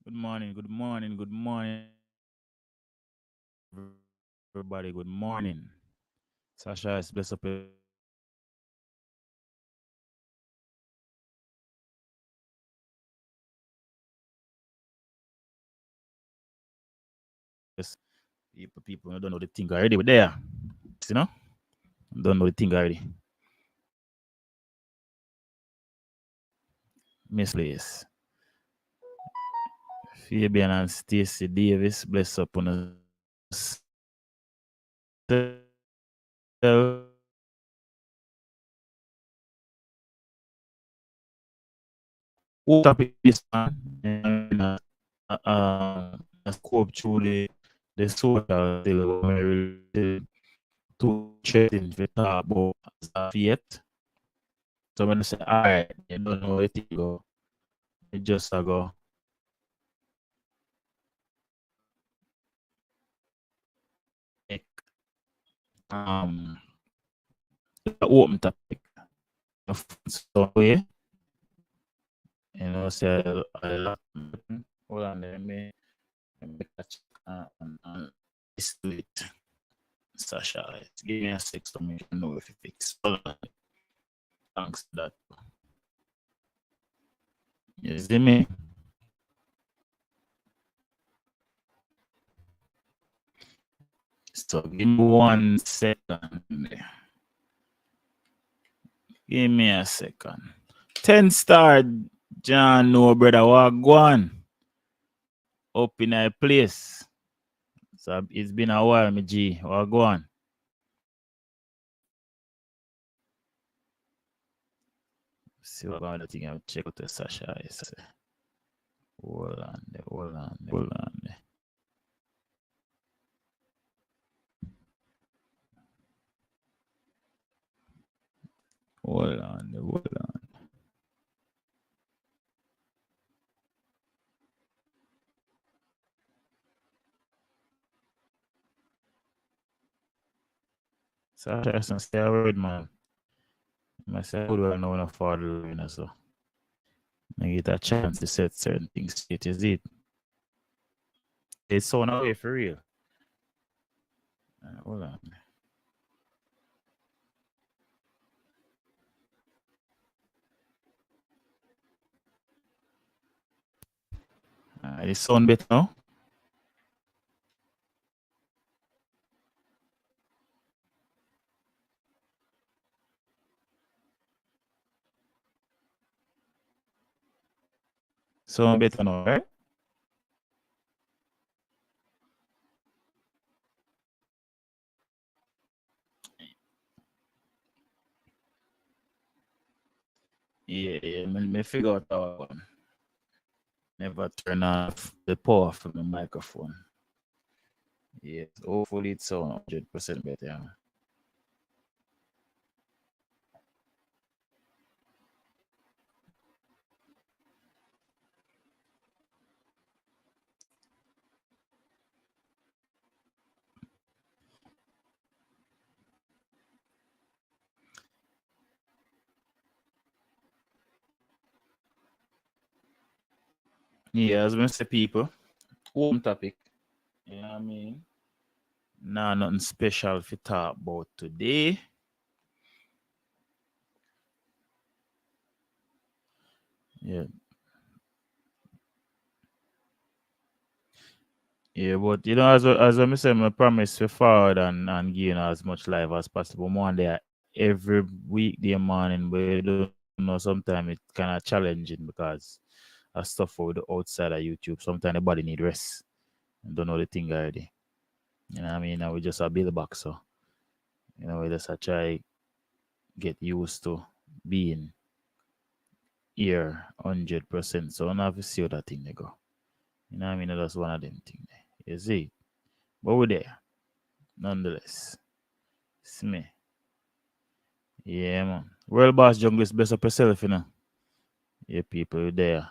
Good morning, good morning, good morning, everybody. Good morning. Sasha is blessed up your day. People don't know the thing already. We there. You know? Don't know the thing already. Miss Place. Fabian and Stacy Davis, bless up on yourself. What topic this man? Let's cope through the social still when we related to interesting to talk about as of yet. So when I say alright, you don't know where it go. It just a go make it's a open topic. So way, say a lot. Hold on, let me catch and let's do it. Sasha, give me a sec so me can know if it fix. Hold on. Thanks for that. You see me? So give me 1 second. Give me a second. 10 star John no brother what go on up in a place. So it's been a while, me G. What go on? See what going on thing I'll check out the Sasha is. Hold on. Hold on. Sasha is stay a word man. I say good well know enough for the so. I get a chance to set certain things straight, is it? It's so away for real. Hold on. It sound better now? Sound better now, right? Yeah. Me figure out that one. Never turn off the power from the microphone. Yes, hopefully it's 100% better. Yeah, as I say, people, home topic. You know what I mean? Nah, nothing special to talk about today. Yeah, yeah, but as I say, I promise to forward and give as much live as possible. More there every weekday morning, but you don't know sometimes it's kind of challenging because of stuff for the outside of YouTube. Sometimes the body need rest. I don't know the thing already. You know what I mean? Now we just a build back, so we just a try get used to being here 100%. So I have to see how that thing they go. You know what I mean? That's one of them things. You see? But we're there, nonetheless. It's me. Yeah, man. World Boss Jungle is best up yourself, Yeah, people you there.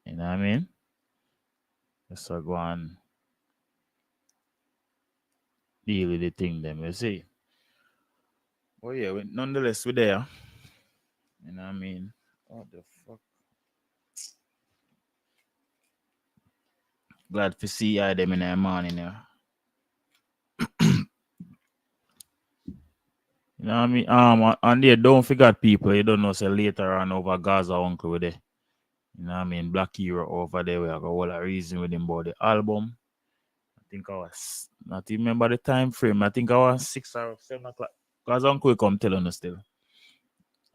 You know what I mean? So go and deal with the thing them, you see. Oh yeah, nonetheless we're there. You know what I mean? What the fuck? Glad to see I them in the morning. You know what I mean? And there, don't forget people. You don't know, say later on over Gaza uncle with it. You know what I mean? Black Hero over there. We have a whole reason with him about the album. I think I was not even remember the time frame. I think I was 6 or 7 o'clock. Cause uncle will come telling us still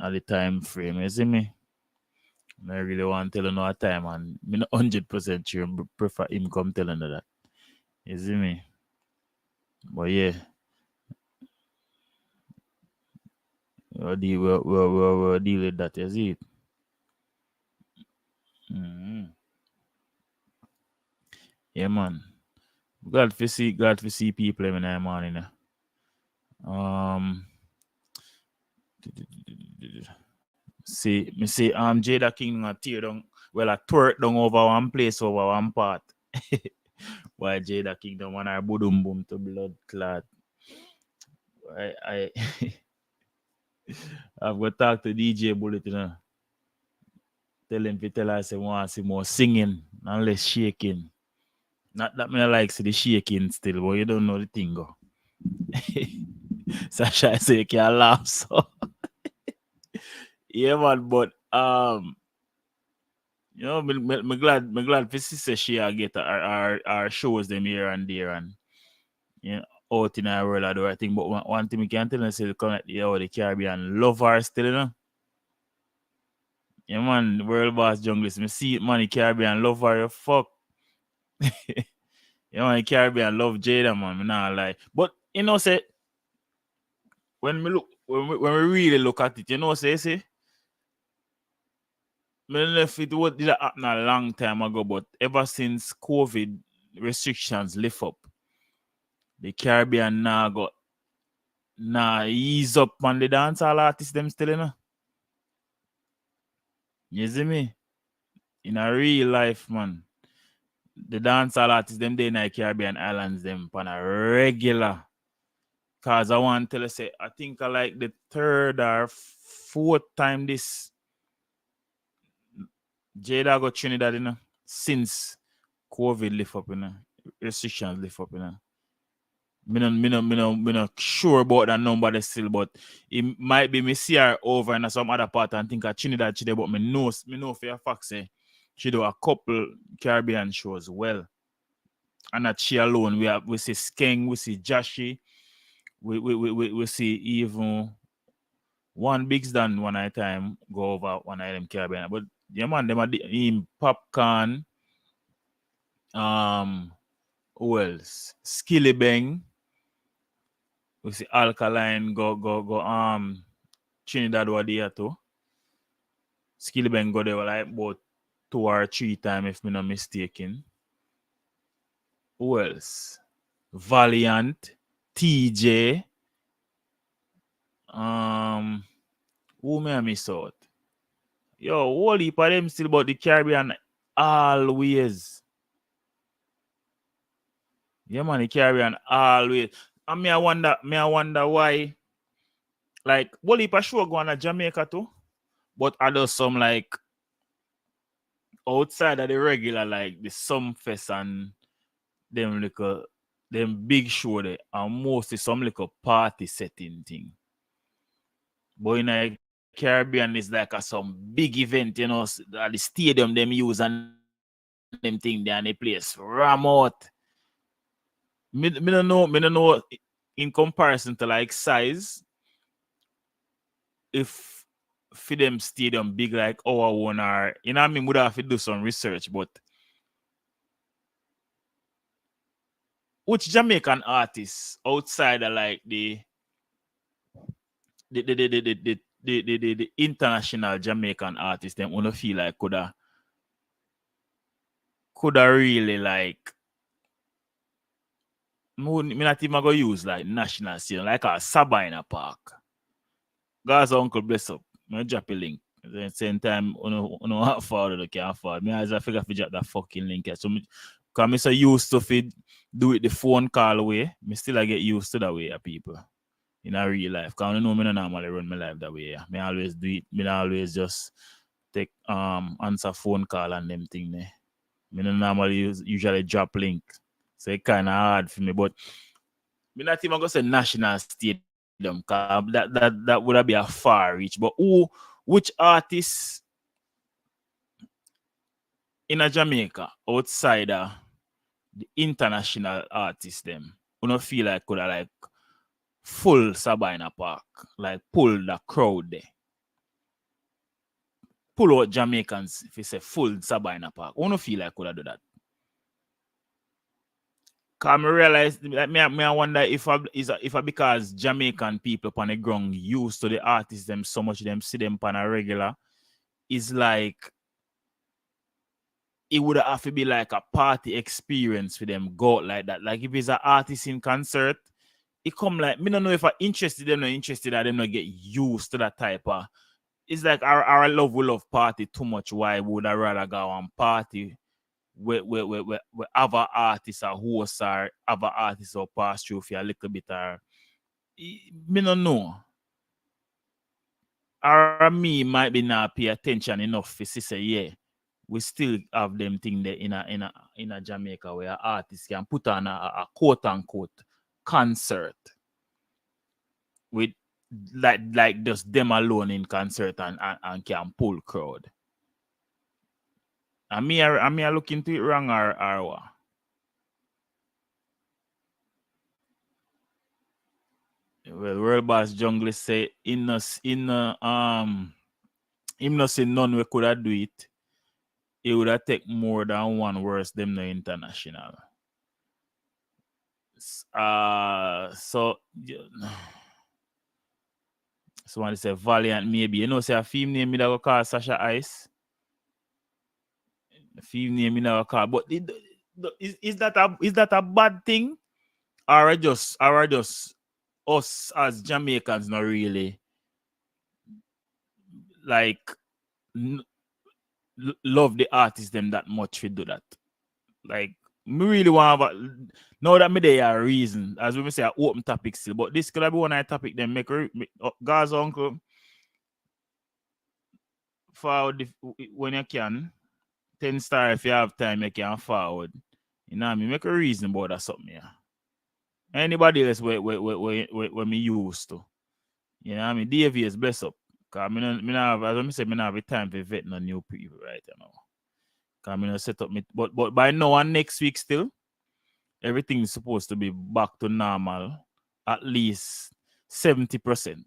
at the time frame. You see me? I really want to tell you no time, and me not 100% sure. Prefer him come telling you that. You see me? But yeah, we'll deal with that. You see it? Mm-hmm. Yeah, man. Glad to see people in the morning. Um, see, Jada King a tear down. Well, I twerk down over one place over one part. Why Jada King don't want our boom boom to blood clot. I I've got to talk to DJ Bullet, Tell him to tell us he wants see more singing and less shaking. Not that me like see the shaking still, but you don't know the thing go. Sasha say you can laugh so. Yeah, man, but me glad for sister she get our shows them here and there and out in our world I do I think. But one thing we can tell us is the connect the Caribbean love her still, Yeah, man, world boss junglist. Me see it, man, the Caribbean love her, fuck. Yeah, man, the Caribbean love Jada, man. Me not lie. But say when we really look at it, say me left it what did happen a long time ago, but ever since COVID restrictions lift up, the Caribbean now ease up on the dancehall artists them still, You see me? In a real life, man. The dancehall artists them they in the Caribbean islands them on a regular. Cause I want to tell you say I think I like the third or fourth time this Jada got Trinidad, since COVID lift up, restrictions lift up, Me not sure about that number there still, but it might be me see her over in some other part and think of Trinidad she there, but me know for a fact say she do a couple Caribbean shows well. And not she alone. We see Skeng, we see Jashi, we see even one Bigs done one at a time go over one of them Caribbean. But yeah man, them are in Popcorn, who else? Skilly Bang. We see Alkaline go Trinidad were there too. Skilly Bang go there like about 2 or 3 times if me not mistaken. Who else? Valiant, TJ. Who may I miss out? Yo, whole heap of them still about the Caribbean always. Yeah, man, the Caribbean always. And me I wonder why. Like, whole heap of show going to Jamaica too, but are there some like outside of the regular, like the Sumfest and them little them big show there, and mostly some little party setting thing. But in the Caribbean is like some big event, the stadium them use and them thing there and the place ram out. Me don't know in comparison to like size, if for them stadium big like our one or I mean would have to do some research, but which Jamaican artists outside of like the international Jamaican artists them wanna feel like coulda really like me not even go use like national stadium like a Sabina Park. God's uncle bless up. Me drop a link. At the same time, uno afford it, can't afford. Me as I figure to drop that fucking link. So cause me so used to fit do it the phone call way. Me still I get used to that way people. In a real life. Cause I know me not normally run my life that way. Me always do it. Me always just take answer phone call and them thing there. Me no normally usually drop link. So it kinda hard for me. But me not even gonna say national stadium, cause that would be a far reach. But which artists in a Jamaica outside the international artists them who don't feel like could have like full Sabina Park, like pull the crowd there. Pull out Jamaicans if you say full Sabina Park. Who don't feel like could have do that? Cause I realize like me I wonder if I because Jamaican people on the ground used to the artists them so much them see them on a regular, is like it would have to be like a party experience for them go out like that. Like if it's an artist in concert, it come like me don't know if I interested them not interested I them not get used to that type of. It's like our love will love party too much. Why would I rather go and party where other artists or hosts or other artists or pass through for a little bit or me don't know. Or me might be not pay attention enough to say yeah. We still have them thing there in a Jamaica where artists can put on a quote unquote concert with like just them alone in concert and can pull crowd. And me I look into it wrong or what? Well, World Boss Jungle say him no say none we could have do it. It would have take more than one worse them no international. So someone say Valiant maybe. You know say a film name me that go call Sasha Ice. A film name me that go call. But is that a bad thing? Or just us as Jamaicans not really like love the artists them that much to do that. Like me really want to now that me there are reason as we say open topic still, but this could have been one of topic then make Gaza uncle forward when you can 10 star if you have time you can forward. You know what I mean? Make a reason about that something yeah. Anybody else where me used to. You know what I mean? DVS bless up. Cause me not have, as I say, me not have time to vet no new people right now. Cause me not set up me, but by now and next week still, everything is supposed to be back to normal. At least 70%.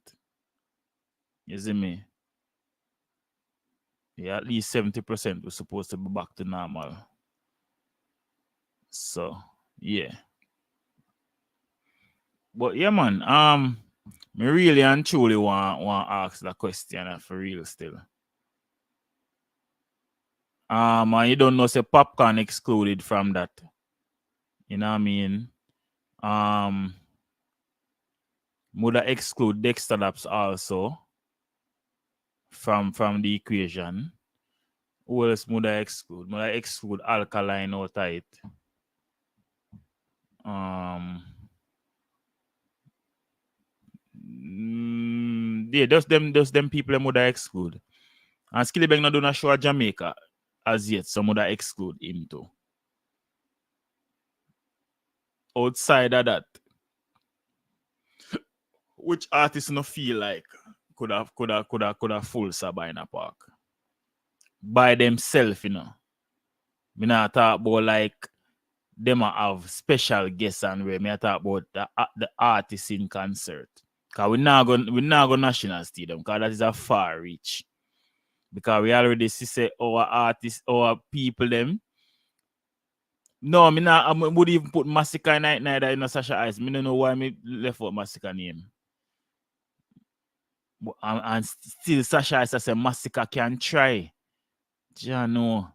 You see me? Yeah, at least 70% was supposed to be back to normal. So yeah. But yeah, man, me really and truly want ask that question for real still. And you don't know say popcorn excluded from that. You know what I mean? Would exclude Dexter Labs also from the equation. Who else would exclude? Would exclude alkaline out of it? Yeah, just them people would exclude. And Skillibeng not doing a show at Jamaica as yet, some would exclude him too. Outside of that, which artist no feel like could have full Sabina Park by themselves, you know. Me not talk about like them have special guests and where me talk about the artists in concert. Cause we not go national stadium because that is a far reach. Because we already see say our artists, our people them. No, me not I would even put Massacre Night neither in Sasha Ice. Me don't know why me left out Massacre name. And still Sasha Ice say Massacre can try. You know.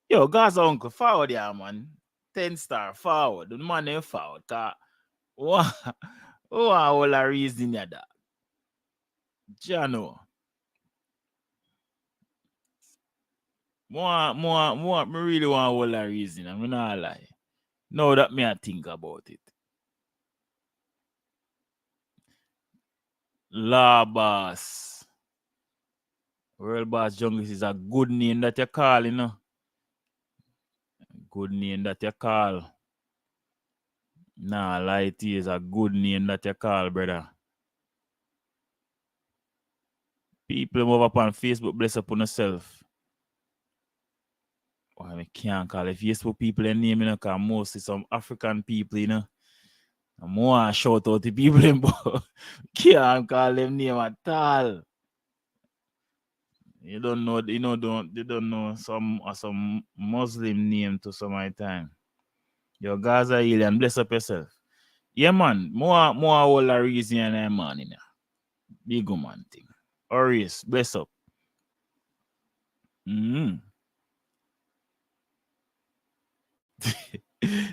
Yo, Gaza uncle, forward yeah, man. 10 star forward. The man ain't forward. Cause all the reason ya that. You know. Me really want all the reason. I'm not lie. Now that me I think about it. La Boss. World Boss Jungle is a good name that you call, you know. Good name that you call. Nah, light is a good name that you call, brother. People move up on Facebook, bless up on yourself. Oh, I can't call it Facebook people and name, because mostly some African people, I'm more shout out to people, but can't call them name at all. You don't know, they don't know some Muslim name to some of the time. Your Gaza alien, bless up yourself. Yeah, man, more all the reason, man, big man thing. Oris, bless up. Mm.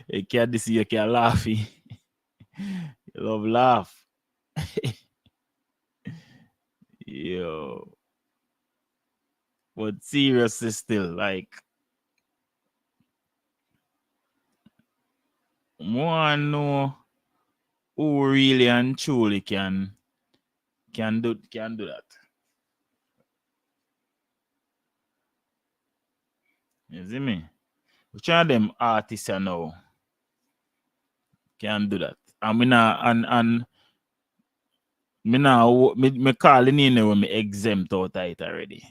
You can't see, you can't laugh. You love laugh. Yo. But seriously still, like, more know who really and truly can do that. You see me? Which of them artists I know can do that? And me now and me now me calling in when me exempt out of it already.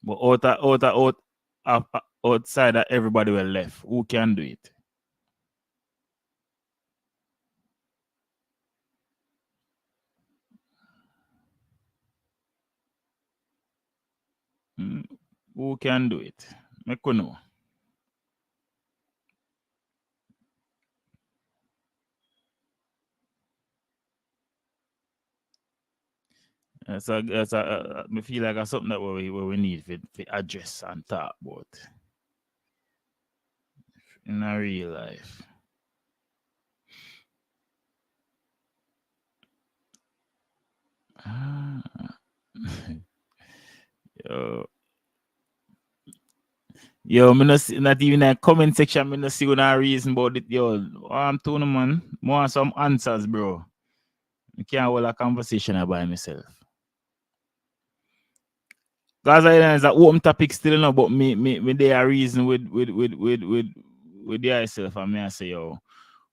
But outside of everybody will left. Who can do it? Mm, who can do it? Make you know. Me feel like that's something that we need to address and talk about in a real life. Yo, yo, me not, not even in the comment section, me not see no reason about it. Yo, I'm telling man, more some answers, bro. I can't hold a conversation about myself. Because I is an open topic still now, but me there a reason with yourself, and me I say, yo,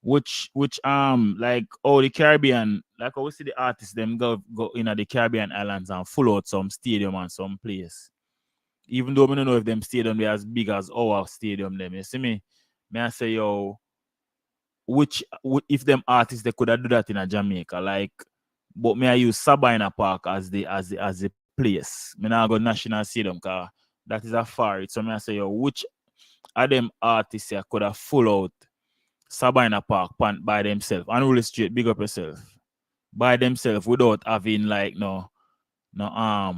which like the Caribbean, like I always see the artists them go in the Caribbean islands and full out some stadium and some place. Even though I don't know if them stadium they as big as our stadium them. You see me? Me I say, yo, if them artists they could have do that in a Jamaica, like, but me I use Sabina Park as the place. Me now go National Stadium because that is a far. So me I say, yo, which of them artists here could have full out Sabina Park by themselves, and really straight, big up yourself, by themselves without having like no no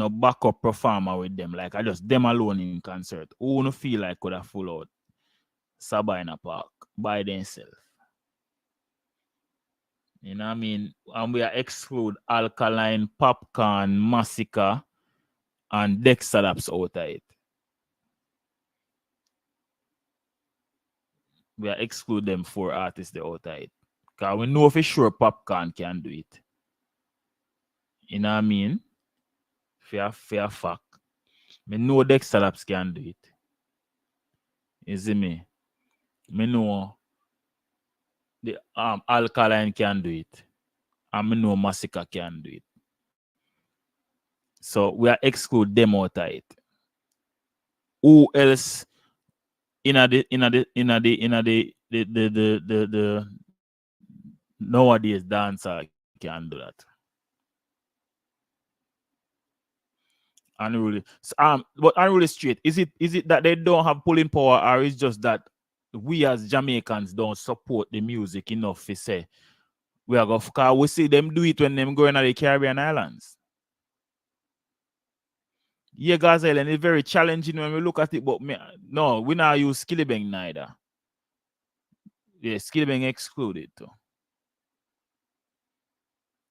backup performer with them. Like I just them alone in concert. Who no feel like could have full out Sabina Park by themselves. You know what I mean? And we are exclude Alkaline, Popcorn, Massacre, and Dexter Labs out of it. We are exclude them four artists they out of it. Because we know for sure Popcorn can do it. You know what I mean? Fair fact. Me know Dexter Labs can do it. You see me? Me know the Alkaline can do it. And me know Massacre can do it. So we are exclude them out of it. Who else the nowadays dancer can do that? Unruly. But unruly straight. Is it that they don't have pulling power, or is just that we as Jamaicans don't support the music enough to say we are going to, we see them do it when them going to the Caribbean islands. Yeah, guys, Island is very challenging when we look at it, but no, we now use Skillibeng neither. Yeah, Skillibeng excluded too.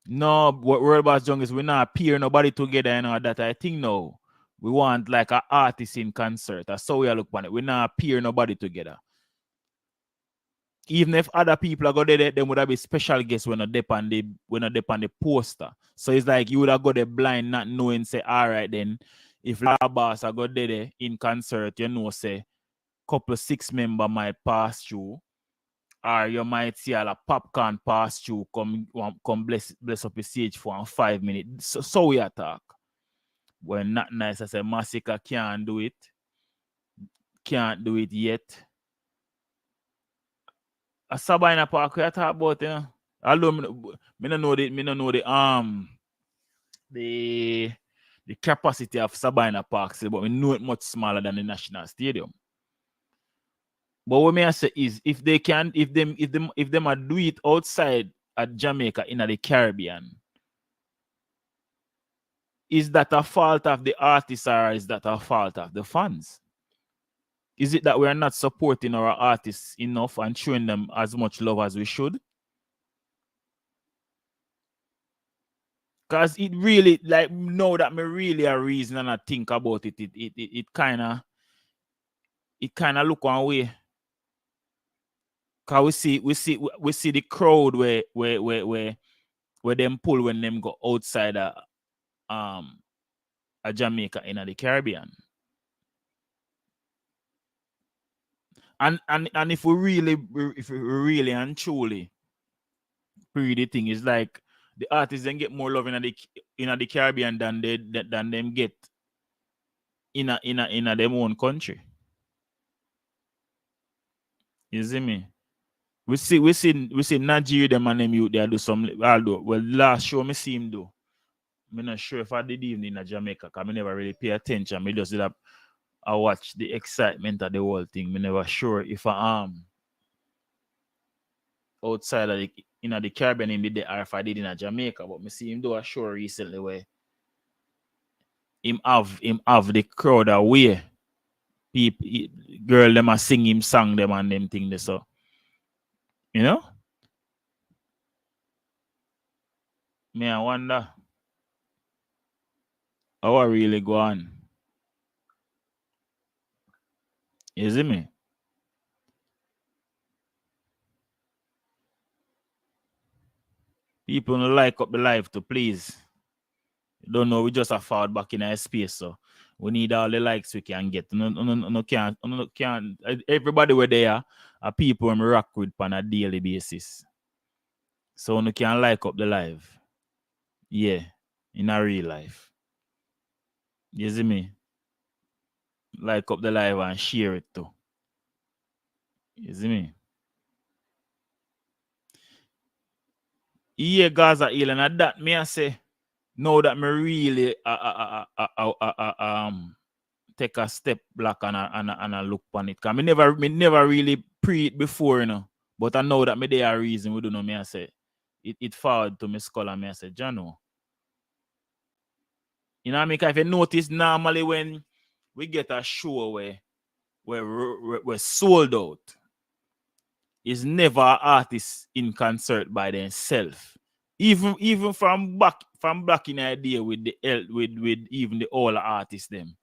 No, what World Boss Young is we not peer nobody together and that. I think no. We want like an artist in concert. That's how we look on it. We not peer nobody together. Even if other people are going there, then would have be special guests when they on the poster. So it's like you would have got there blind, not knowing, say, all right, then if La Boss I go there in concert, you know, say couple 6 member might pass through, or you might see a popcorn pass through, come bless up the stage for 5 minutes. So we attack. When not nice, I say Massacre can't do it. Can't do it yet. A Sabina Park we talk about, you know. Although me no know the capacity of Sabina Park, but we know it much smaller than the National Stadium. But what may I say is if they can, if them are do it outside at Jamaica in the Caribbean, is that a fault of the artists or is that a fault of the fans? Is it that we are not supporting our artists enough and showing them as much love as we should? Because it really, like, know that me really a reason and I think about it, it kind of look one way. Cause we see the crowd where them pull when them go outside a Jamaica in the Caribbean. And if we really and truly pre the thing is like the artists then get more love in the Caribbean than them get in them own country. You see me? We see Nigeria them and them youth they do some although well last show me see him do. I'm not sure if I did even in Jamaica because I never really pay attention. Me just did I watch the excitement of the whole thing. Me never sure if I outside of the Caribbean in the or if I did in Jamaica, but me see him do a show recently where him have the crowd away. People girl them a sing him song them and them thing they so. You know? Me I wonder how I really go on. You see me? People don't like up the life to please. You don't know, we just a forward back in our space, so we need all the likes we can get. No can't. Everybody were there are people we rock with on a daily basis. So no can like up the life. Yeah, in a real life. You see me? Like up the live and share it too. You see me? Yeah, Gaza healing and that me I say now that me really take a step back and a look on it. Cause me never really pre it before, you know. But I know that me there a reason we don't know me I say it forward to me skull and me I say, Jano. You know what I mean? Cause if you notice normally when we get a show where we're sold out, is never an artist in concert by themselves. Even from back in the idea with with even the older artists them.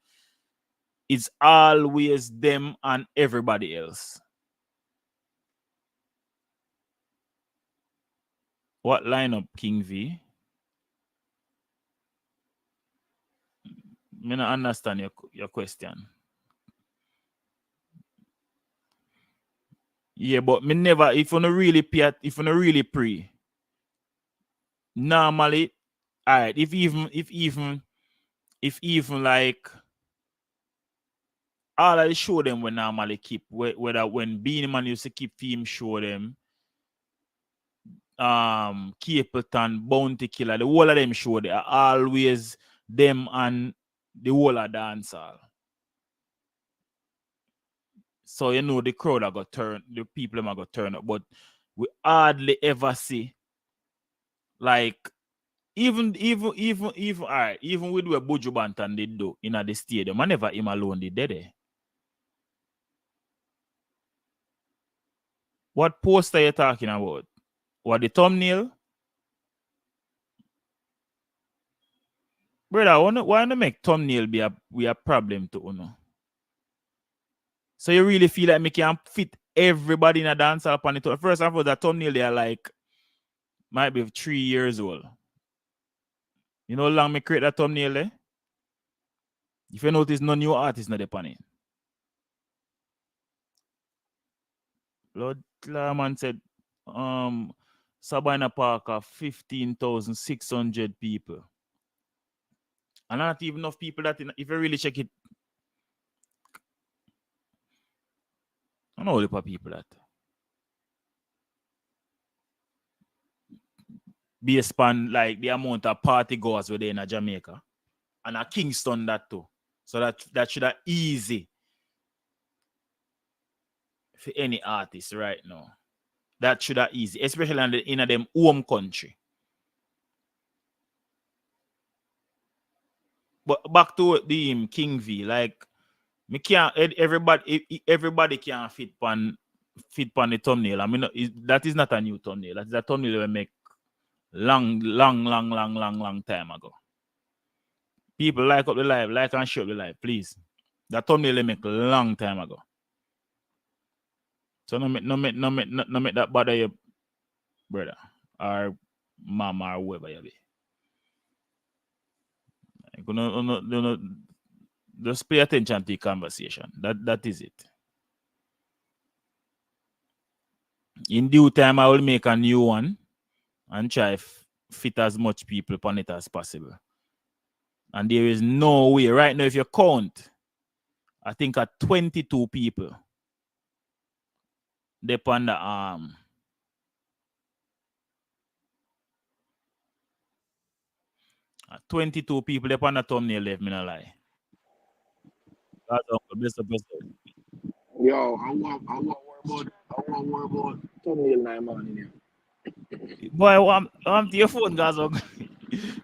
It's always them and everybody else. What lineup, King V? Me not understand your question. Yeah, but me never if you no really pre. Normally, alright, if even like all of the show them when normally keep whether when Beanie Man used to keep theme show them, Capleton, Bounty Killer, the whole of them show they are always them and the whole of dancehall. So you know the crowd are gonna turn, the people are gonna turn up, but we hardly ever see like even all right, even with what Buju Banton did do in the stadium, I never him alone did there. What poster you talking about? What the thumbnail? Brother, why not make thumbnail be a problem to uno? So you really feel like me can fit everybody in a dance up on it? First of all, that thumbnail they are like might be 3 years old. You know how long me create that thumbnail there? If you notice, no new artists not the it. Lord Clarman said, Sabina Parker, 15,600 people. And not even enough people that, if you really check it, I know the people that. Based on like the amount of party goers were there in Jamaica. And a Kingston that too. So that should have easy for any artist right now. That should have easy, especially in them home country. But back to the King V, like me can't everybody can fit on the thumbnail. I mean that is not a new thumbnail. That is a thumbnail we make long time ago. People like up the live, like and share the live, please. That thumbnail they make long time ago. So no make that bother your brother or mama or whoever you be. Just pay attention to the conversation. That is it. In due time, I will make a new one and try fit as much people upon it as possible. And there is no way right now if you count, I think at 22 people. They on the 22 people they on the thumbnail left, me not lie. That's best of. Yo, I want worry about thumbnail 9 man in here. Boy, I'm to your phone, guys.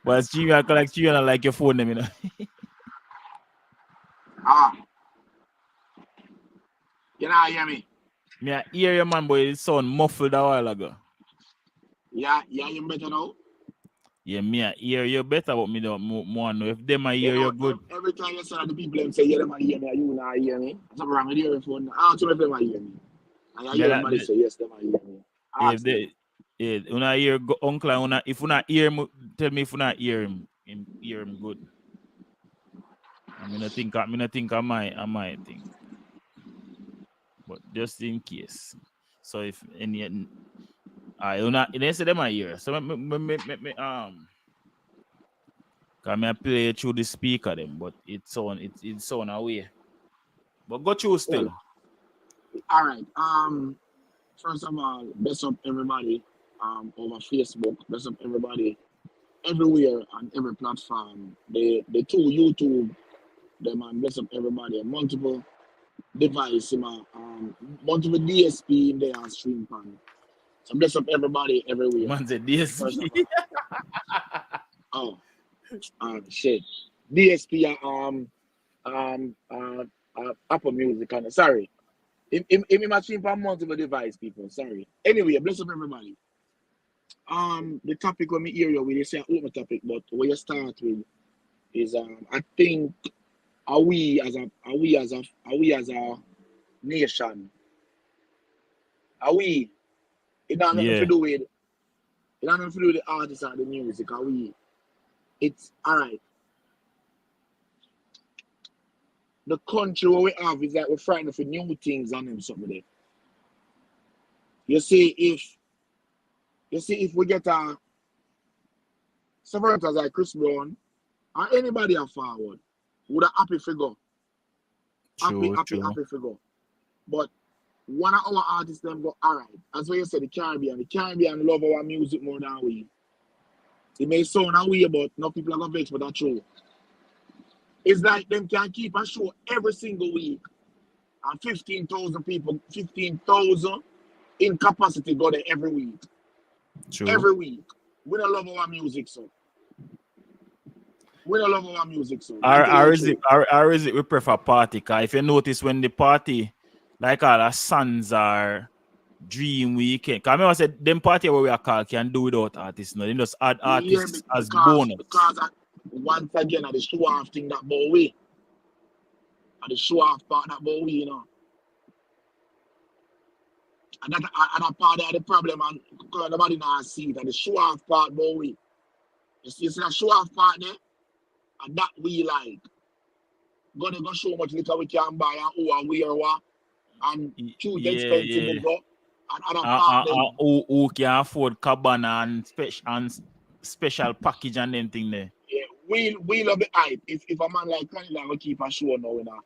But stream I collect you and like your phone them, you know. You know hear me? Me I hear your man, boy, it sound muffled a while ago. Yeah, you better now. Yeah, me I hear you better, but me don't more know if them I hear you good. Every time you say the people them say, yeah, them I hear me, you not hear me. Something wrong with your phone. I don't know if them I hear me. And I hear everybody say, yes, them I hear me. If they, when I hear uncle, if you not hear him, tell me if you not hear him good. I mean, I think I might think. But just in case. So if any I they say them I hear. So can I play through the speaker them, but it's on away. But go through still. All right. First of all, best up everybody over Facebook, best up everybody everywhere on every platform. The two YouTube, them and best up everybody. Multiple device, multiple DSP in there on stream pan. So bless up everybody everywhere. Man said DSP. Shit. DSP Apple Music and sorry. In my stream pan multiple device, people. Sorry. Anyway, bless up everybody. The topic when me hear you, we say open topic, but where you start with is I think are we as a nation? Are we? It don't have nothing to do with the artists and the music. Are we? It's alright. The country what we have is like we're frightened for new things and them something there. You see if we get a several like Chris Brown or anybody a forward, would a happy figure. Happy figure. But one of our artists them go, all right. That's why you said the Caribbean love our music more than we. It may sound a way, but no people are gonna vex, but that's true. It's like them can keep a show every single week. And 15,000 people, 15,000 in capacity go there every week. True. Every week. We don't love our music, so. We don't love our music, so. Or is it we prefer party? Cause if you notice when the party, like all our sons are Dream Weekend. Cause I remember I said them party where we are called can do without artists. No, they just add artists as bonus. Because once again, at the show off thing that Bowie. At the show off part that Bowie, you know. And that part of the problem, and because nobody now see that the show off part Bowie. You see the show off part there, and that we like. gonna go show much liquor we can buy and who and where what and choose Yeah, expensive we yeah. go and other part them. Who can afford cabana and special package and them thing there. Yeah, wheel of the hype. If a man like Chronic Law will keep a show now, you know.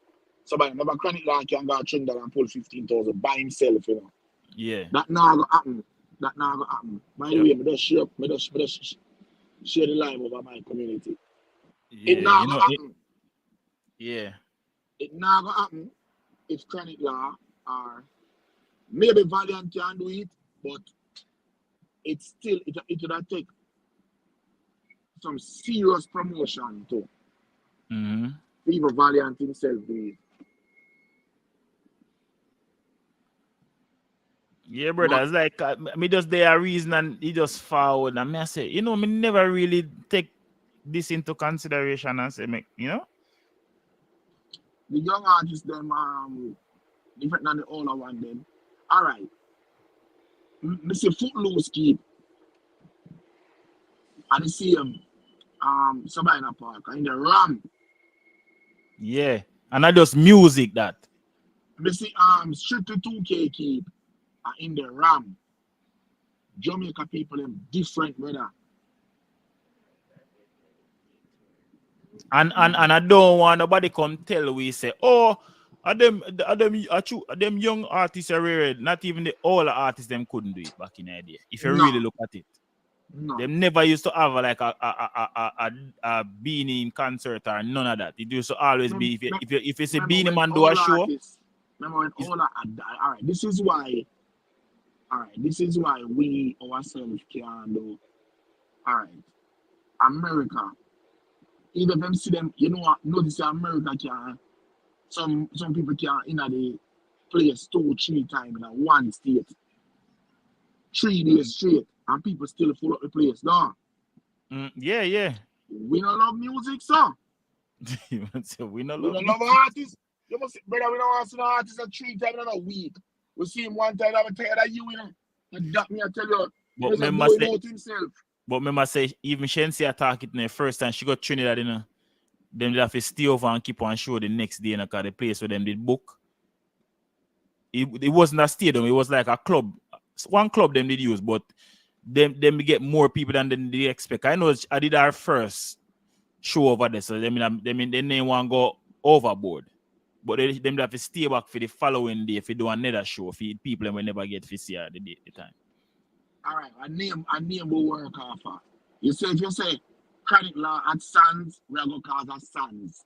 Somebody remember Chronic Law can go to Trinidad and pull 15,000 by himself, you know. Yeah. That now go happen. That now go happen. By the Yep. way, me just share the live over my community. It Yeah. now You go know it. happen. Yeah. It now go happen if Chronic Law or maybe Valiant can do it, but it's still it would take some serious promotion to Mm-hmm. even Valiant himself do it. Yeah, brother. But It's like me just there a reason and he just forward and me I say, me never really take this into consideration and say, the young artists them different than the older one them. All right, Mr. Footloose keep at the same Sabina Park in the Ram. Yeah. And not just music that. Mr. Strictly 2K keep in the Ram. Jamaica people them different brother. And I don't want nobody come tell we say, oh, are them young artists are rare. Not even the older artists them couldn't do it back in the day. If you really No, look at it. no. Them never used to have like a Beanie in concert or none of that. It used to always Mem- be mem- if you see Remember Beanie when Man do a all show, artists remember when it's, all all right, this is why we ourselves can do all right. America. Either them see them, you know what, notice America can some people can in a the place 2 3 times in a one state, 3 days straight, and people still full up the place. No, yeah, yeah. we don't love music, so So we not we love don't love music. artists. You must brother, we don't want to see the artists a 3 times in a week. We see him one time, I'm tired of you, know. And that me I tell you, he But just me blow must him say, out himself. even Shensi attack it in the first time she got Trinidad, them they have to stay over and keep on show the next day, cause the place where them did book. It wasn't a stadium, it was like a club. One club them did use, but them get more people than they expect. I know I did our first show over there, so they didn't want to go overboard. But them have to stay back for the following day if you do another show for people and will never get to see at the time. All right, a name will work off. You say if you say Chronic Law at Sands, we are gonna cause us Sands.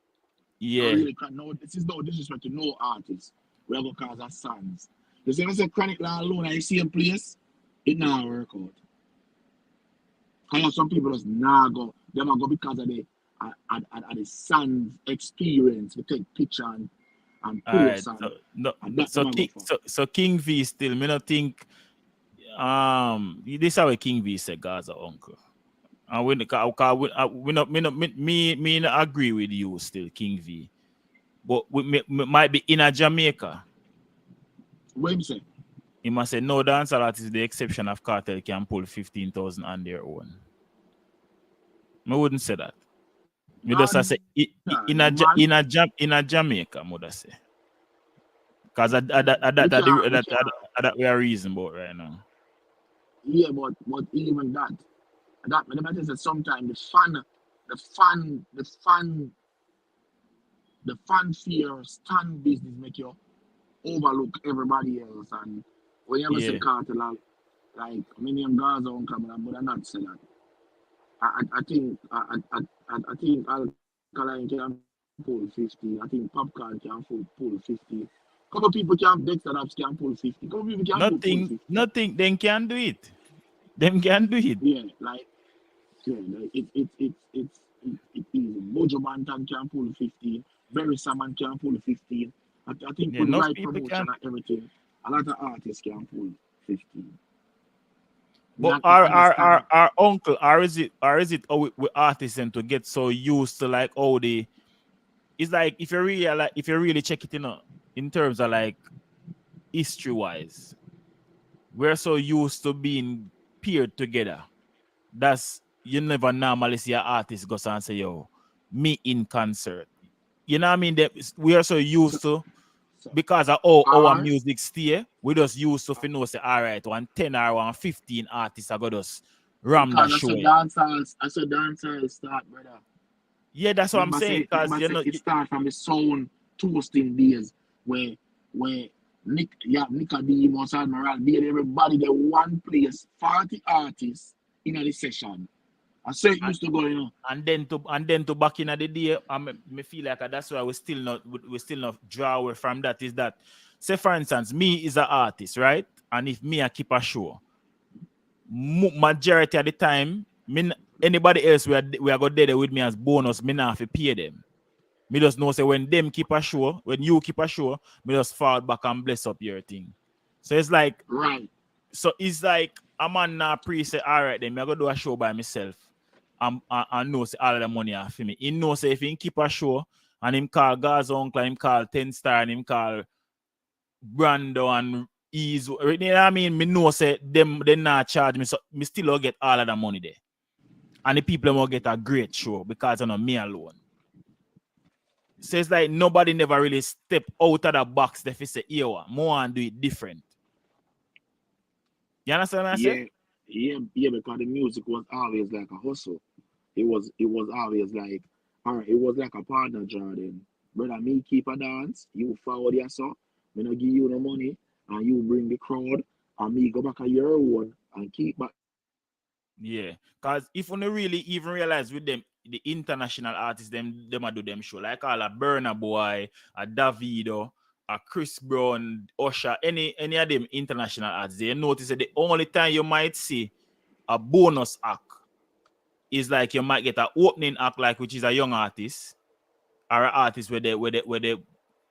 No, Yeah. really, no, this is no disrespect to no artist. We are gonna cause us Sands. You say if you say Chronic Law alone at the same place, it not work out. I have some people just nah go. Them are go because of the Sands experience. We take picture and All right. post So no, and that them so are go King, for. so King V still. Me not think. This how King V said Gaza uncle. And we not me not agree with you still King V. But we might be in a Jamaica. What him say? He must say no dancer artist the exception of cartel can pull 15,000 on their own. I wouldn't say that. Me just say And in a Jamaica, mother say. Because we can't. that we are reason about right now. Yeah, but even that but the matter is that sometimes the fun, the fun, the fanfare stand business make you overlook everybody else. And when you ever say Yeah. cartel, like many of Gaza on camera, but I not say that. I think alkaline can pull 50. I think popcorn can pull 50. Couple people can Dexter Labs can pull 50. Couple people can pull 50. Nothing, they can do it. Them can do it. Yeah, like it easy. Mojo Bantan can pull 15. Barry Salmon can pull 15. I think Yeah, with enough right people promotion can. and everything, a lot of artists can pull 15. But Me understand. our uncle, or is it with artists and to get so used to like all the it's like if you really check it in terms of like history wise, we're so used to being paired together. That's you never normally see an artist go and say, yo, me in concert. you know what I mean? We are so So, used to so because of our R, music stay, we just used to know say all right, 110 or 115 artists are gonna just ram that because show. Yeah, I saw dancehall start, brother. yeah, that's what I'm saying. Because Remember say it start from the sound toasting days where where Nicodemus, Admiral, everybody they one place, 40 artists in the session. I say it and, used to go, and then to back in the day, me feel like that's why we still not draw away from that. Is that say for instance, me is an artist, right? And if me I keep a show, majority of the time, anybody else we are go there with me as bonus, me not have to pay them. Me just know say when them keep a show, when you keep a show, me just fall back and bless up your thing. So it's like, right. a man now pre say, all right, then me I go do a show by myself. I know say all of the money are for me. He know say if he keep a show and him call God's uncle, him call 10 Star, and him call Brando and Ease. You know what I mean? Me know say them they not charge me, so me still will get all of the money there. And the people will get a great show because of me alone. So it's like nobody never really step out of the box. They say, "Yo, more and do it different." You understand what I say? Yeah, yeah, because the music was always like a hustle. It was always like, all right, it was like a partner, Jordan. Brother, me keep a dance, you forward your song, me no give you no money, and you bring the crowd, and me go back a your own and keep back. Yeah, because if you don't really even realize with them, the international artists, them a do them show like all a Burna Boy, a Davido, a Chris Brown, Usher, any of them international artists. They notice that the only time you might see a bonus act is like you might get an opening act, like which is a young artist or an artist where they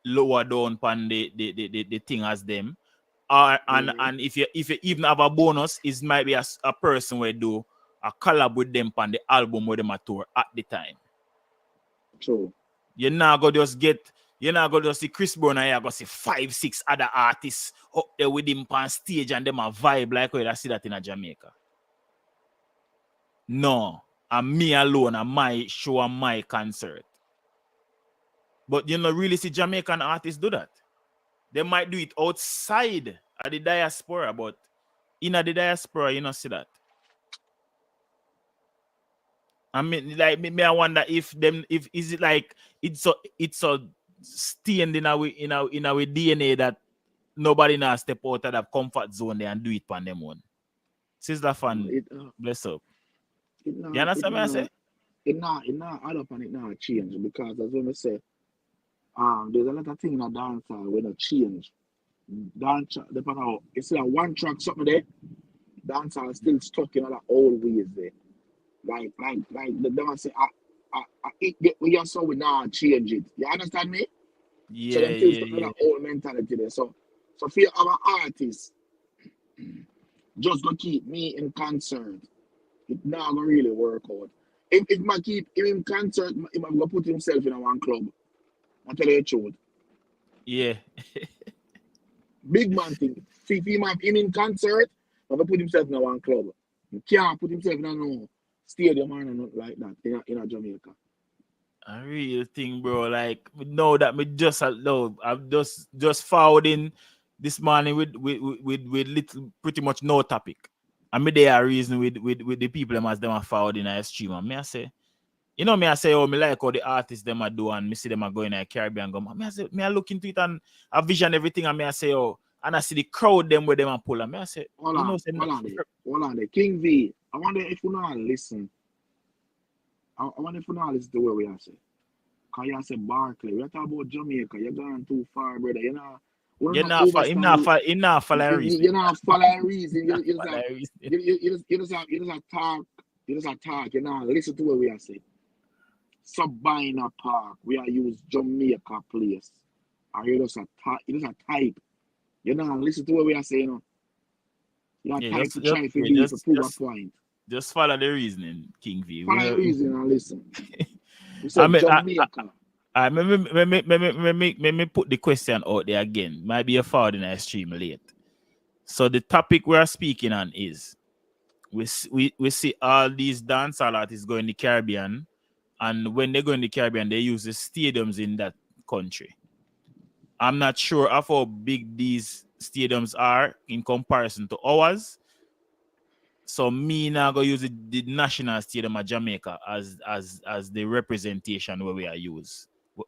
lower down pan the thing as them. Mm-hmm. And if you even have a bonus, it might be a person where do a collab with them on the album where them a tour at the time. True. You're not gonna just see Chris Brown and you're gonna see 5, 6 other artists up there with him on stage and them a vibe like where I see that in a Jamaica. No, and me alone and my show and my concert. But you know, really see Jamaican artists do that. They might do it outside of the diaspora, but in the diaspora, you know, see that. I mean, like me, I wonder if them, if is it like it's a stained in our DNA that nobody now step out of that comfort zone there and do it on them one. Sister No, fan, bless up. it You not, it understand what I say? not, it not add up and it not change because as when I say, there's a lot of things in a dancehall when it change. Dance, depending on, it's like one track something there, dancehall still stuck in other old ways there. Like the them say, it get we just so we now change it. You understand me? So Yeah, them still yeah, stuck in yeah. that old mentality there. So for our artists, just gonna keep me in concert. It not gonna really work out. If my keep him in concert, he might go put himself in a one club. I tell you the truth. Yeah. Big man thing. See if him have him in concert, he gonna put himself in a one club. He can't put himself in a no stadium or nothing like that in a Jamaica. A real thing, bro. Like know that me just no, I'm just forwarding this morning with little pretty much no topic. And me there are reason with the people them as them are forwarding a stream. And me I say, me I say, oh, me like how the artists them are do and me see them are going to the Caribbean go. Me I say, me I look into it and I vision everything and me I say, oh, and I see the crowd them where them are pull. And me I say, say no, Hold on there. King V, I wonder if you know listen. I wonder if you know listen to what we are saying. Cause you say Barkley, we're talking about Jamaica. You're going too far, brother. You know, we're you're not not for him not overstand. for him not for like reason. You're not following reason. Not for like reason. You just have talk. You just have talk. You know, listen to what we are saying. Sabina Park, we are use Jamaica place. And you just a type. You just a type. You know, listen to what we are saying. You are Yeah, type just to just try to yeah, do it to just prove a just point. just follow the reasoning, King V. Follow reason and listen. You I said mean, Jamaica. me put the question out there again. Might be a forward in a stream late. So the topic we are speaking on is we see all these dancehall artists going in the Caribbean And when they go in the Caribbean, they use the stadiums in that country. I'm not sure of how big these stadiums are in comparison to ours. So me now go use the national stadium of Jamaica as the representation where we are use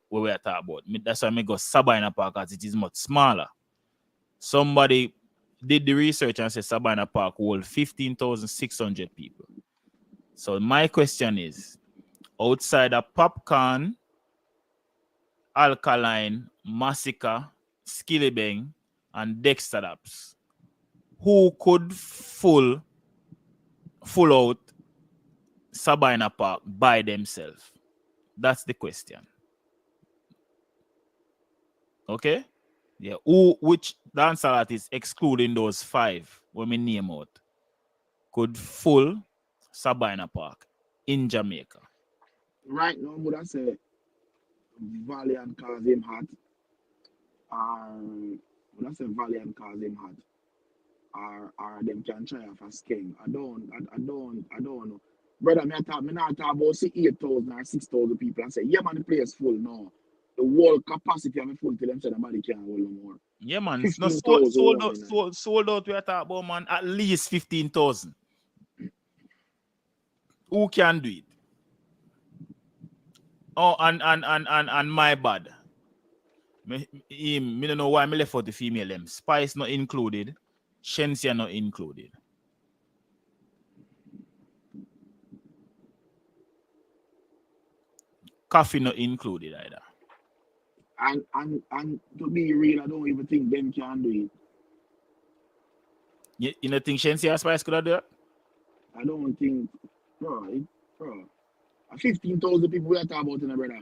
where we are talking about. That's why I go Sabina Park as it is much smaller. Somebody did the research and said Sabina Park hold 15,600 people. So my question is, outside of Popcorn, Alkaline, Massacre, Skillibeng, and Dexter Daps, who could full out Sabina Park by themselves? That's the question. Okay? Yeah. Which dancer artist, excluding those 5 when we name out, could full Sabina Park in Jamaica? Right now, would I say Valiant cause him hot, or would I say Valiant cause him hot, or them can try off a skin. I don't know. Brother, me not talk about see 8,000 or 6,000 people and say, yeah man, the place full. No. The whole capacity of the full till them say nobody can hold no more. Yeah, man. No, 15,000 sold out we are talking about, man, at least 15,000. Who can do it? Oh, and my bad. Me don't know why me left out the female them. Spice not included. Shensia not included. Coffee not included either. And to be real, I don't even think them can do it. You don't think Shensia or Spice could have done it? I don't think, bro. 15,000 people we are talking about in a brother.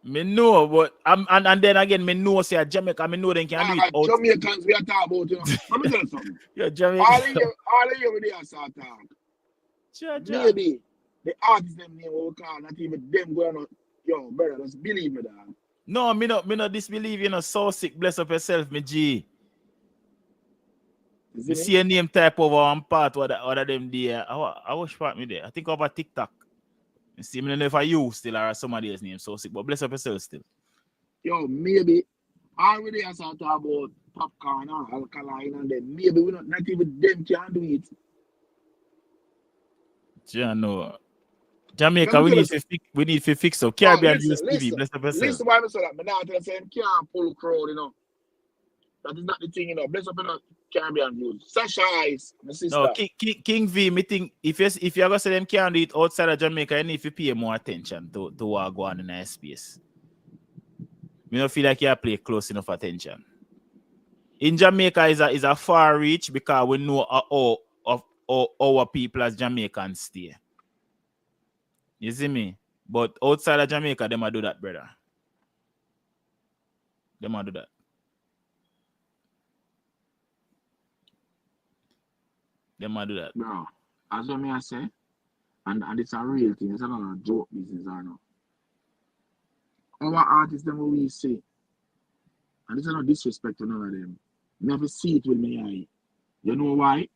Me know, but and then again, me know say Jamaica, me know they can do it. Jamaicans we are talking about, you know. Let me tell you something. Yeah, Jamaica. All of you with the start talk. Maybe the artists them name we call, not even them going on. Yo, brother, just believe me, dog. No, me not disbelieve, you know. So sick, bless up yourself, me G. You see a name type over one part or them there. I watch part me there. I think over TikTok. You see, me don't know if I you still or somebody else's name so sick, but bless up yourself still. Yo, maybe already I start talk about Popcorn and Alkaline and then maybe we not even them can do it. Yeah, no. Jamaica, we need to fix up. Caribbean use TV, bless up yourself. Listen why I say that. Me now tell you say can't pull crowd, you know. That is not the thing, you know. Bless up in Caribbean views. Sasha Ice, my sister. No, King V, me think if you're gonna say them can't do it outside of Jamaica, you need to pay more attention to what go on in that space. Me don't feel like you play close enough attention. In Jamaica is a far reach because we know our people as Jamaicans stay. You see me? But outside of Jamaica, them a do that, brother. Them a do that. Bro, as what I say, and it's a real thing, it's not a joke business or no. Our artists, them what we say, and it's not disrespect to none of them. Never see it with my eye. You know why?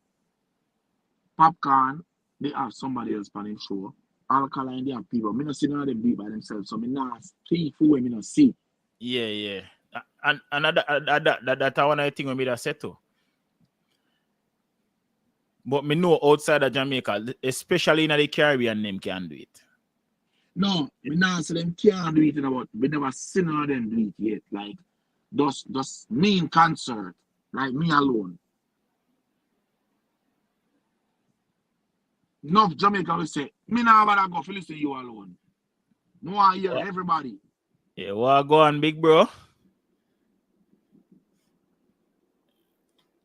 Popcorn, they have somebody else on the show. Alkaline, they have people. Me not see none of them do it by themselves, so me not see who me not see. Yeah. And that one I think we made a settle. But me know outside of Jamaica, especially in the Caribbean, them can do it. No, me not say them can't do it, but we never seen none of them do it yet. Like, just me in concert, like me alone. Enough Jamaica will say, me now about to go for listen to you alone. No, I hear everybody. Yeah, what go on, big bro?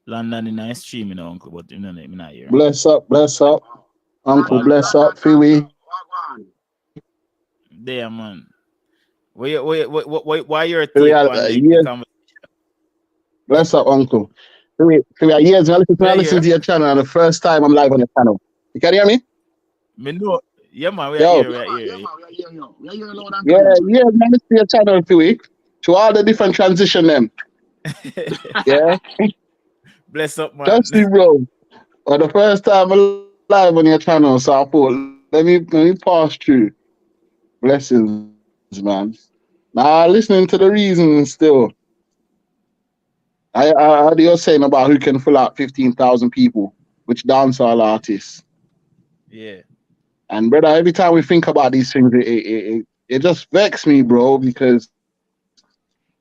London in a stream, you know, uncle, but you know, me not here. Bless up. Uncle, bless up, Fiwi. There, man. Why you're taking Bless up, Uncle. Fiwi, years I listen to your channel, and the first time I'm live on your channel. You can hear me? Me know. Yeah, man, we are here. Yeah, I listen to your channel, Fiwi. To all the different transition them. Yeah. Bless up, man. Just see, bro. For the first time I'm live on your channel, so I thought, let me pass through. Blessings, man. Nah, listening to the reasons still. I heard you saying about who can fill out 15,000 people, which dancehall artists. Yeah. And brother, every time we think about these things, it just vexes me, bro, because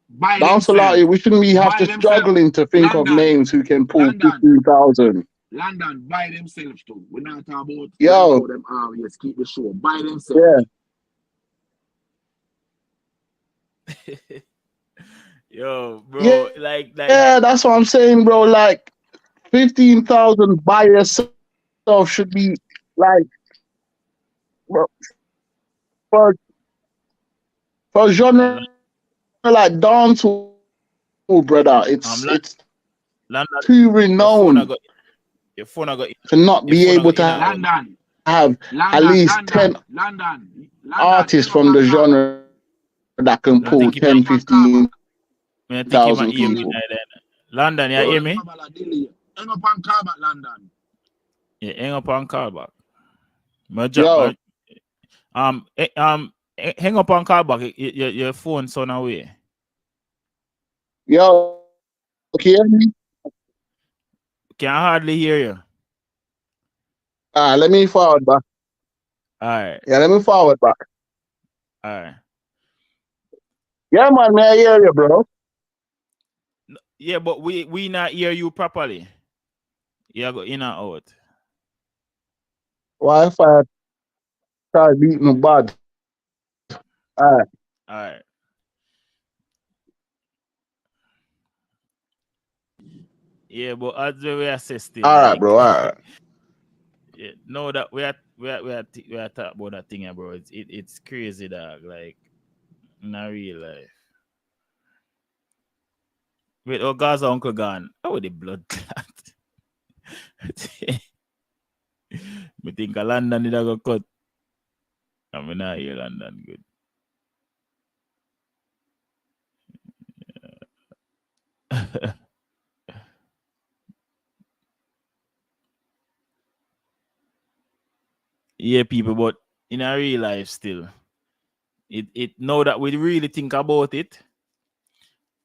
By dancehall artists, themselves. we shouldn't be have to By themselves. struggling to think of London. names who can pull London. 15,000. London by themselves too. We're not talking about Yo, them yes, keep the show. By yeah, themselves. Yo, yeah, bro, like yeah, that's what I'm saying, bro. Like 15,000 by yourself should be like, bro, for for a uh, genre like dancehall, brother, it's London, too your phone I renowned got your phone I got to not your be phone I able got in to and out. London. have at London. least 10 London. London. London. artists Hang up from and the call back. genre that can I pull think Hang 10, up and call back. he might 15,000 hear me people. now then. London, you Oh, hear them me? have a delay. Hang up and call back, London. Yeah, hang up and call back. My job, Yo, hang up and call back. Your phone son away. yo, can you hear me? Can hardly hear you. Let me forward back. All right, Yeah, let me forward back. all right. Yeah, man, may I hear you, bro? Yeah, but we not hear you properly. You go in and out. Wi-Fi start beating bad. All right, All right. Yeah, but as we assess still, all right, like, bro. All right. yeah, no, that we are talking about that thing, bro. It's crazy, dog. Like, not real life. Wait, oh, Gaza uncle gone. Oh, the blood clot. Me think a London did go cut. I mean, not hear London good. Yeah, people, but in a real life still, it now that we really think about it,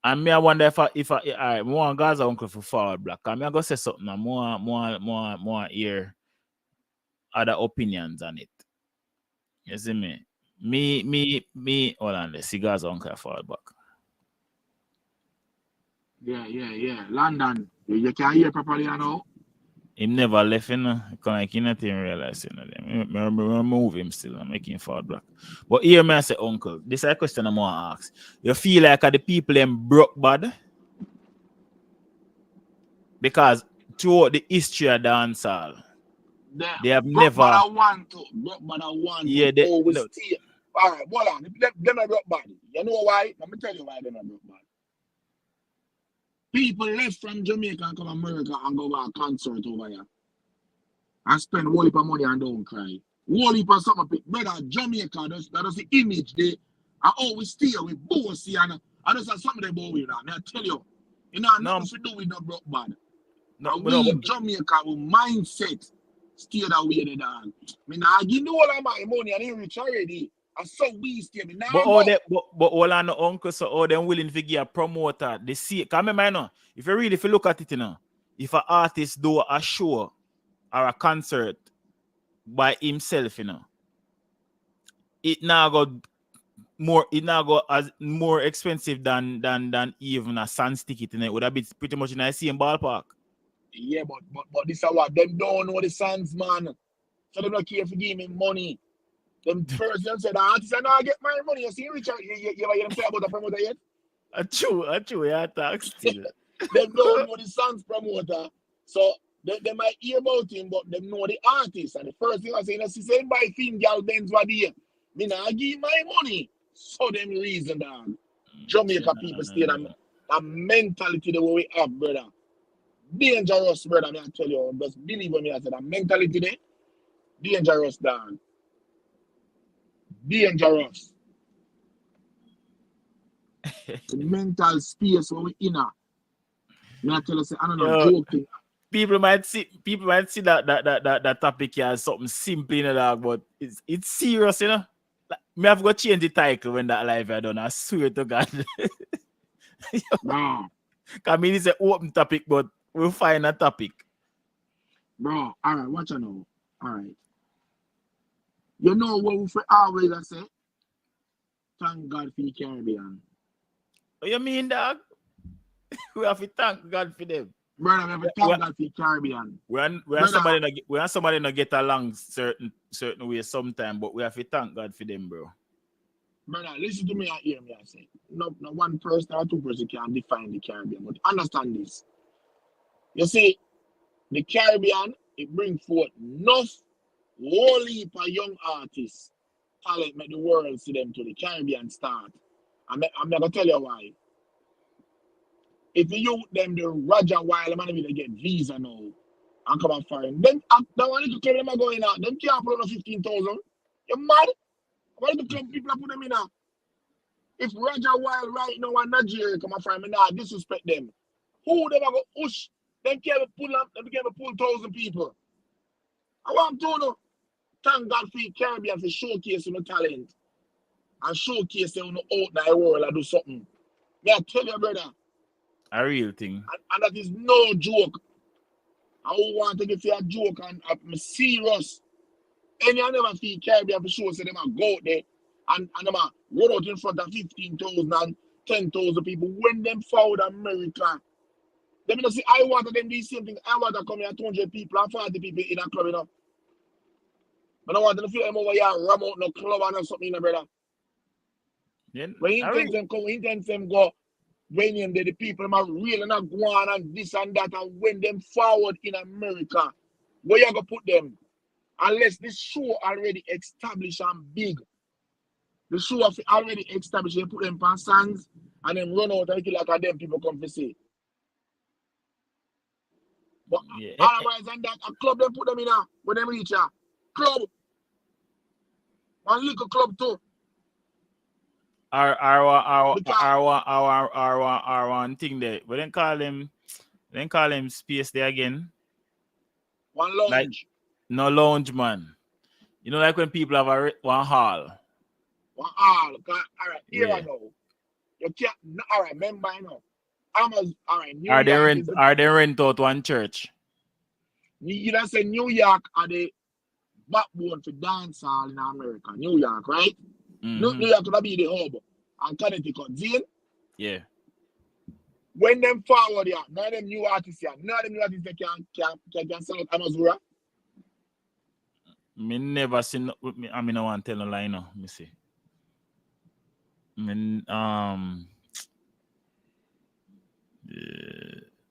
and me I wonder if I all right, more Gaza uncle for forward black. I mean I go say something and more hear other opinions on it. You see me? Me hold on, let's see Gaza uncle forward back. Yeah. London. You can hear properly now. Him never left, you know. Like he not even realize, you know. Me move him still and make him forward black. But here, me I say, uncle, this is a question I'm gonna ask. You feel like are the people them broke bad? Because throughout the history of dancehall, The they have broke but never, I want to. Broke but I want to yeah, they always no, stay. All right, hold on. Them are broke bad. You know why? Let me tell you why them are broke bad. People left from Jamaica and come to America and go to a concert over here and spend whole heap of money and don't cry. Whole heap of summer people. Brother, Jamaica, that's the image they are always stay with bossy and that's some of them boy with that. I tell you, you know, no, nothing to do with no broke bad. no, And no, we Jamaica with mindset stay that way the dog. I mean, I give you all of my money and it rich already. And so we stay. Me but now all go. that, but all I know, uncle, so all them willing to give a promoter. They see, come remember, you know, if you look at it, you know, if an artist do a show or a concert by himself, you know, it now got as more expensive than even a Sans ticket, and it would have been pretty much in the same ballpark. Yeah, but this is what them don't know the songs, man. So they don't care if you give me money. Them first them said the artist and I get my money. You see Richard, you ever hear them say about the promoter yet? A true, yeah, talk still. Them don't know the songs promoter. So they might hear about him, but them know the artist. And the first thing I say, is say by thing girl Benz what there. Me nah give my money. So them reason dog. Jamaica people stay that mentality the way we have, brother. Dangerous, brother. Me I tell you, just believe me. I said that mentality there, dangerous, dog. Dangerous. The mental space where we in. Me I tell you, say, I don't know, Yo, joking. people might see that topic here as something simple, you know, dog, but it's serious, you know. Me have got change the title when that live I done. I swear to God. Bro, Cause me is an open topic, but we'll find a topic. bro. All right, watch out now. All right. You know what we always I say? Thank God for the Caribbean. What you mean, dog? We have to thank God for them. Brother, we have to thank God for the Caribbean. We are Brother, somebody not get along certain way sometime, but we have to thank God for them, bro. brother, listen to me and hear me. I say, no one person or two person can define the Caribbean, but understand this. You see, the Caribbean, it brings forth enough whole heap of young artists, talent, make the world see them to the Caribbean start. I'm not gonna tell you why. If you youth them the Roger while man they get visa now and come and foreign. Then that one little club them are going out. Them can't put on 15,000. You mad? Why the club people are put them in now? If Roger Wild right now and Nigeria come and find me now, disrespect them. Who them are go push? Them can't pull up, them can't pull 1,000 people. I want to know. Thank God for the Caribbean for showcasing the talent and showcase them out in the world and do something. May I tell you, brother, A real thing. and that is no joke. I don't want to give you a joke and I'm serious. Any of them feel Caribbean for sure, so them a go out there and them a run out in front of 15,000 and 10,000 people. When them found America, them you know, see, I want them do the same thing. I want to come here 200 people and 40 people in a club, you know. But I want them to feel them over here, ram out no club and something, you know, brother. Then When he intends them come, he intends them go. When the people are real and not go on and this and that, and when them forward in America, where you gonna put them? Unless this show already established and big. The show of already established, you put them on songs and then run out and like them people come to see. But yeah. otherwise than that, a club them put them in a when them reach a club. One little club too. Because Our one thing there. But then call him space there again. one Like lounge, no lounge man. You know, like when people have one hall. one all. All right, here I Yeah. know. You can't, all right, remember I know. All right, New York is the, Are they rent out one church? you don't say New York are the backbone for dancehall in America. New York, right? Mm-hmm. New York gonna be the hub. And Connecticut. Zine, Yeah. when them forward here, none of them new artists here, none of them new artists that can sell out Amazura. Me never seen I mean I want to tell no lie no. Me see. Me,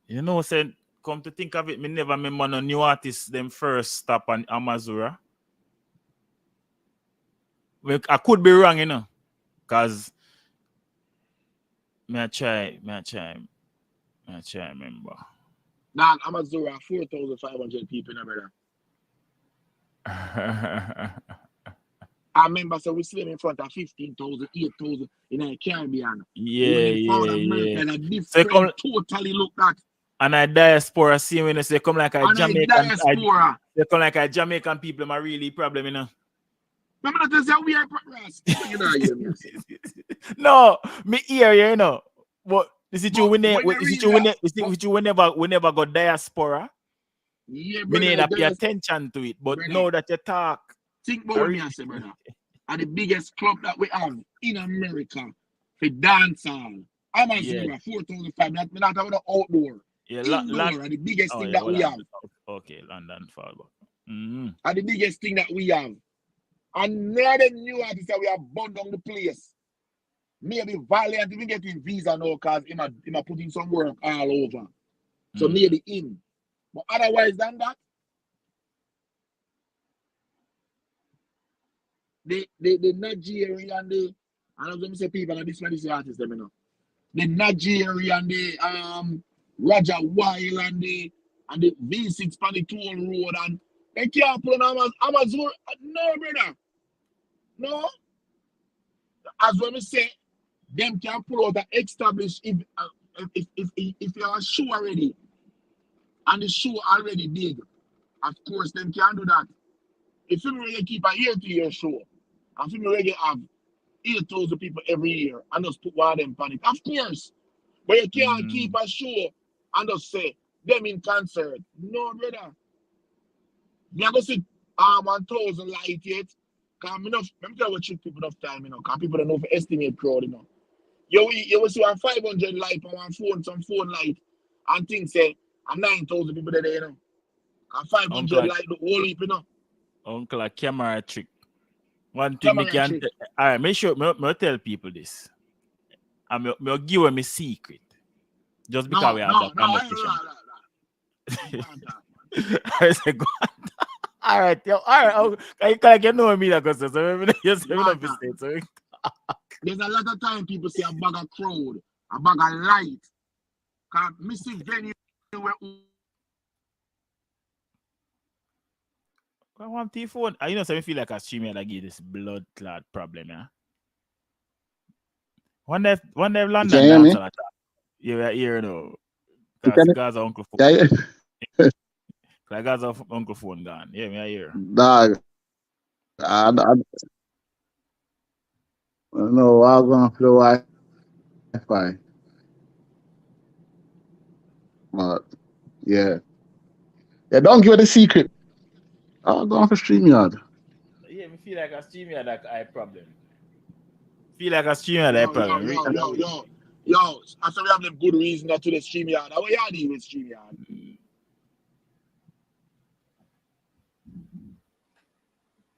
you know, said come to think of it, me never remember no new artists them first stop on Amazura. Well, I could be wrong, you know, cause me I try remember. Nah, Amazura, 4,500 people, no brother. I remember, so we see them in front of 15,000, 8,000 in the Caribbean. But when they found America, a So different, totally look at. And a diaspora, see when they say come like a And Jamaican, diaspora. they come like a Jamaican people, my really problem, you know. Remember that they say we are progress. You know, you hear me say. No, me hear you, you know. But is it you But when when they realize, we never got diaspora? yeah, We need brother, to pay attention to it. But brother, now that you talk, think about what me I say, brother. Are the biggest club that we have in America for dancehall. Amazura, 4,500. Not about the outdoor. yeah, Indoor are the biggest thing that we have. Okay, London fall back. Mm-hmm. Are the biggest thing that we have. And none of the new artists that we have burned down the place. Maybe Valiant even getting visa now because him a putting some work all over. So maybe him. But otherwise than that, the Nigerian, I was going to say people and this artists, them, you know. The Nigerian, the Roger Wild and the V6 on the toll road and they can't put on Amazon. No, brother. No. As when we say, them can pull out the established if you are a show already and the show already big, of course them can do that. If you really keep a ear to your show And for me, reggae have 8,000 people every year and just put one of them on it. Of course. But you can't keep a show and just say them in concert. No, brother. Me I go see 1,000 light yet. Cause me enough, let me tell you what trick people enough time, cause people don't know for estimate crowd, You will see one 500 light on one phone, some phone light, and things say, and 9,000 people there, And 500 Uncle, light the whole heap, uncle, a camera trick. One thing me Camera can trick. all right, make sure me tell people this. And me give them a secret. Just because we have that conversation. I say, go on. All right, yo, all right. Can you know me that because so you say me not mistake. So there's a lot of time people say a bag of crowd, a bag of light. Cause missing venue where I want phone. You know, so I feel like a streamer that give this blood clot problem, yeah. One day You London can hear dance me? a lot. You were here, you know. You Because can guys are uncle phone. yeah, Like guys are uncle phone gone. Yeah, me I hear. dog. I don't know. I'm going for the Wi-Fi, but yeah, yeah. Don't give it a secret. I'm going for StreamYard. Yeah, me feel like a streamer that I problem. Feel like a streamer that yo, yo, problem. yo, yo, yo, yo. After we have them good reason not to the StreamYard. How you deal with StreamYard?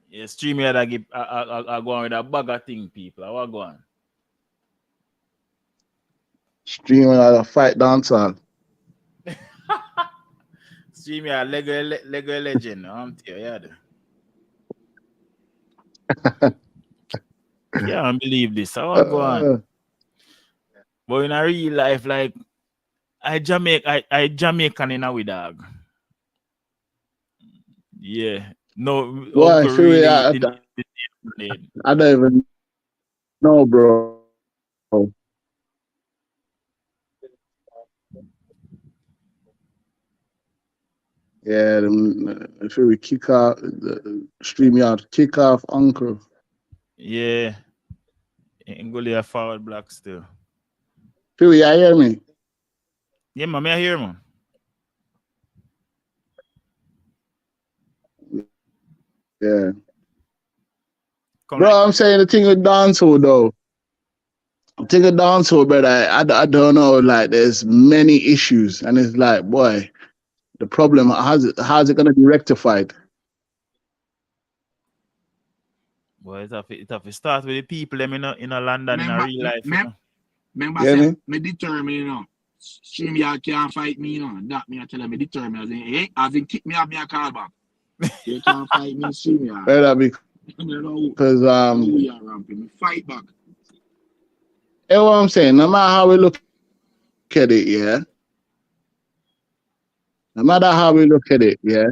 Yeah, streamer that give I go on with a bag of thing, people. I want go on. StreamYard a fight dancehall. Streamer Lego legend. I'm tell you, yeah. Can't believe this. I want go on. Uh, But in a real life, like I Jamaican in a dog. Yeah. No, Boy, uncle Fury, really didn't. I don't even know, bro. Yeah, Fury kick off the StreamYard kick off Uncle. Yeah. Ngoli a forward block still. Fury, you hear me? Yeah, man, I hear man. Yeah. Come Bro, like, I'm saying the thing with dancehall though. The thing with dancehall, brother, I don't know. Like, there's many issues, and it's like, boy, the problem. How's it gonna be rectified? boy, it have to start with the people them in a London in a Remember, real life, you know. remember, You hear say, me? me determined, StreamYard can't fight me, That me I tell them me determined. As in kick me up, me a call back. You can't fight me, StreamYard. Brother, Who because we are ramping. Me fight back. you know what I'm saying? No matter how we look at it, yeah. No matter how we look at it, yeah.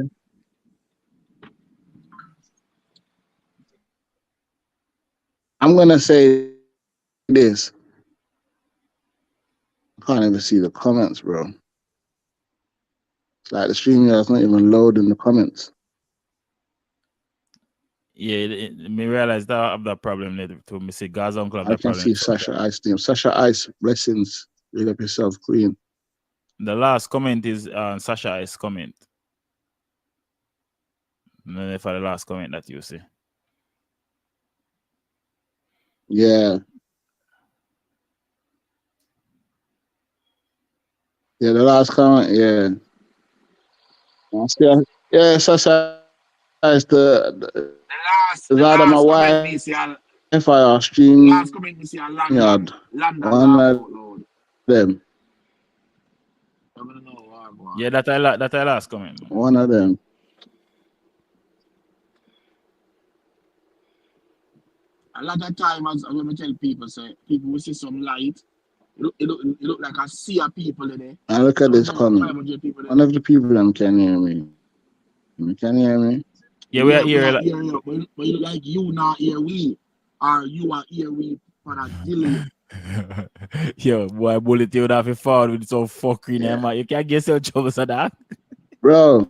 I'm gonna say this. I can't even see the comments, bro. It's like the StreamYard's not even loading the comments. Yeah, me realize that I have that problem later to me say Gaza uncle have I that can problem see Sasha Ice team. Sasha Ice, blessings. Big up yourself, Queen. The last comment is Sasha is comment. And then for the last comment that you see. Yeah. Yeah, the last comment, yeah. Yeah, Sasha Ice, The the either my last comment Wi-Fi me see or the last comment me see a StreamYard. London One laugh of out loud. them. I don't know what. Yeah, that I last comment. Man. One of them. A lot of time as when I tell people say people will see some light. It look like a sea of people in there. And look at this Sometimes comment. 500 people One of the people them can hear me. You can hear me? Yeah, we are we are here. hearing you, but you look like you not hear we, or you are hear we for a delay. Yo, boy, bullet you would have to fall with some fucking Yeah. man. You can't get so trouble for that. Bro,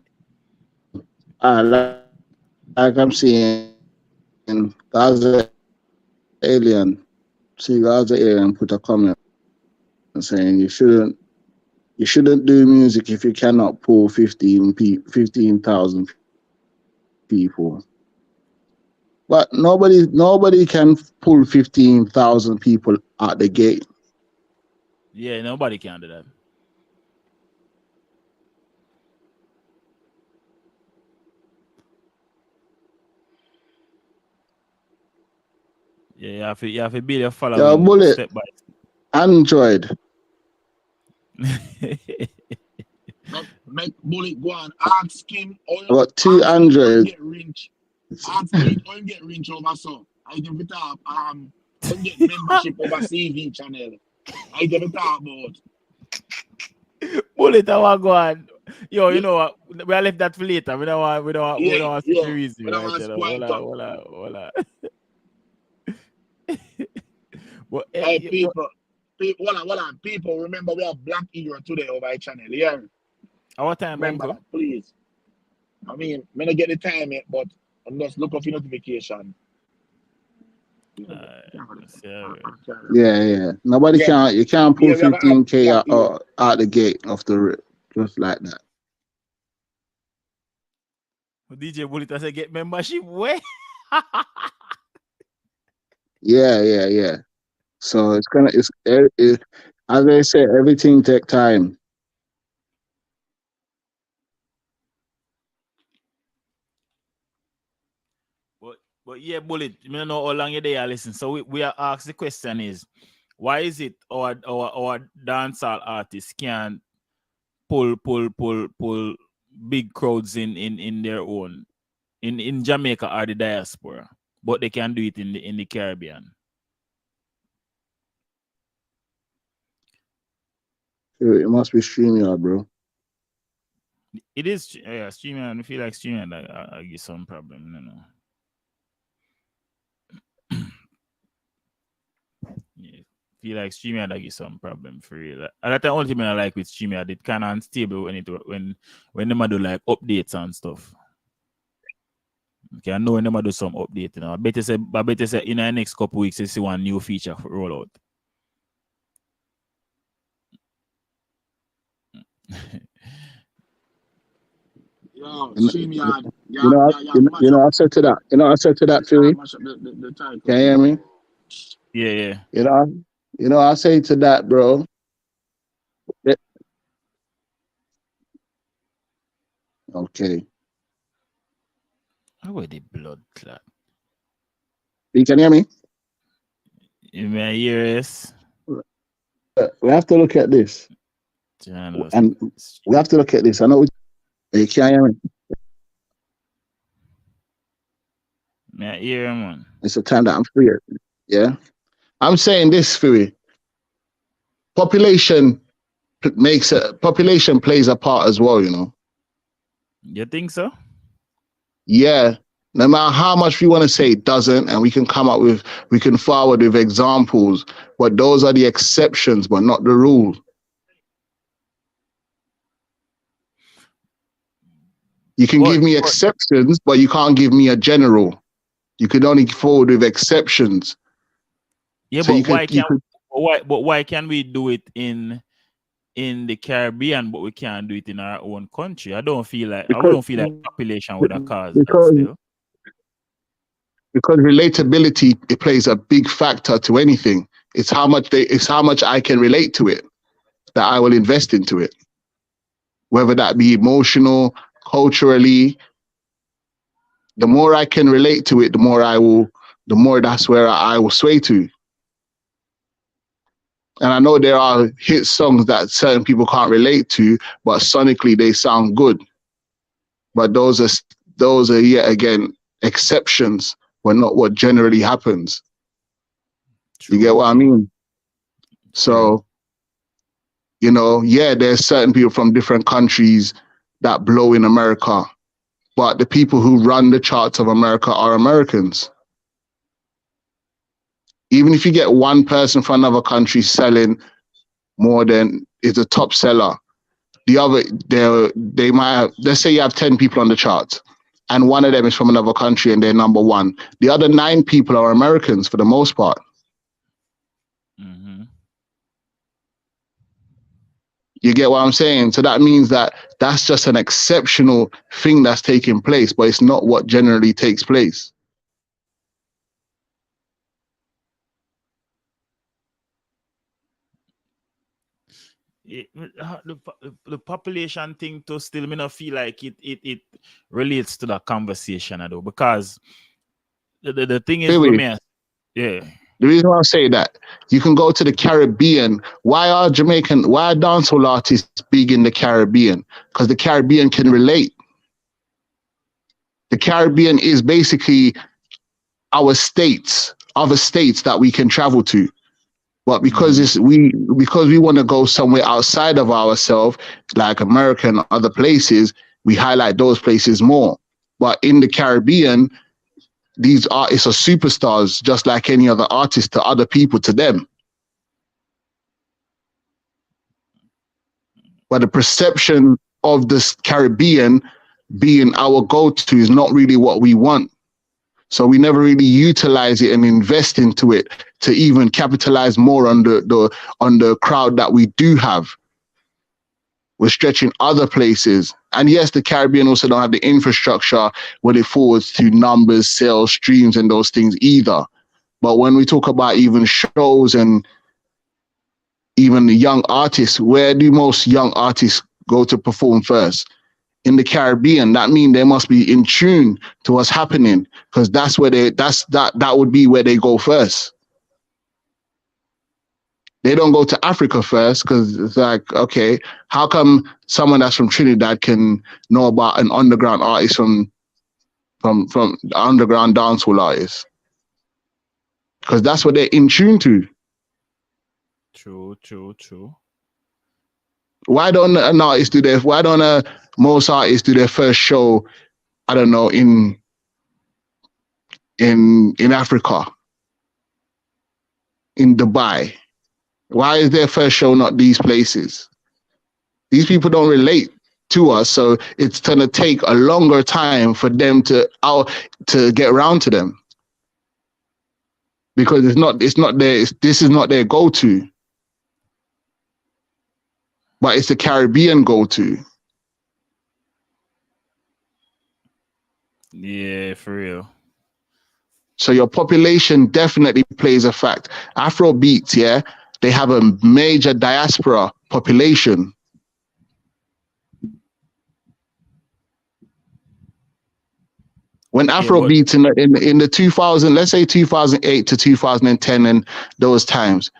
like I'm saying, Gaza Alien, see Gaza Alien put a comment saying you shouldn't do music if you cannot pull 15,000 people. But nobody can pull 15,000 people out the gate. Yeah, nobody can do that. Yeah, you have to build your Yeah, following bullet step by Android. step. Make Bullet go and ask him I got two how you Androids. get rich. Ask Bullet how you get rich over so. I give it up. How you get membership over CV channel. I give it up about. Bullet, I want go on. Yo, you Yeah, know what? We are left that for later. We don't want to yeah. feel easy But I right want to now. spoil Hold it on, up. hold on, hold on. But Hey people, hold on. People, remember we have Black Hero today over our channel. Yeah. our time, Remember uncle. that, please. I mean, may not get the time yet, but I'm just look up for notification. Yeah. Nobody Yeah, can you can't pull yeah, we have an app, 15K Black Hero. out the gate off the rip. Just like that. DJ Bullet I say get membership. Where? Yeah. So as I say, everything take time. But yeah, Bullet, I don't know how long you there listen. So we are asked the question is why is it our dancehall artists can't pull big crowds in their own in Jamaica or the diaspora, but they can do it in the Caribbean. It must be StreamYard, bro. It is streaming. I feel like streaming. I get some problem, Yeah, feel like streaming. I get some problem for real. And that's the only thing I like with streaming. It kind of unstable when them do like updates and stuff. Okay, I know when them do some update. I bet you say in the next couple weeks you see one new feature for roll out. Yo, You know, StreamYard. you know, Yeah, mash up. I said to that. Yeah, Philly. mash up the Can title. you hear me? Yeah. I say to that, bro. Yeah, okay. How are the blood clot? You can hear me? You may hear us? We have to look at this. Channels. And we have to look at this. I know you can't hear me. May I hear him, man? It's a time that I'm free. Yeah. I'm saying this, Philly. Population population plays a part as well, you know. You think so? Yeah. No matter how much we want to say it doesn't, and we can forward with examples, but those are the exceptions, but not the rule. You can give me exceptions, but you can't give me a general. You could only forward with exceptions. Yeah, So but why can we do it in the Caribbean, but we can't do it in our own country? I don't feel like population would have caused that still. Because relatability, it plays a big factor to anything. It's how much I can relate to it that I will invest into it. Whether that be emotional, culturally, the more I can relate to it, the more that's where I will sway to. And I know there are hit songs that certain people can't relate to, but sonically they sound good. But those are yet again exceptions, but not what generally happens. True. You get what I mean? So, there's certain people from different countries that blow in America, but the people who run the charts of America are Americans. Even if you get one person from another country selling more than is a top seller, the other they might have, let's say you have 10 people on the chart and one of them is from another country and they're number one. The other 9 people are Americans for the most part. Mm-hmm. You get what I'm saying? So that means that that's just an exceptional thing that's taking place, but it's not what generally takes place. The population thing to still me not feel like it relates to that conversation though, because the thing is with Really, me, yeah. the reason why I say that, you can go to the Caribbean. Why are dancehall artists big in the Caribbean? Because the Caribbean can relate. The Caribbean is basically our states, other states that we can travel to. But because we want to go somewhere outside of ourselves, like America and other places, we highlight those places more. But in the Caribbean, these artists are superstars, just like any other artist to other people, to them. But the perception of this Caribbean being our go-to is not really what we want. So we never really utilize it and invest into it to even capitalize more on the crowd that we do have. We're stretching other places. And yes, the Caribbean also don't have the infrastructure when it forwards to numbers, sales, streams, and those things either. But when we talk about even shows and even the young artists, where do most young artists go to perform first? In the Caribbean. That means they must be in tune to what's happening, because that would be where they go first. They don't go to Africa first, because it's like, okay, how come someone that's from Trinidad can know about an underground artist from the underground dancehall artist? Because that's what they're in tune to. True. Why don't most artists do their first show, I don't know, in Africa, in Dubai? Why is their first show not these places? These people don't relate to us, so it's gonna take a longer time for them to get around to them, because this is not their go-to, but it's the Caribbean go-to. Yeah, for real. So your population definitely plays a fact. Afro beats, yeah, they have a major diaspora population. When Afro beats in the 2000, let's say 2008 to 2010 and those times,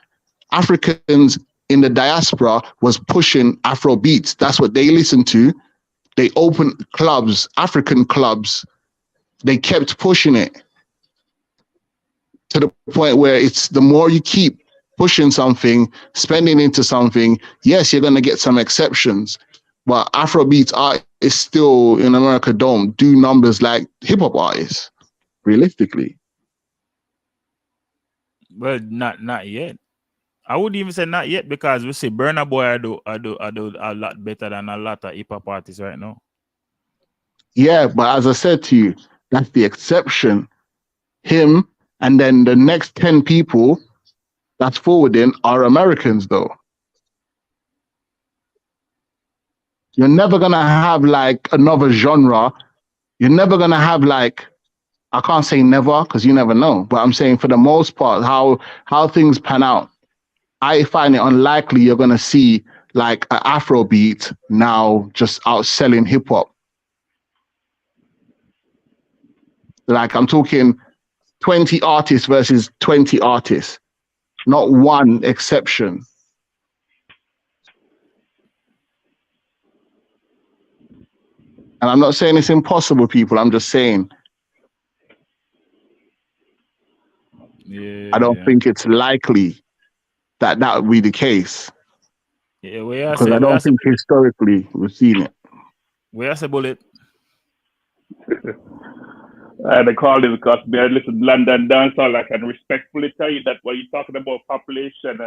Africans in the diaspora was pushing Afro beats. That's what they listened to. They opened clubs, African clubs. They kept pushing it to the point where it's the more you keep pushing something, spending into something, yes, you're going to get some exceptions. But Afrobeats is still in America don't do numbers like hip hop artists, realistically. Well, not yet. I wouldn't even say not yet, because we say Burna Boy I do a lot better than a lot of hip hop artists right now. Yeah, but as I said to you, that's the exception. Him and then the next 10 people that's forwarding are Americans, though. You're never going to have like another genre. You're never going to have like, I can't say never because you never know, but I'm saying for the most part, how things pan out, I find it unlikely you're going to see like an Afrobeat now just outselling hip hop. Like I'm talking 20 artists versus 20 artists, not one exception. And I'm not saying it's impossible, people. I'm just saying I don't think it's likely that would be the case. Yeah, because I don't think historically we've seen it. Where's a bullet? I had to call it because I listen to London dancehall. I can respectfully tell you that what you're talking about population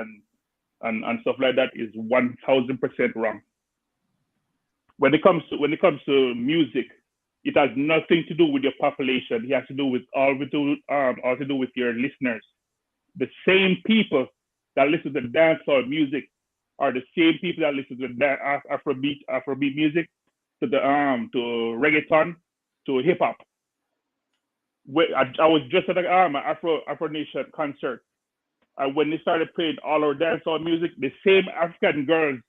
and stuff like that is 1000% wrong. When it comes to music, It has nothing to do with your population. It has to do with all to do with your listeners. The same people that listen to dancehall music are the same people that listen to Afrobeat music, to the to reggaeton, to hip hop. I was just at an Afro Nation concert, and when they started playing all our dancehall music, the same African girls,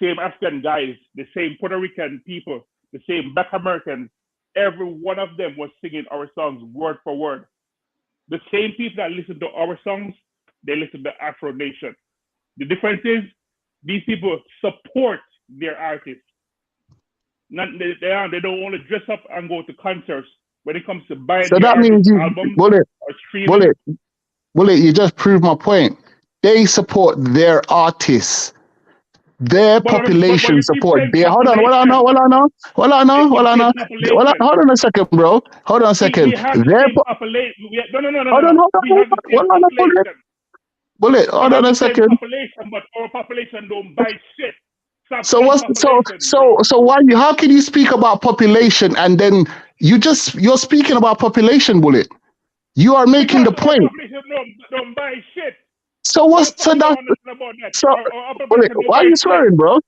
same African guys, the same Puerto Rican people, the same Black Americans, every one of them was singing our songs word for word. The same people that listen to our songs, they listen to Afro Nation. The difference is these people support their artists. They don't want to dress up and go to concerts. When it comes to buying So their that means artist you, albums Bullet, or streaming, Bullet, Bullet, you just proved my point. They support their artists. Their but population you keep support saying their. Hold on, population. You keep saying population. Hold on a second, bro. Hold on a We second. have the same population. No. Hold We have the same on, Bullet. population. Bullet, We hold have on a the same second. population, but our population don't buy shit. Stop So saying what's population, bro. so why you? How can you speak about population and then you're speaking about population, Bullet? You are making Because the our point. population don't buy shit. So What the what's fuck so you that? don't understand about that? So Our Bullet, population don't why are buy you shit. swearing, bro?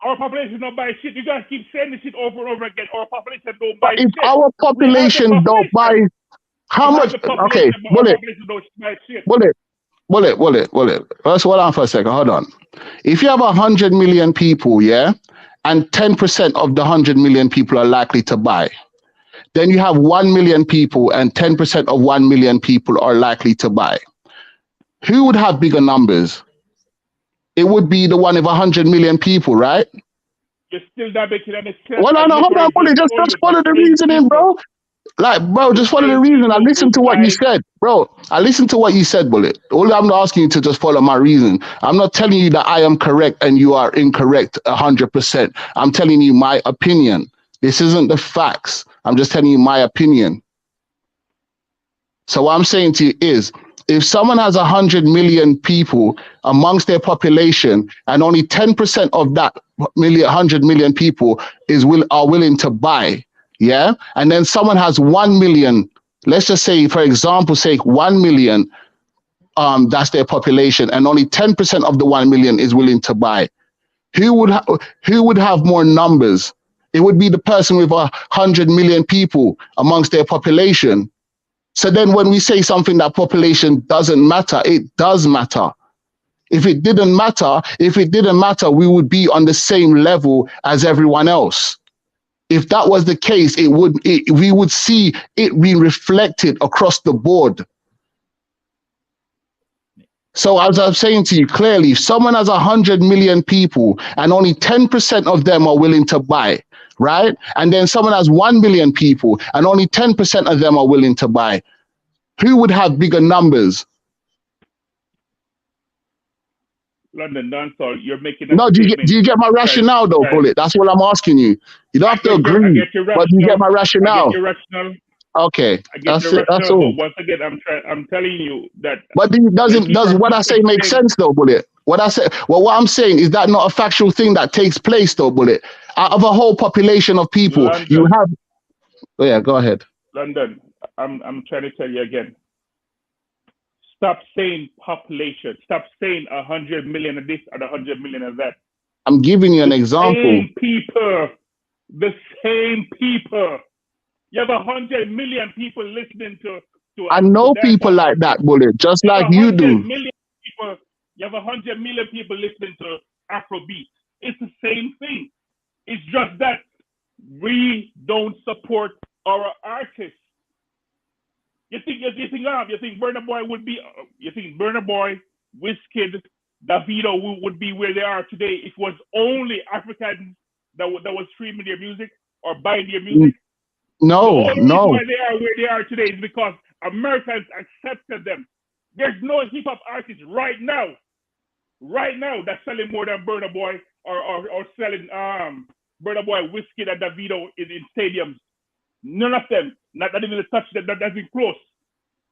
Our population don't buy shit. You guys keep saying this shit over and over again. Our population don't But buy if shit. our We have the population don't buy, population. how We have much? the Okay, population, but our Bullet, population don't buy shit. Bullet. Let's hold on for a second. Hold on. If you have 100 million people, yeah, and 10% of the 100 million people are likely to buy, then you have 1 million people and 10% of 1 million people are likely to buy. Who would have bigger numbers? It would be the one of 100 million people, right? You're still not making any sense. Well, no, I no, hold on, literally Bullet. just Just told you the follow the same reasoning, people, bro. Like, bro, the just follow the same reason. I people listened who to what you buy. said, bro. I listened to what you said, Bullet. All I'm asking you to just follow my reason. I'm not telling you that I am correct and you are incorrect 100%. I'm telling you my opinion. This isn't the facts. I'm just telling you my opinion. So what I'm saying to you is, if someone has 100 million people amongst their population, and only 10% of that 100 million people are willing to buy, yeah, and then someone has 1 million. Let's just say, for example, say 1 million. That's their population, and only 10% of the 1 million is willing to buy. Who would have more numbers? It would be the person with 100 million people amongst their population. So then when we say something that population doesn't matter, it does matter. If it didn't matter, we would be on the same level as everyone else. If that was the case, we would see it being reflected across the board. So as I'm saying to you clearly, if someone has 100 million people and only 10% of them are willing to buy, right? And then someone has 1 million people and only 10% of them are willing to buy, who would have bigger numbers? London dancehall, you're making a No, statement. do you get my rationale though, Bullet? That's what I'm asking you. You don't have to I agree, get your but do you get rationale. my I get rationale? your rationale. Okay, I get that's your it. That's rationale. all. But once again, I'm telling you that But when people does what I say keep make saying, sense though, Bullet? What I'm saying is that not a factual thing that takes place though, Bullet? Out of a whole population of people, you London, have. Oh, yeah, go ahead. London, I'm trying to tell you again. Stop saying population. Stop saying 100 million of this or 100 million of that. I'm giving you an The example. same people. The same people. You have 100 million people listening I to know people dancehall like that, artists. Bullet, just You have like a you hundred do. million people. You have 100 million people listening to Afrobeat. It's the same thing. It's just that we don't support our artists. You think Burna Boy would be? You think Burna Boy, Wizkid, Davido would be where they are today if it was only Africans that was streaming their music or buying their music? The No, only reason no. why they are where they are today is because Americans accepted them. There's no hip hop artist right now that's selling more than Burna Boy or selling Burna Boy, Wizkid, and Davido in stadiums. None of them, not even a touch that that's been close.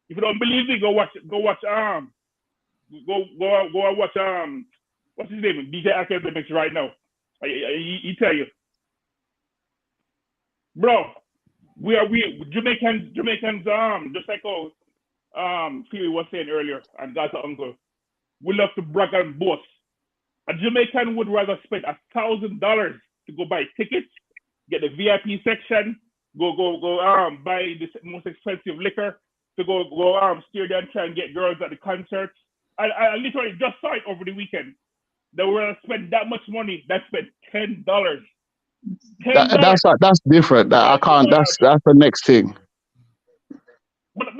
If you don't believe me, go watch watch what's his name? DJ Academics right now. He tell you. bro. We Jamaicans just like Philly was saying earlier and Gaza uncle. We love to brag and boast. A Jamaican would rather spend $1,000 to go buy tickets, get the VIP section, go buy the most expensive liquor, to go steer there and try and get girls at the concerts. I literally just saw it over the weekend. They were gonna spend that much money. That spent $10. That's different. That I can't. That's the next thing. But it's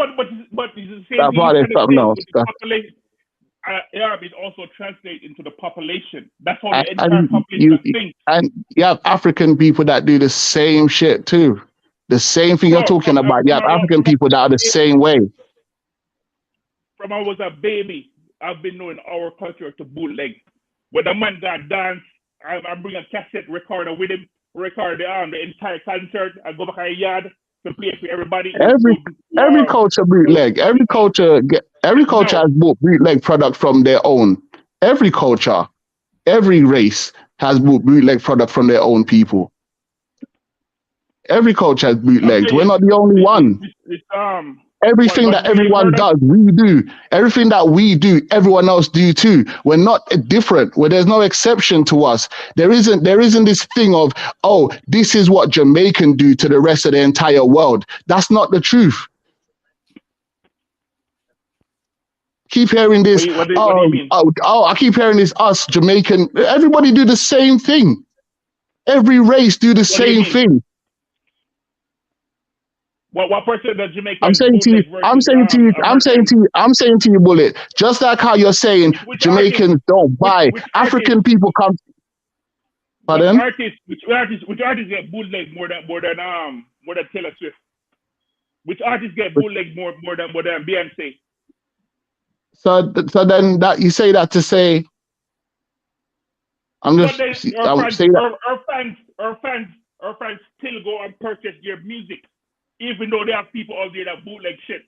the same That thing you part is kind of something say else. with the population. It also translates into the population. That's how the entire And population thinks. you have African people that do the same shit too. The same thing you're Bro, talking about. You have African people that are the same way. From I was a baby, I've been knowing our culture to bootleg. When the man got dance, I bring a cassette recorder with him, record the entire concert. I go back in the yard to play for everybody. Every culture bootleg. Every culture has bought bootleg product from their own. Every culture, every race has bought bootleg product from their own people. Every culture has bootlegged. We're not the only one. Everything that everyone does, we do. Everything that we do, everyone else do too. We're not different. Where there's no exception to us. There isn't this thing of, oh, this is what Jamaican do to the rest of the entire world. That's not the truth. Keep hearing this. What do you mean? I keep hearing this. Us Jamaican, everybody do the same thing. Every race do the same thing. What person does Jamaican? I'm saying to you, Bullet. Just like how you're saying Jamaicans don't buy. African people come. Pardon? Which artists get bootleg more than Taylor Swift? Which artists get bootleg more than Beyonce? So then that you say that to say. I'm just saying that. Our fans still go and purchase their music, even though they have people out there that bootleg shit.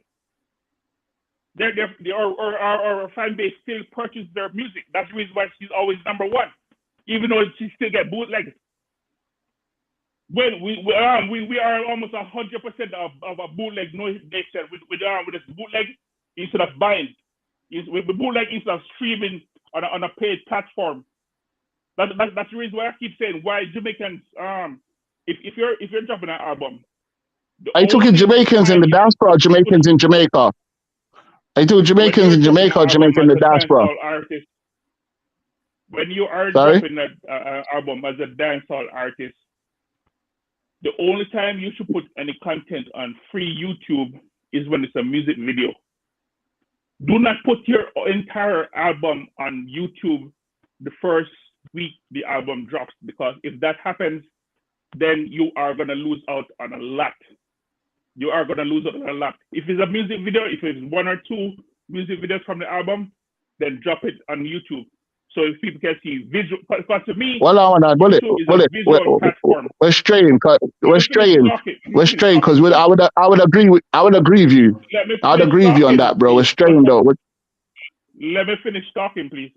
Our fan base still purchases their music. That's the reason why she's always number one, even though she still get bootlegged. When we are almost 100% of a bootleg nation with this bootleg instead of buying, with bootleg instead of streaming on a paid platform. That's the reason why I keep saying why Jamaicans if you're dropping an album. I took it Jamaicans in the diaspora, Jamaicans in Jamaica. I took Jamaicans in Jamaica, or Jamaicans in the diaspora. When you are dropping an album as a dancehall artist, the only time you should put any content on free YouTube is when it's a music video. Do not put your entire album on YouTube the first week the album drops, because if that happens, then you are going to lose out on a lot. You are going to lose out on a lot. If it's a music video, if it's one or two music videos from the album, then drop it on YouTube. So if people can see visual, because to me, we're straying because I would agree with you. I would agree with you on that, bro. We're straying though. Let me finish talking, please.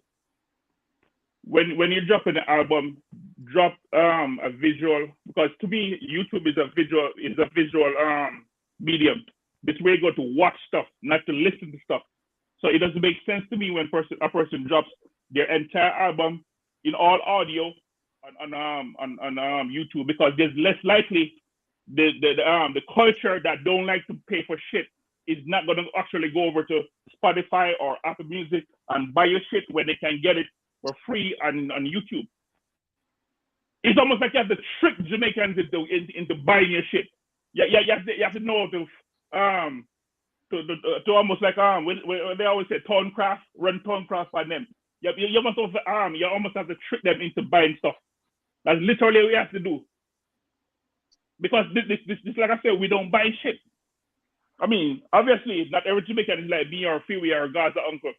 When you drop an album, drop a visual, because to me YouTube is a visual medium. This way you go to watch stuff, not to listen to stuff. So it doesn't make sense to me when a person drops their entire album in all audio on YouTube, because there's less likely the culture that don't like to pay for shit is not going to actually go over to Spotify or Apple Music and buy your shit when they can get it for free on YouTube. It's almost like you have to trick Jamaicans into buying your shit. You have to know to almost like when they always say Towncraft, run Towncraft by them. You almost have to trick them into buying stuff. That's literally what you have to do. Because this like I said, we don't buy shit. I mean, obviously, not every Jamaican is like me or Phoebe or Gaza uncle.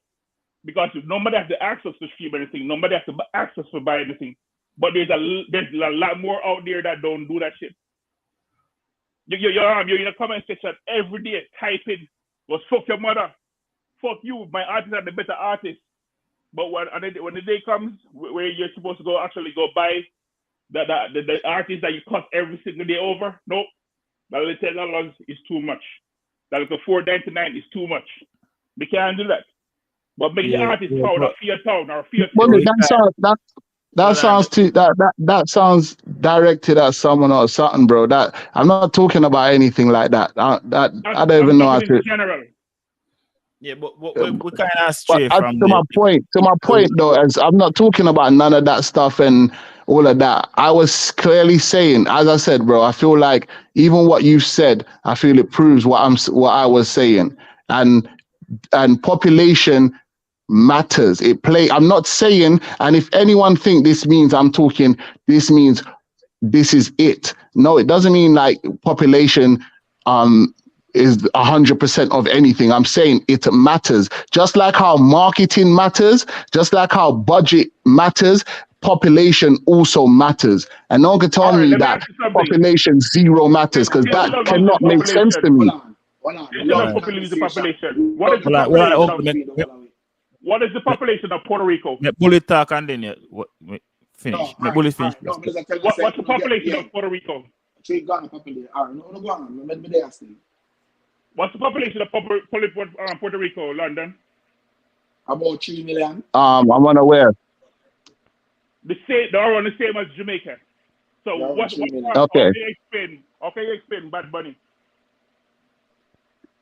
Because nobody has to ask us to stream anything. Nobody has to ask us to buy anything. But there's a lot more out there that don't do that shit. You're in a comment section every day typing, "Well, fuck your mother, fuck you, my artists are the better artists." But when the day comes where you're supposed to actually go buy The artist that you cut every single day over, nope. That little $10 is too much. That little $4.99 is too much. We can't do that. But make the artist proud of your town or your Well, city. that sounds too that sounds directed at someone or something, bro. That I'm not talking about anything like that. I don't even know how I'm talking to. in general. Yeah, but we kind of But stray from to my point though, as I'm not talking about none of that stuff and all of that. I was clearly saying, as I said, bro, I feel like even what you said, I feel it proves what I was saying, and population matters. I'm not saying, and if anyone think this means I'm talking, this means this is it. No, it doesn't mean like population is 100% of anything. I'm saying it matters. Just like how marketing matters, just like how budget matters, population also matters. And no one can tell me Let me that ask you something. population zero matters, because Since that you don't lose the cannot make sense to population, me. Hold on. since you don't lose the population, what is the population of Puerto Rico? bullet talk and then finish. No, Bullet finish. no, What's the population of Puerto Rico? What's the population of Puerto Rico, London? About 3 million. I'm unaware. They're around the same as Jamaica. So Okay. How can you explain Bad Bunny?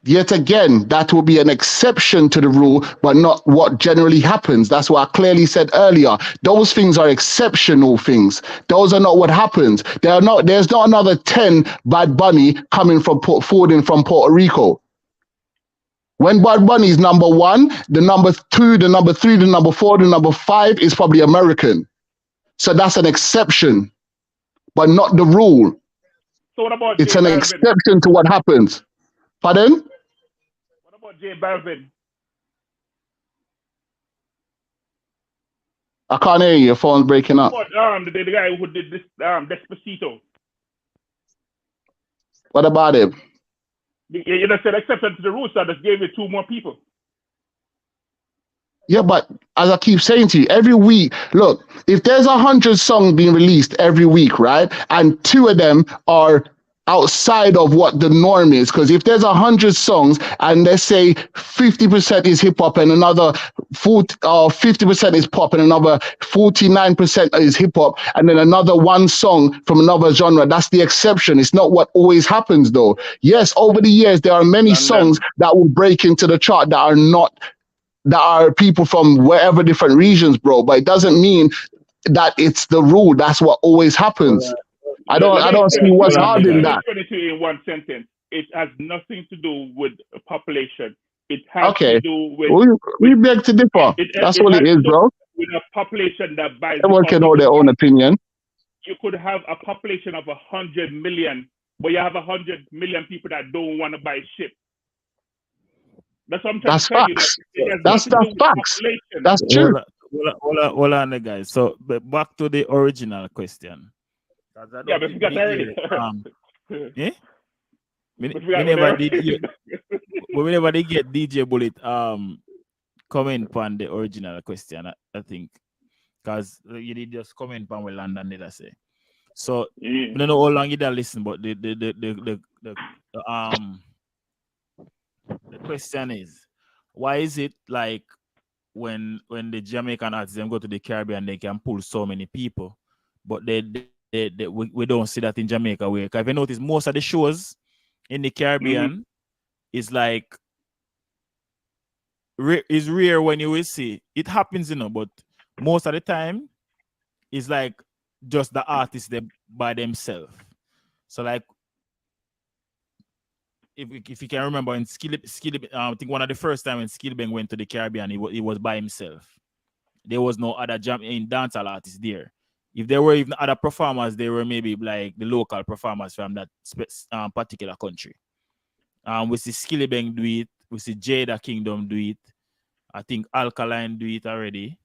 Yet again, that will be an exception to the rule, but not what generally happens. That's what I clearly said earlier. Those things are exceptional things. Those are not what happens. There's not another 10 Bad Bunny coming from forwarding from Puerto Rico. When Bad Bunny is number 1, the number 2, the number 3, the number 4, the number 5 is probably American. So that's an exception, but not the rule. So what about it's an exception to what happens. Pardon? What about J Balvin? I can't hear you. Your phone's breaking up. What about the guy who did this Despacito? What about him? You just said exception to the rule, so I just gave you 2 more people. Yeah, but as I keep saying to you, every week, look, if there's 100 songs being released every week, right, and 2 of them are outside of what the norm is, because if there's 100 songs and let's say 50% is hip hop and another 50% is pop and another 49% is hip hop and then another 1 song from another genre, that's the exception. It's not what always happens though. Yes, over the years there are many songs that will break into the chart that are people from wherever different regions, bro, but it doesn't mean that it's the rule. That's what always happens. I don't see what's hard in that. Let me put it in one sentence. It has nothing to do with population. It has to do with... We beg to differ. That's all it is, bro. With a population that buys... Everyone can know their own opinion. You could have a population of 100 million, but you have 100 million people that don't want to buy shit. That's what I'm trying to tell facts. you. That's facts. That's true. Hold on, guys. So, but back to the original question. Yeah, but we got already. Yeah? We never did get DJ Bullet comment on the original question, I think. Because you did just comment on what London did I say. So I don't know how long you did listen, but the question is, why is it like when the Jamaican artists them go to the Caribbean, they can pull so many people, but we don't see that in Jamaica? Where, if you notice, most of the shows in the Caribbean is like is rare when you will see it happens, but most of the time it's like just the artists them by themselves. So like if you can remember in I think one of the first time when Skillibeng went to the Caribbean, he was by himself. There was no other dancehall artists there. If there were even other performers, they were maybe like the local performers from that particular country. We see Skillibeng do it. We see Jada Kingdom do it. I think Alkaline do it already.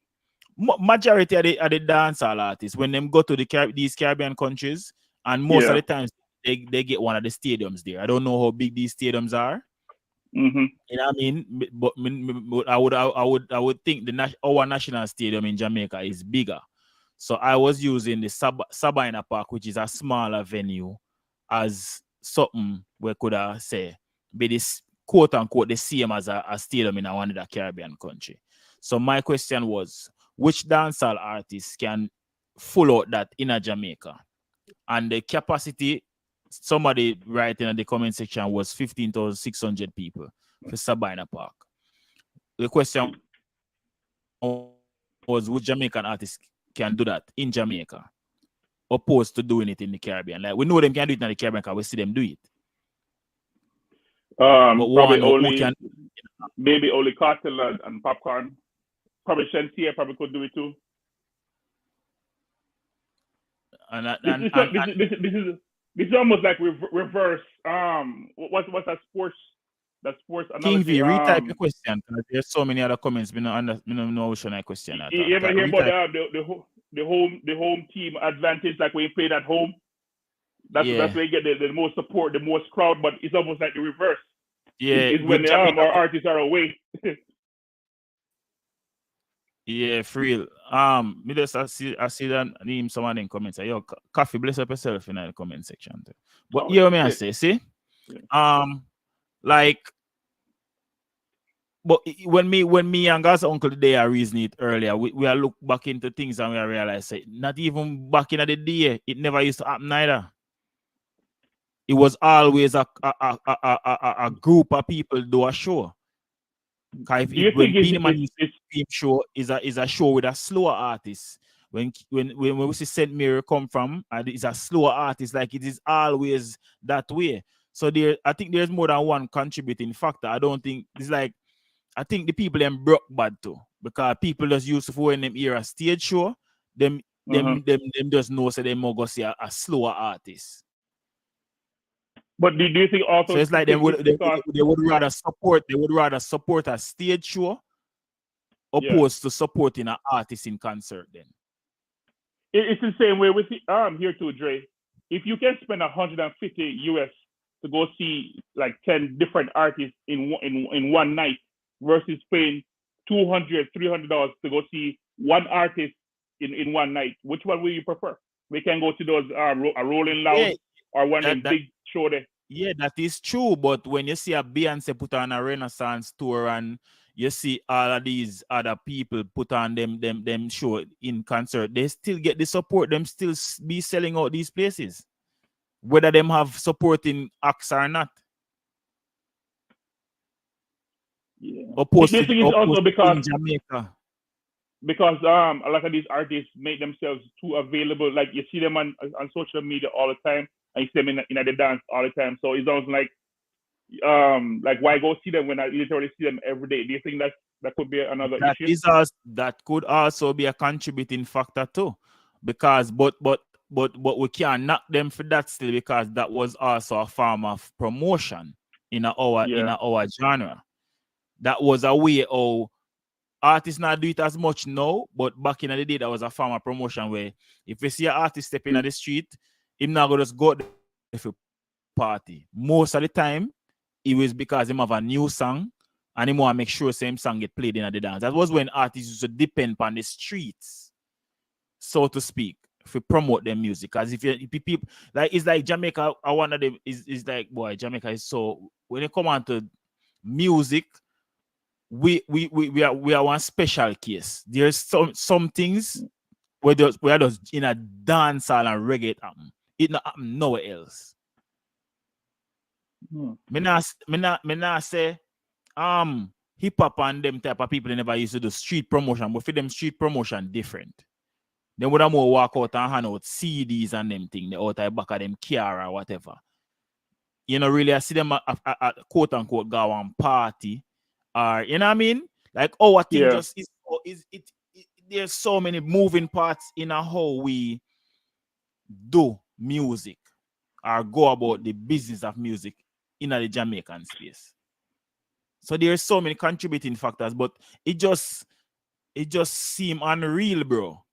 Majority of the dancehall artists, when them go to these Caribbean countries, and most of the times they get one of the stadiums there. I don't know how big these stadiums are. You know what I mean? But I would think our national stadium in Jamaica is bigger. So I was using the Sabina Park, which is a smaller venue, as something we could say be this quote unquote the same as a stadium in one of the Caribbean country. So my question was, which dancehall artists can follow that in a Jamaica? And the capacity, somebody writing in the comment section, was 15,600 people for Sabina Park. The question was, which Jamaican artists can do that in Jamaica, opposed to doing it in the Caribbean? Like, we know them can do it in the Caribbean because we see them do it. But Probably one who only can, maybe only Cartel and Popcorn. Probably Shensia probably could do it too. This is almost like reverse. What's that sports? That sports King analogy. V, retype your question because there's so many other comments. We don't know which one I question at. You ever hear about the home team advantage, like when you play at home? That's where you get the most support, the most crowd, but it's almost like the reverse. Yeah, it's when our artists are away. Yeah, for real. Me just I see that name someone in comments. Yo, Coffee, bless up yourself in the comment section. But you know me I say, see? Yeah. Like, but when me and God's uncle they are reasoning it earlier, we are look back into things and we realize say, not even back in the day, it never used to happen either. It was always a group of people do a show. Do you think it's show is a show with a slower artist? When we see Saint Mary come from, it's a slower artist, like it is always that way. So I think there's more than one contributing factor. I don't think it's like, I think the people them broke bad too, because people just used to when them hear a stage show, them just know so they more go see a slower artist. But do you think also? So it's like they would rather support a stage show opposed to supporting an artist in concert. Then it's the same way with here too, Dre. If you can spend $150 US to go see like 10 different artists in one night versus paying $200-$300 to go see one artist in one night, which one will you prefer? We can go to those a Rolling Loud or one of the big show there. Yeah, that is true. But when you see a Beyonce put on a Renaissance tour and you see all of these other people put on them show in concert, they still get the support. Them still be selling out these places, whether them have supporting acts or not. Yeah. Opposed also because in Jamaica. Because a lot of these artists make themselves too available. Like you see them on social media all the time, and you see them in the dance all the time. So it's almost like why go see them when I literally see them every day? Do you think that could be another issue? That could also be a contributing factor too, because but we can't knock them for that still, because that was also a form of promotion in our genre. That was a way of artists not do it as much now, but back in the day, that was a form of promotion where if you see an artist stepping on the street, him not gonna just go there for party. Most of the time, it was because him have a new song and him want to make sure same song get played in the dance. That was when artists used to depend on the streets, so to speak, to promote their music. Because if people like, it's like Jamaica, I wonder them is like, boy, Jamaica is so, when it come on to music, we are one special case. There's some things where are just in a dancehall and reggae happen. It not happen nowhere else. Me not say hip hop and them type of people never used to do street promotion, but for them street promotion different. They would have more walk out and hand out CDs and them thing, the out the back of them car or whatever. You know, really, I see them at quote unquote go on party. Or you know what I mean? Like, I think just there's so many moving parts in how we do music or go about the business of music in the Jamaican space. So there's so many contributing factors, but it just seems unreal, bro.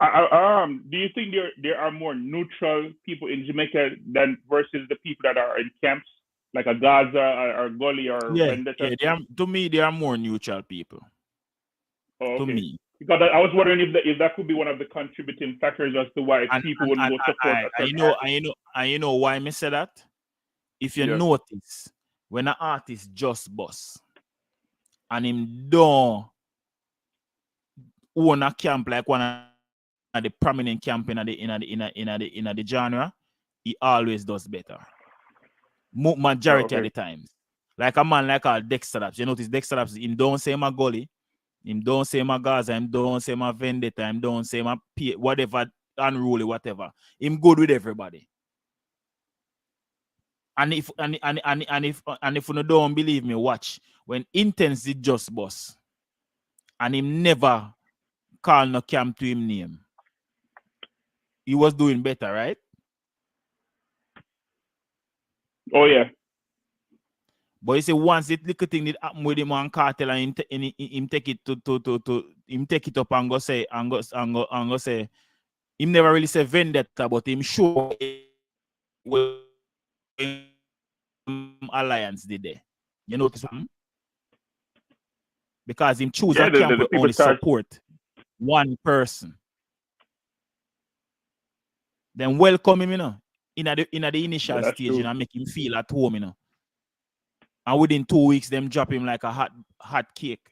Do you think there are more neutral people in Jamaica than versus the people that are in camps, like a Gaza or Gully or Vendetta? Yeah, to me, they are more neutral people. Oh, okay. To me, Because I was wondering if that could be one of the contributing factors as to why And people wouldn't go support a certain artist. you know why me say that? If you Yeah. notice, when an artist just bust and him don't own a camp like one of the prominent camp in the genre, he always does better. Majority of the Okay. times. Like a man like our Dexter Laps. You notice Dexter Laps, him don't say my gully, him don't say my Gaza, him don't say my Vendetta, him don't say my whatever, unruly, whatever. Him good with everybody. And if you don't believe me, watch. When Intense did just boss, and him never call no camp to him name, he was doing better, right? Oh yeah. But you see, once it little thing did happen with him on cartel and him take it to him take it up and go say and go say him never really say vendetta, but him show when alliance did there. You notice what? Because him choose Yeah. a camp The will people only start. support one person. Then welcome him, in the Yeah, initial that's stage, true. make him feel at home, And within 2 weeks, them drop him like a hot cake.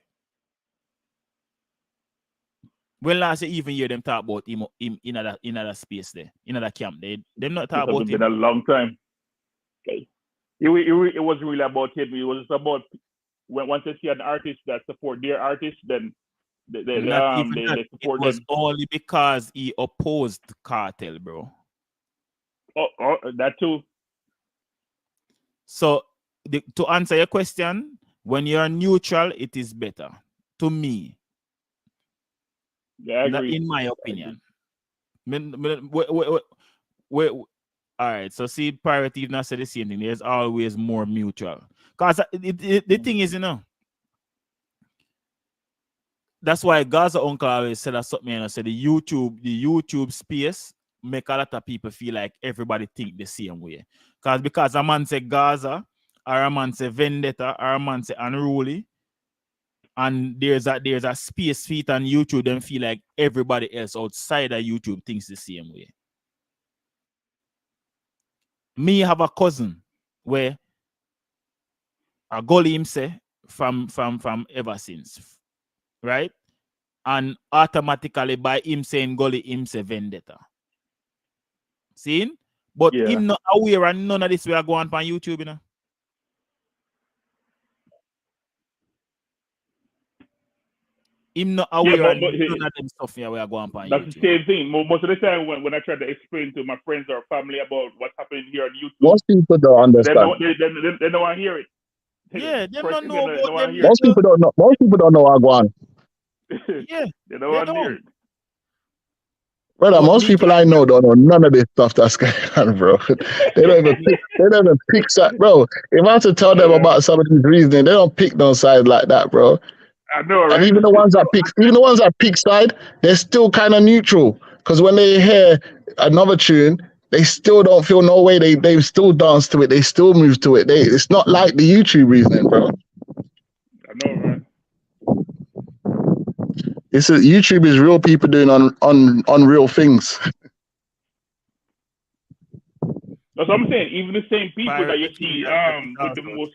When last you even hear them talk about him in another space there, in another camp, they not It talk has about been him. a long time. Okay. It wasn't really about him. It was about when once they see an artist that support their artist, then Not even that. they It support was them. only because he opposed cartel, bro. Oh, that too. So to answer your question, when you're neutral, it is better. To me, Yeah, I agree. in my I agree. opinion. Wait, all right, so see, pirate even said the same thing. There's always more mutual. Because the thing is, that's why Gaza uncle always said that something, said the YouTube space make a lot of people feel like everybody think the same way. Because a man say Gaza, or a man say Vendetta, or a man say Unruly, and there's a space feet on YouTube, then feel like everybody else outside of YouTube thinks the same way. Me have a cousin where a gully him say from ever since, right? And automatically by him saying gully, him say Vendetta. See? But Yeah. him not aware and none of this we are going on YouTube, Him not Yeah, aware and but none of them stuff here we are going on that's the YouTube. same thing. Most of the time when I try to explain to my friends or family about what's happening here on YouTube, Most people don't they don't understand. they don't want to hear it. Yeah, them First not thing know they about don't want to them hear Most people don't know. Most people don't know Agwan. it. Yeah, They don't they want to hear don't. it. Brother, But most me people can I know don't know none of this stuff that's going on, bro. They don't even pick side, bro. If I have to tell them Yeah, about some of these reasoning, they don't pick no side like that, bro. I know, And right? even the ones that pick side, they're still kind of neutral. Because when they hear another tune, they still don't feel no way. They still dance to it. They still move to it. It's not like the YouTube reasoning, bro. I know, man. YouTube is real people doing on real things. That's what I'm saying. Even the same people that pirate you the thing see that is also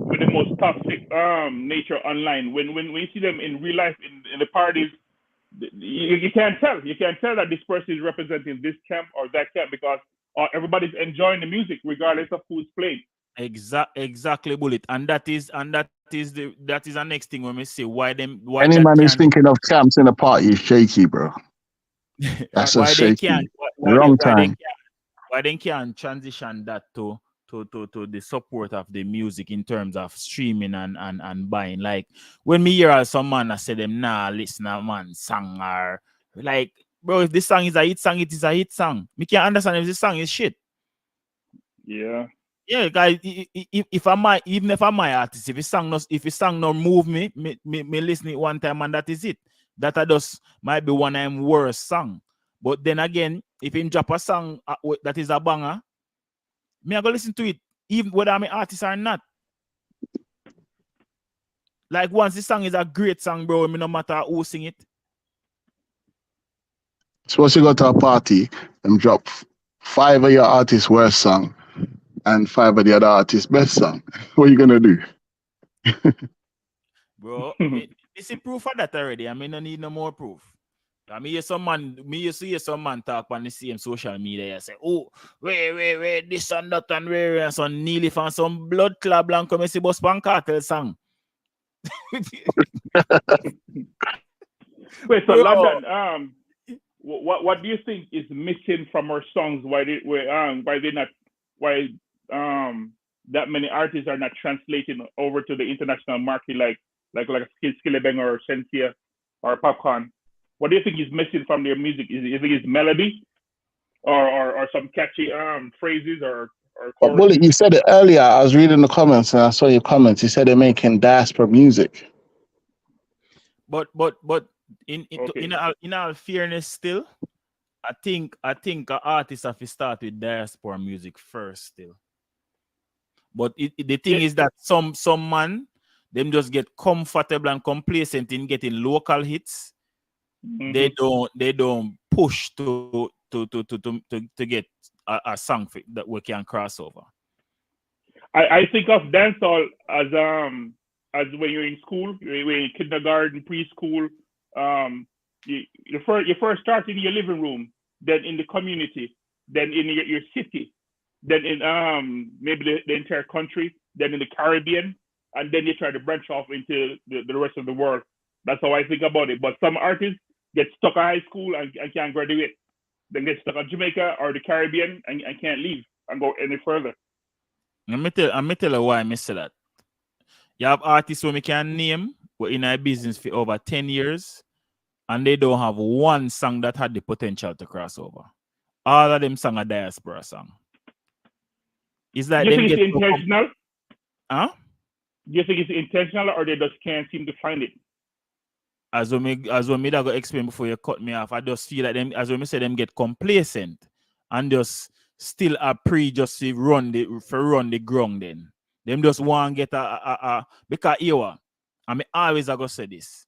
with the most toxic nature online, when you see them in real life in the parties, you can't tell. You can't tell that this person is representing this camp or that camp because everybody's enjoying the music regardless of who's playing. exactly bullet. And that is the next thing when we say why Any that man who's can't thinking of camps in a party is shaky, bro. That's just why they shaky. can't Wrong time. why they can't transition that to the support of the music in terms of streaming and buying. Like when me hear some man I say them nah listen a man song or like bro, if this song is a hit song, it is a hit song. Me can't understand if this song is shit. Yeah. Yeah, guys. If I might, even if I'm my artist, if a song not move me listen it one time and that is it. That I just might be one of them worst song. But then again, if him drop a song that is a banger, me I go listen to it, even whether I'm an artist or not. Like once the song is a great song, bro, me no matter who sing it. Suppose you go to a party and drop 5 of your artists' worst song and 5 of the other artists' best song. What are you gonna do? Bro, me see proof of that already. I mean, no need no more proof. I mean, me used to hear some man talk on the same social media. I say, oh, wait, this and that and where and some nearly found some blood club and come and see Boss Pan Cartel song. Wait, so Bro, London, what do you think is missing from our songs? Why that many artists are not translating over to the international market like Skillabang or Sensia or Popcorn? What do you think is missing from their music? Is it melody or some catchy phrases or But Bullet, choruses? you said it earlier. I was reading the comments and I saw your comments. You said they're making diaspora music. but in Okay. in all fairness, still, I think an artist have to start with diaspora music first, still. But the thing Yeah. is that some man them just get comfortable and complacent in getting local hits. Mm-hmm. They don't push to get a song that we can cross over. I think of dancehall as when you're in school, when you're in kindergarten, preschool, you first start in your living room, then in the community, then in your city, then in maybe the entire country, then in the Caribbean, and then you try to branch off into the rest of the world. That's how I think about it. But some artists get stuck at high school and can't graduate, then get stuck at Jamaica or the Caribbean and can't leave and go any further. Let me tell you why I say that. You have artists who we can name who in our business for over 10 years and they don't have one song that had the potential to cross over. All of them song a diaspora song. It's like You them think get it's intentional? huh? Do you think it's intentional or they just can't seem to find it? As when me that go explain before you cut me off, I just feel like them as when me say them get complacent and just still a pre just to run the ground then. Them just want to get a because here I mean always I go say this.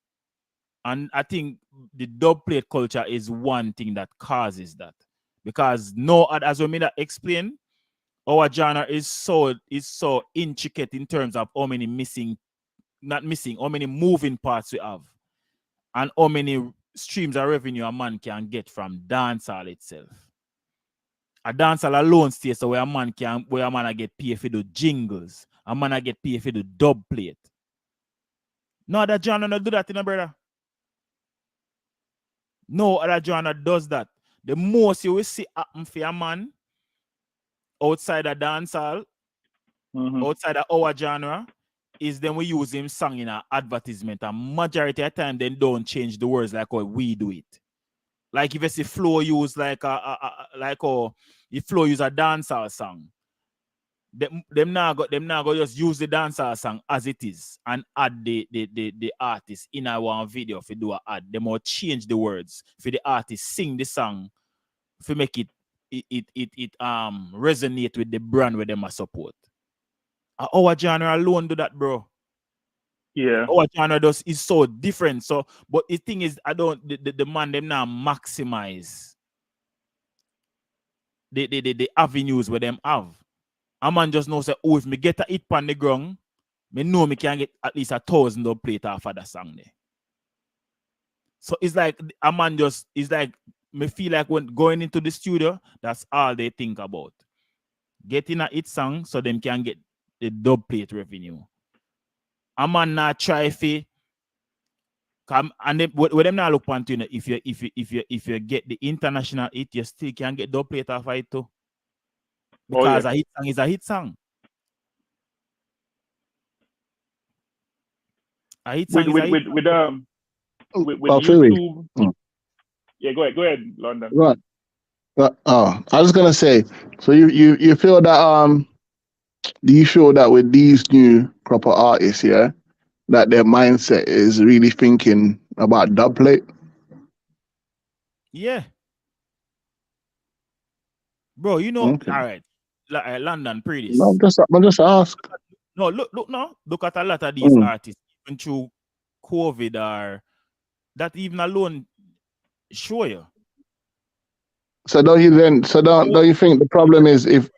And I think the dub plate culture is one thing that causes that. Because no, as we made that explain, our genre is so intricate in terms of how many how many moving parts we have, and how many streams of revenue a man can get from dancehall itself. A dancehall alone stays so where a man get paid for the jingles, a man get paid for the dub plate. No other genre not do that, you know, brother. No other genre does that. The most you will see happen for a man outside of dancehall, outside of our genre, is then we use him song in an advertisement. And majority of the time, they don't change the words like how we do it. Like if you see Flow use like if Flow use a dancehall song, them now go just use the dancehall song as it is and add the artist in our one video if you do a ad. They more change the words for the artist sing the song to make it resonate with the brand where them a support. Our genre alone do that, bro. Yeah. Our genre is so different. So, but the thing is, I don't the man them now maximize the avenues where them have. A man just know say, oh, if me get a hit on the ground, me know me can get at least 1,000 dub plate off of that song there. So it's like a man just it's like me feel like when going into the studio, that's all they think about. Getting a hit song so them can get the dub plate revenue. A man not try fi come and then with them now look on to, you know, if you get the international hit, you still can get dub plate off of it too. Oh Because yeah. a hit song is a hit song. A hit song With is a with hit with song. with um with Well, Philly. YouTube. Yeah, go ahead, London. Right. I was gonna say, so you feel that do you feel that with these new crop of artists, yeah, that their mindset is really thinking about dubplate? Yeah. Bro, you know, Okay. all right. London, pretty No, this. I'm just ask. No, look, no. Look at a lot of these Mm, artists. going through COVID or that even alone show you. So don't you then? So don't you think the problem is if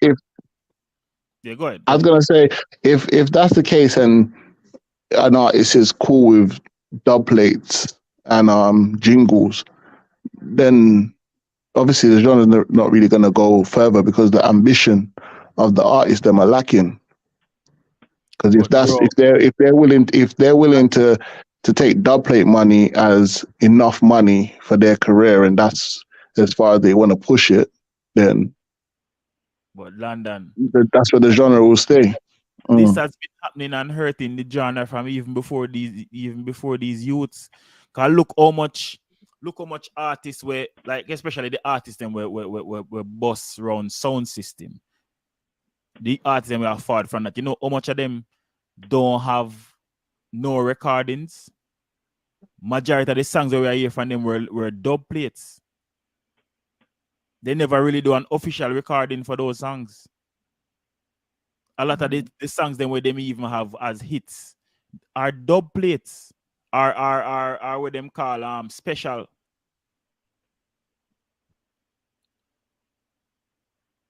Yeah, go ahead, I go was ahead. gonna say if that's the case and an artist is cool with dub plates and jingles, then obviously the genre is not really gonna go further because the ambition of the artist them are lacking. Because But bro, if they're willing to take dub plate money as enough money for their career and that's as far as they want to push it, then but London, that's where the genre will stay. this Mm. has been happening and hurting the genre from even before these youths. Cause look how much artists were like, especially the artists them were boss around sound system. The artists them were afford from that. You know how much of them don't have no recordings. Majority of the songs that we are hear from them were dub plates. They never really do an official recording for those songs. A lot of the songs them where they may even have as hits are dub plates, are what them call special.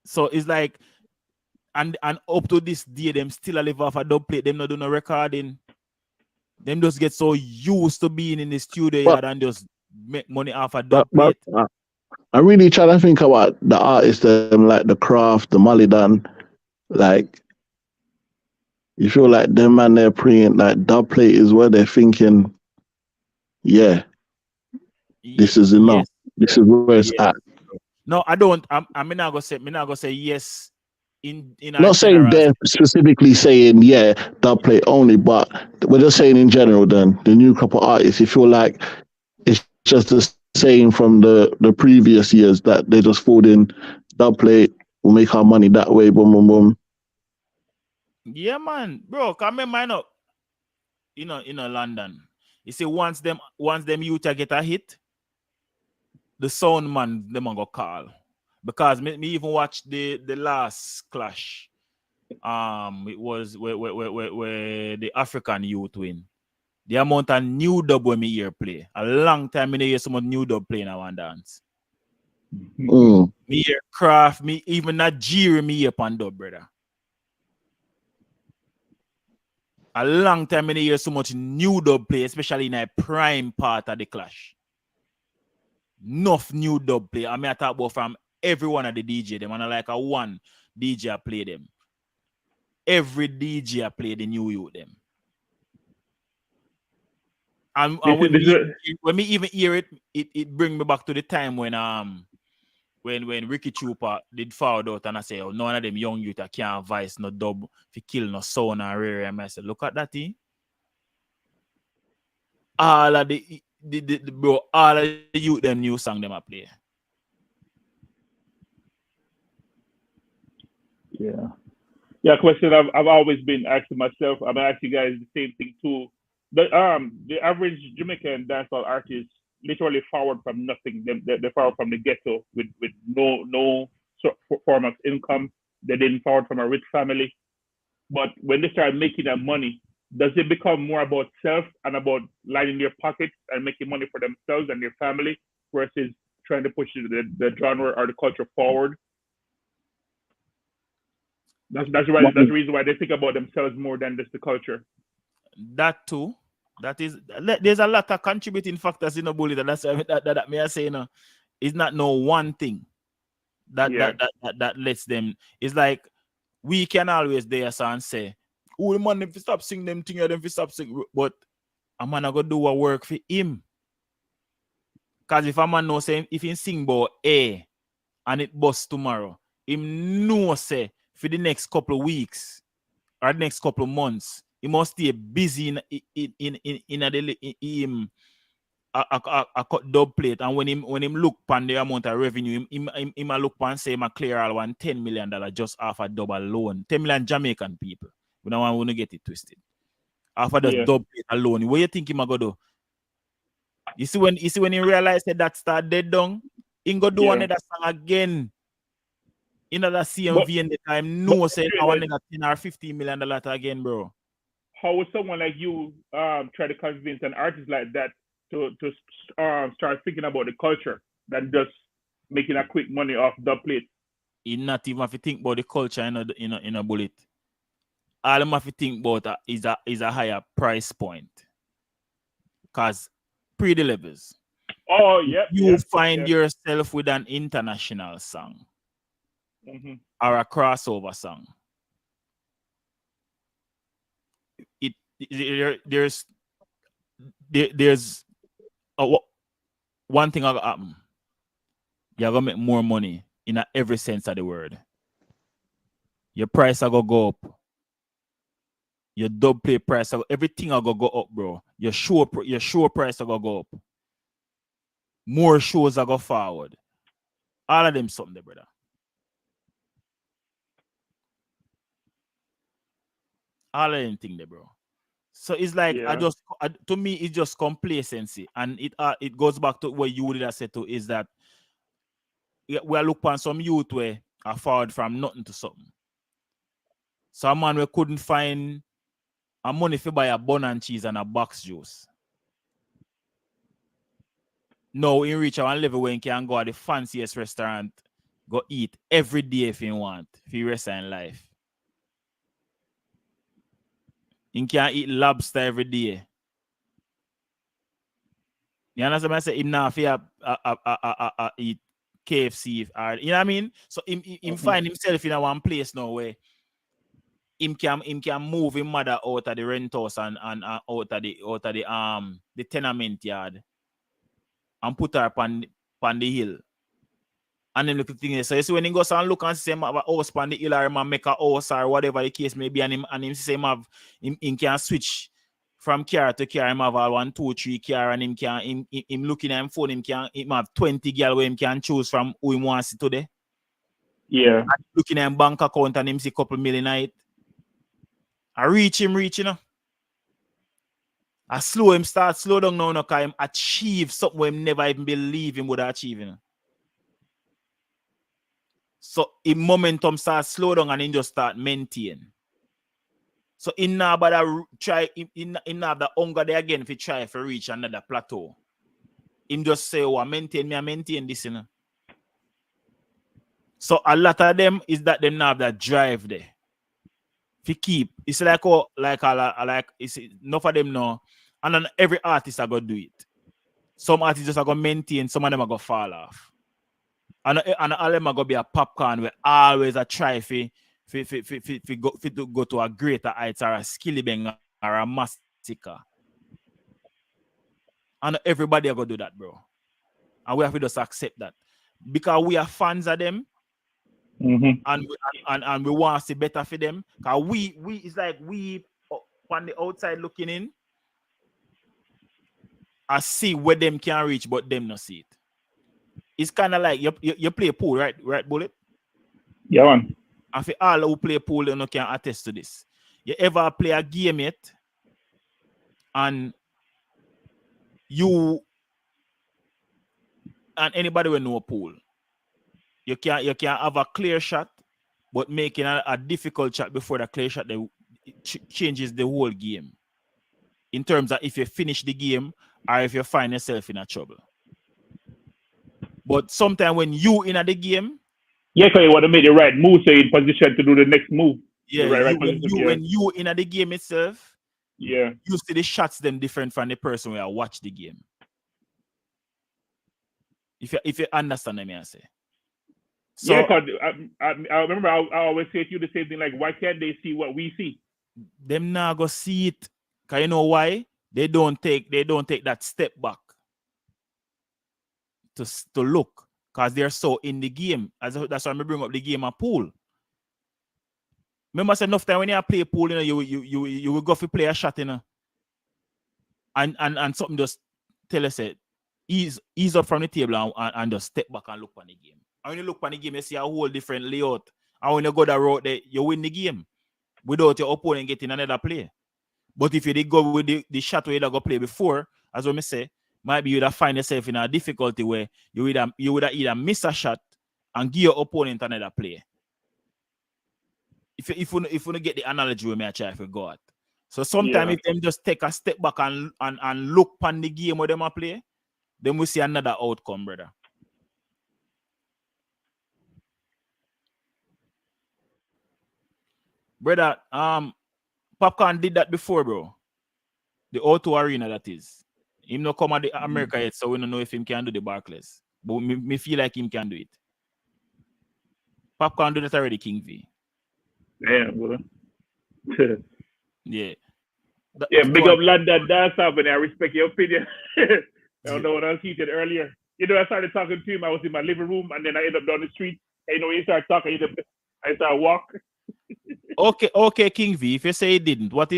So it's like and up to this day them still a live off a dub plate. Them not do no recording. Them just get so used to being in the studio But yard and just make money off a but dub but plate. I'm really trying to think about the artists them like the Craft, the Malidan, like you feel like them man they're praying like dub plate is where they're thinking, yeah, this is enough. Yes, This is where it's yes. at. No, I don't. I'm not gonna say yes in a Not saying general. they're specifically saying, yeah, dub plate only, but we're just saying in general then, the new crop of artists, you feel like it's just the same from the previous years that they just fall in dub plate, we'll make our money that way, boom, boom, boom. Yeah, man, bro. Come in, mine up. London. You see, once them youth get a hit, the sound man them go call because me even watch the last clash. It was where the African youth win. The amount of new dub when me hear play. A long time me hear some new dub play now and dance. Mm. Me hear Craft, me even Nigeria me hear pan dub, brother. A long time me hear so much new dub play, especially in a prime part of the clash. Enough new dub play. I mean, I talk about from every one of the DJ them, and I like a one DJ I play them. Every DJ I play the new youth them. And when me even hear it, it bring me back to the time when Ricky Chupa did found out and I say, oh, none of them young youth I can't voice no dub if kill no sound and rare. And I said, look at that thing. All of the bro, all of the youth them new song them I play. Yeah. Yeah, question I've always been asking myself. I'm gonna ask you guys the same thing too. The average Jamaican dancehall artist literally forward from nothing. They forward from the ghetto with no form of income. They didn't forward from a rich family. But when they start making that money, does it become more about self and about lining their pockets and making money for themselves and their family versus trying to push the genre or the culture forward? That's the reason why they think about themselves more than just the culture. That too. That is, there's a lot of contributing factors in a bullet. That's that may I say, it's not no one thing that lets them. It's like we can always there and say, oh, the man, if you stop singing them thing, them if you stop singing, but a man go do a work for him. Because if a man know say if he sing about A and it bust tomorrow, him know say for the next couple of weeks or the next couple of months, he must stay busy in a cut dub plate. And when him look pan the amount of revenue, him a look pan say him a clear all $10 million just off a dub alone. 10 million Jamaican people. We don't want to get it twisted. Off of the dub plate alone. What you think him a go do? You see when he realized that start dead down, he go do another song again. In the same vein the time no say I want to $10 or $15 million again, bro. how would someone like you try to convince an artist like that to start thinking about the culture than just making a quick money off dub plate? You not even have to think about the culture in a bullet. All I'm have to think about is a higher price point. Cause pre-delivers. Oh, yep, You find yourself with an international song or a crossover song. There's one thing gonna happen. You're gonna make more money in every sense of the word. Your price are gonna go up. Your dub play price, everything are gonna go up, bro. Your show price are gonna go up. More shows are go forward. All of them something there, brother. All of them thing there, bro. So it's like to me it's just complacency, and it goes back to what you would have said to is that we are looking on some youth where are forward from nothing to something. Some man we couldn't find a money for buy a bun and cheese and a box juice. No, in reach one level where you can go to the fanciest restaurant, go eat every day if you want, for your rest in life. You can eat lobster every day. You understand what I say? Him now if eat KFC or you know what I mean? So him find himself in a one place now where him can move his mother out of the rent house and out of the tenement yard and put her upon the hill. And then look at the thing. So you see when he goes and look and see him have a house upon the hill or him make a house or whatever the case may be, and him see him can switch from car to car. Him have a 1, 2, 3 car, and him looking at him phone, him have 20 girl where him can choose from who he wants to today. Yeah. And looking at him bank account and him see a couple million a I reach him, you know. I slow down now, because him achieve something where him never even believe him would achieve, you know. So in momentum start slow down and then just start maintain. So in now but try in now the hunger there again if you try to reach another plateau. Him just say, oh, I maintain this, you know. So a lot of them is that them now have that drive there. If you keep, it's like it's enough of them now, and then every artist are gonna do it. Some artists just are gonna maintain, some of them are gonna fall off. And all them are gonna be a popcorn where always a try to go to a greater heights or a skillibeng or a massacre. And everybody are gonna do that, bro. And we have to just accept that. Because we are fans of them. And we want to see better for them. Because we it's like we on the outside looking in, I see where them can reach, but them not see it. It's kind of like you play pool, right, Bullet? Yeah, man. And for all who play pool, you know, can attest to this. You ever play a game yet, and you and anybody will know a pool. You can have a clear shot, but making a difficult shot before the clear shot changes the whole game. In terms of if you finish the game or if you find yourself in a trouble. But sometimes when you in the game, because you want to make the right move, so you're in position to do the next move. Yeah, when you in the game itself, you see the shots them different from the person where I watch the game. If you understand what I say. So, yeah, because I remember I always say to you the same thing, like, why can't they see what we see? Them now go see it. Because you know why? They don't take that step back to look. Because they're so in the game. That's why I bring up the game of pool. Remember I said enough time when you play pool, you know, you will go for play a shot, you know. And something just tell us it. Ease up from the table and just step back and look on the game. And when you look on the game, you see a whole different layout. And when you go that route there, you win the game without your opponent getting another play. But if you did go with the shot where you go play before, as I say, might be you would find yourself in a difficulty where you would either miss a shot and give your opponent another play. If you get the analogy where I try to go at. So sometimes if them just take a step back and look on the game where them a play, then we see another outcome, brother. Brother, Popcorn did that before, bro. The O2 Arena, that is. Him no come at the America yet, so we don't know if him can do the Barclays. But me feel like him can do it. Popcorn do that already, King V. Damn, brother. Yeah. Big up London Dancehall, but I respect your opinion. I don't know what I was heated earlier. You know, I started talking to him. I was in my living room, and then I ended up down the street. And, you know, when you start talking, I start walking. Okay, King V. If you say he didn't, what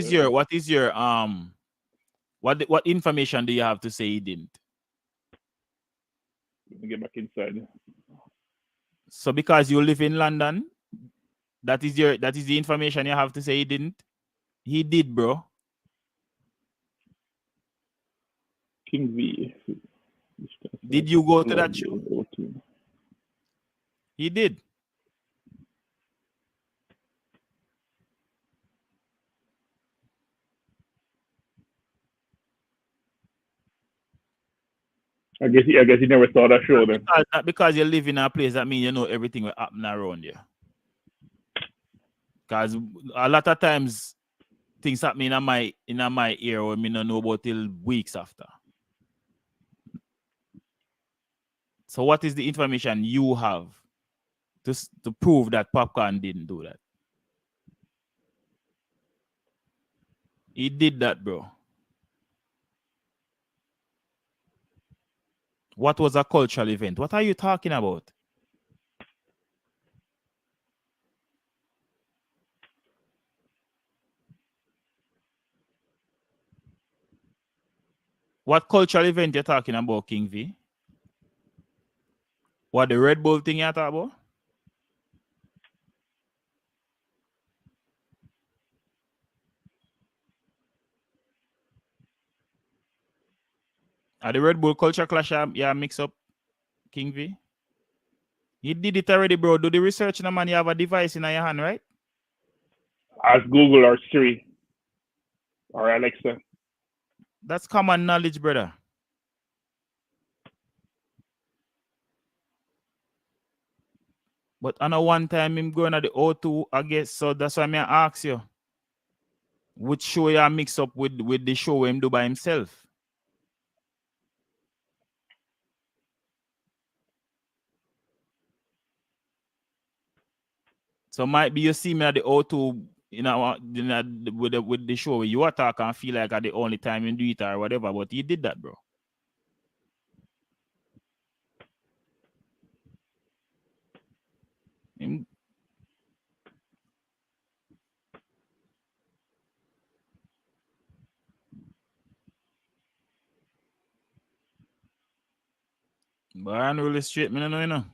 information do you have to say he didn't? Let me get back inside. So because you live in London, that is the information you have to say he didn't? He did, bro. King V. Did you go to that show? He did. I guess he never saw that show then. Not because you live in a place that means you know everything will happen around you. Because a lot of times things happen in my ear or me don't know about till weeks after. So what is the information you have to prove that Popcorn didn't do that? He did that, bro. What was a cultural event? What are you talking about? What cultural event you're talking about, King V? What, the Red Bull thing you're talking about? Are the Red Bull culture clash yeah mix up, King V? You did it already, bro. Do the research now, man. You have a device in your hand, right? Ask Google or Siri or Alexa. That's common knowledge, brother. But I know one time him going at the O2, I guess, so that's why I ask you. Which show you mix up with the show him do by himself? So might be you see me at the O2, you know, with the show you attack and feel like at the only time you do it or whatever, but you did that, bro. But I don't really straight, me no know.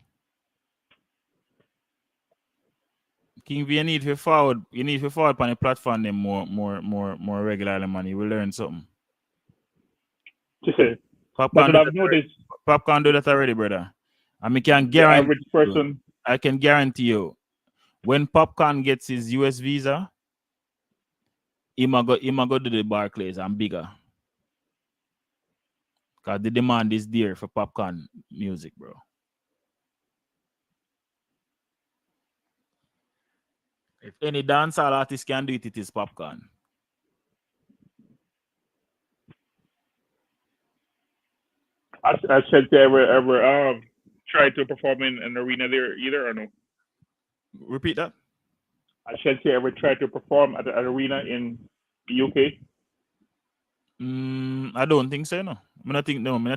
King V, you need to forward on the platform them more regularly, man. You will learn something. Popcorn do that already, brother. And I can guarantee average person. I can guarantee you, when Popcorn gets his US visa, he might go to the Barclays and bigger. Because the demand is there for Popcorn music, bro. If any dancehall artist can do it, it is Popcorn. I said to ever try to perform in an arena there either or no? Repeat that. I said to ever try to perform at an arena in the UK. I don't think so. No, I not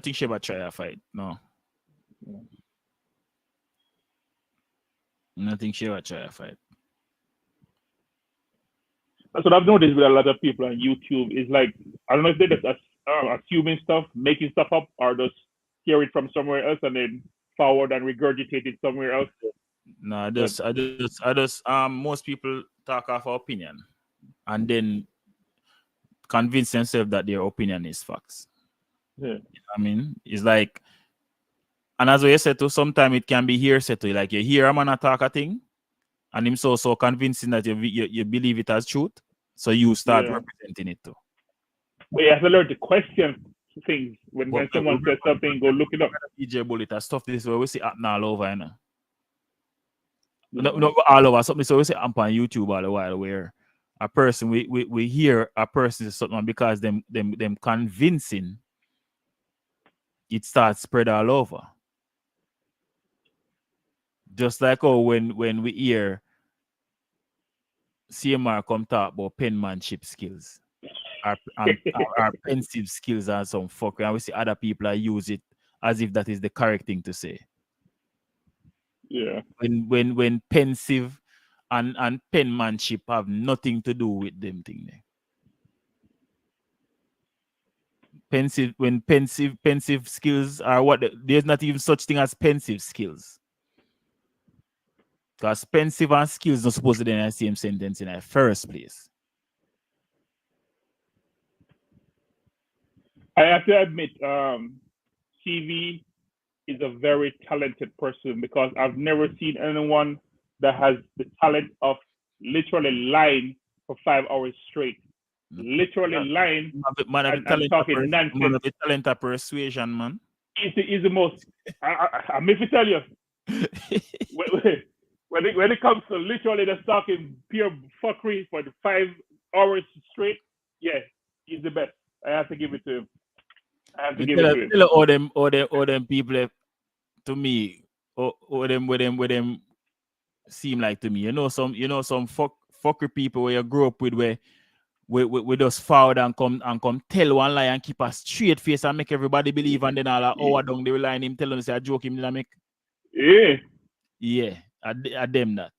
think she ever try a fight. No. I think she ever try a fight. That's what I've noticed with a lot of people on YouTube. Is like, I don't know if they're just assuming stuff, making stuff up, or just hear it from somewhere else and then forward and regurgitate it somewhere else. No, I just most people talk off opinion and then convince themselves that their opinion is facts. Yeah. You know what I mean, it's like, and as you said too, sometimes it can be hearsay too. Like you hear a man talk a thing, and him so convincing that you believe it as truth, So you start Yeah. representing it too. But you have to learn to question things when But someone says something, go look it up. DJ Bullet and stuff this way we see happening all over, you know. Yeah. Not all over, something so we see happen on YouTube all the while where a person we hear a person is something because them convincing it starts spread all over. Just like when we hear CMR come talk about penmanship skills, our pensive skills and some fuck, and we see other people use it as if that is the correct thing to say. Yeah. When pensive and penmanship have nothing to do with them thing there. Pensive skills are what there's not even such thing as pensive skills. Because pensive and skills not supposed to be in the same sentence in the first place. I have to admit, CV is a very talented person because I've never seen anyone that has the talent of literally lying for 5 hours straight. Literally lying and talking nonsense. Man of the talent of persuasion, man. Is the most. I mean, to tell you, when it comes to literally just talking pure fuckery for the 5 hours straight, yeah, he's the best. I have to give it to him. I have to give it to him. Tell all them people to me, or them seem like to me. You know some fucker people where you grew up with where we just forward and come tell one lie and keep a straight face and make everybody believe, and then all that hour down they will line him tell him say a joke him didn't make. Yeah, I them that.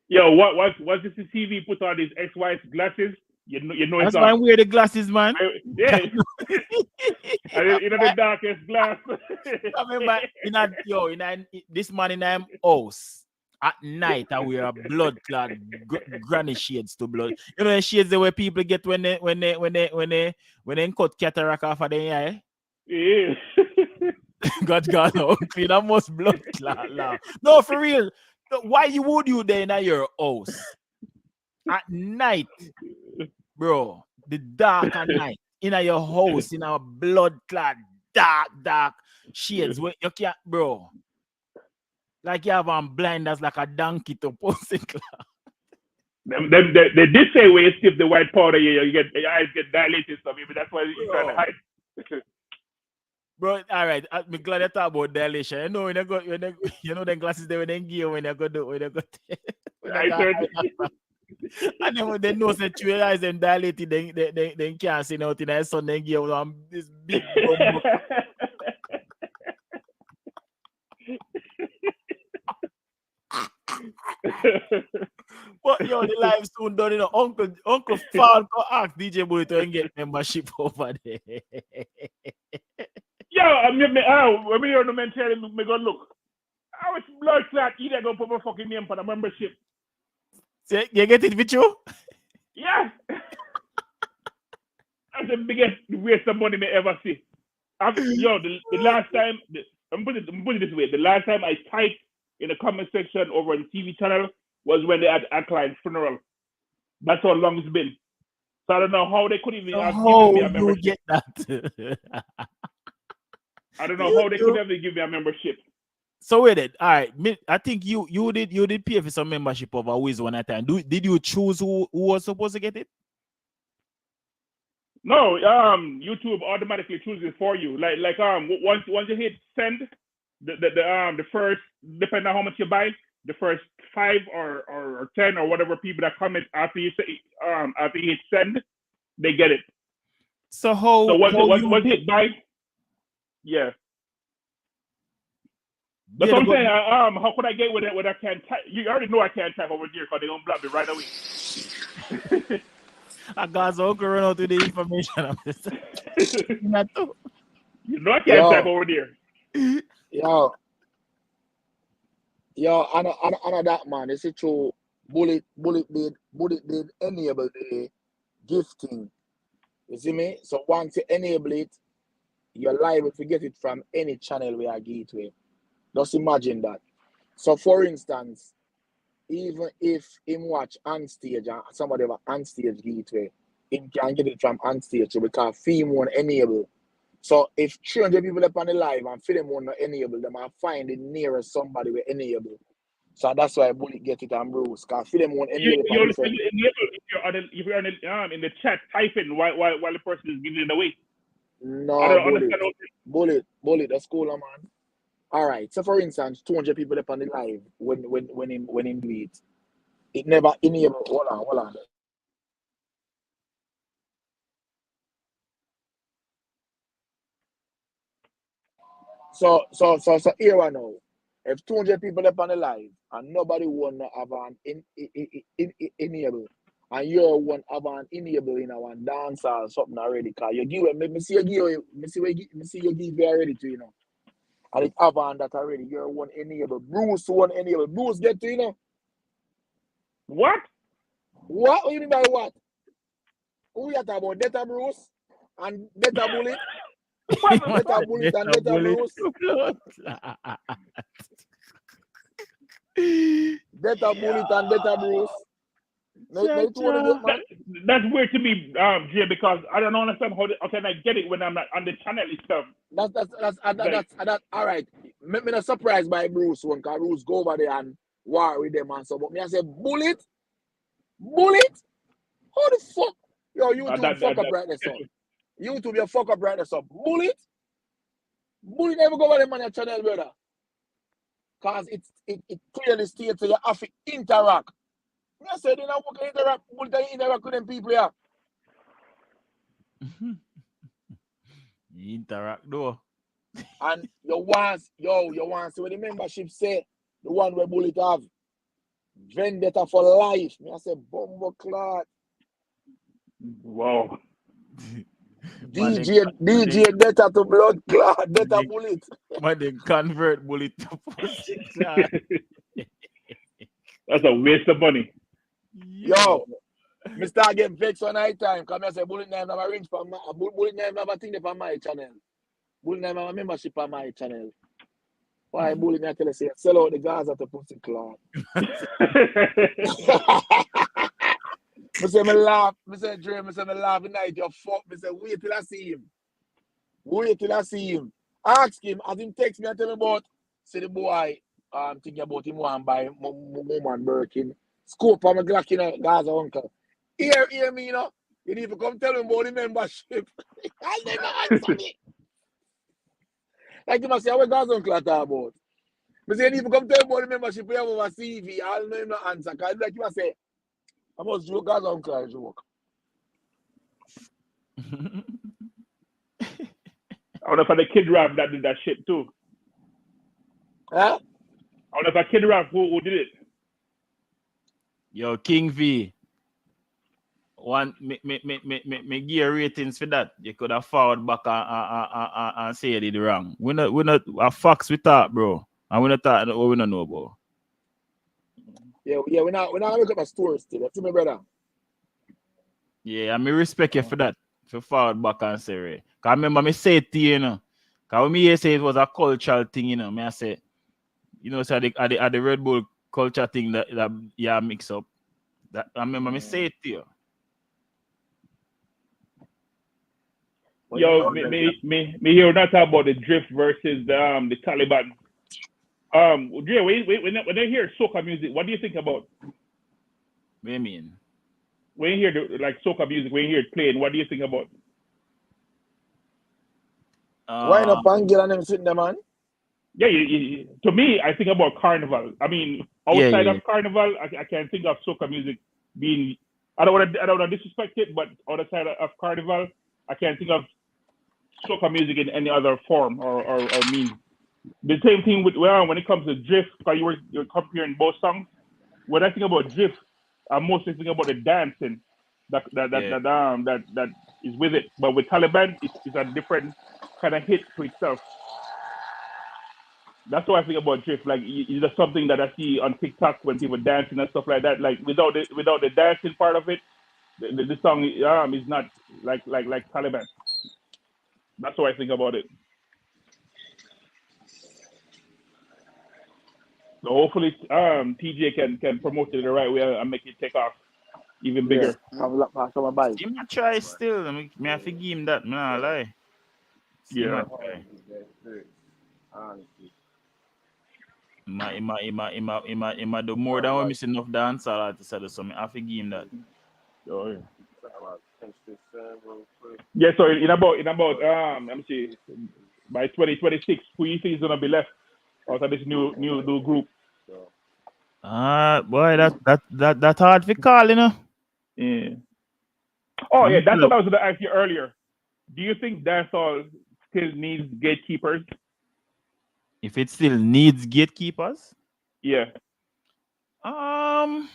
Yo, once this TV put on his XY glasses, you know that's why I wear the glasses, man. Yeah. You know the darkest glass. I remember this man in him house at night I wear a blood clot granny shades to blood. You know the shades the way people get when they cut cataract off of their eye. Yeah. God uncle, that most blood clot now. No, for real. Why would you there in your house at night, bro? The dark at night in your house in our blood clot dark shades where you can't, bro. Like you have blinders like a donkey to posting cloud. They did say when you skip the white powder, you get your eyes get dilated, so maybe that's why you're trying to hide. Bro, all right. I'm glad you talk about dilation. You know when you know the glasses they when they give when you go do when you go. And then when they know that your eyes them dilated, they can't see nothing. And so they give this big. But yo, the live soon done. You know, Uncle Falco ask DJ Boy to get membership over there. Yo, when we hear the man telling me, go look. I was blood clot. You ain't gonna put my fucking name for the membership. See, you get it with you? Yeah. That's the biggest waste of money I ever see. The last time, I'm putting it this way. The last time I typed in the comment section over on TV channel was when they had Ackline's funeral. That's how long it's been. So I don't know how they could even have given me a membership. You get that? I don't know how they could ever give me a membership. So wait it. All right. I think you did pay for some membership over Wiz one at a time. Did you choose who was supposed to get it? No, YouTube automatically chooses for you. Like once you hit send, the first, depending on how much you buy, the first 5 or 10 or whatever people that comment after you hit send, they get it. So once you hit buy, yeah. That's what I'm saying. How could I get with it when I can't type? You already know I can't type over here because they're gonna block me right away. I got so run out with the information. You know I can't type over there. Yo, and that man, it's a true bullet did enable the gifting. You see me? So once you enable it, you're liable to get it from any channel where I give it to. Just imagine that. So for instance, even if him watch on stage and somebody have on stage gateway, him can get it from on stage because film won't enable. So if 300 people up on the live and film won't not enable, them I find the nearest somebody will enable. So that's why Bullet get it and Bruce. Because film won't enable You on only the phone. enable if you're on in the chat typing while the person is giving it away. I No, don't Bullet. understand. Bullet, that's cool, man. All right. So for instance, 200 people up on the live when him do it. It never enable. Hold on. So here I know. If 200 people up on the live and nobody want to have an enable, and you want to have an enable in our dance or something already, cause you give me see you give me see you give already to and it have on that already. You're one enable. Bruce one enable. Bruce get to What? What do you mean by what? Who you talking about? Data Bruce and Data Bullet? Data Bullet and Data Bruce? Data Bullet and Data Bruce? No, you want to get, man? That's weird to me, Jay, because I don't understand how can I get it when I'm not on the channel itself. That's all right. Me not surprised by Bruce one, because Bruce go over there and war with them and so. But me I say Bullet? How the fuck? Yo, YouTube fuck up right there, son. YouTube, you fuck up right there, son. Bullet never go over them on your channel, brother. Because it clearly states that you have to interact. I said, they don't work interact. Bullet interact with them people here. You interact though. And you want to see what the membership say, the one where Bullet have. Vendetta for life. Me I say, Bumbo Clot. Wow. DJ Data to blood clot, Data Bullet. But they convert Bullet to pussy clot. That's a waste of money. Yo, me start getting vexed on night time. Come here say Bullet name have a ring for my Bullet name have a thing for my channel. Bullet name have a membership on my channel. Why Bullet name tell us say sell out the Gaza to pussy clot. I say me laugh. I say Dre, I say me laugh at night. You fuck. I say wait till I see him. Ask him as him text me and tell me about. Say the boy. I'm thinking about him one by Moman Birkin. Scope on my Glock, Gaza uncle. Hear me, You need to come tell him about the membership. I'll never answer me. Like you must say, what Gaza uncle talk about? I say you need to come tell him about the membership we have over CV. I'll never answer. Because like you must say. I must joke as uncle joke. I wonder if the kid rap that did that shit too. Huh? I wonder if a kid rap who did it. Yo, King V. Me give ratings for that. You could have forward back and say you did wrong. We're not a facts we talk, bro. And we're not talking what we don't know about. Yeah, we're not looking at stories still. That's my brother. Yeah, I respect you for that. For forward back and say right. Cause I remember me say it to you, Cause when me say it was a cultural thing, me I say, so the Red Bull culture thing that mix up. That I remember me say it to you. Yo, me hear that talk about the drift versus the Taliban. Dre, when they hear soca music, what do you think about? What do you mean? When you hear soca music, when you hear it playing, what do you think about? Why not Pangil and them sitting there, man? Yeah, to me, I think about carnival. I mean, outside of carnival, I can think of soca music being. I don't want to disrespect it, but outside of carnival, I can't think of soca music in any other form or means. The same thing with when it comes to drift, because you're comparing both songs. When I think about drift, I'm mostly thinking about the dancing that is with it. But with Taliban, it's a different kind of hit to itself. That's why I think about drift. Like it's just something that I see on TikTok when people dancing and stuff like that. Like without the dancing part of it, the song is not like Taliban. That's why I think about it. So hopefully, TJ can promote it the right way and make it take off even Yeah. bigger. Have a lot pass on my bike. He might try still. Me have to give him that. Me not lie. He Yeah. might try. He might do more than what me see enough dancehall artists do. So me have to give him that. Oh, yeah. Yeah. So in about let me see, by 2026, who you think is gonna be left out of this new group? Boy, that hard for call, you know. Yeah. Oh Let yeah, me that's tell what you, I was gonna ask you earlier. Do you think dancehall still needs gatekeepers? if it still needs gatekeepers, Yeah. um,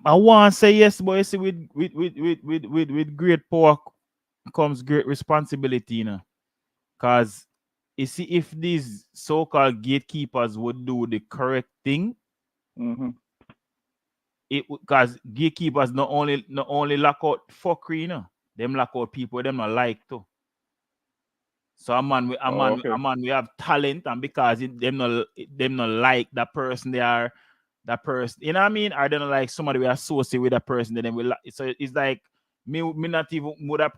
I want to say yes, but you see, with great power comes great responsibility, you know. Cause you see, if these so-called gatekeepers would do the correct thing, Mm-hmm. because gatekeepers not only lock out fuckery, you know, them lock out people them not like too. So Oh, okay. we have talent, and because them not like that person, they are that person. You know what I mean? Or they don't like somebody we associate with that person. Then we like, so it's like me not even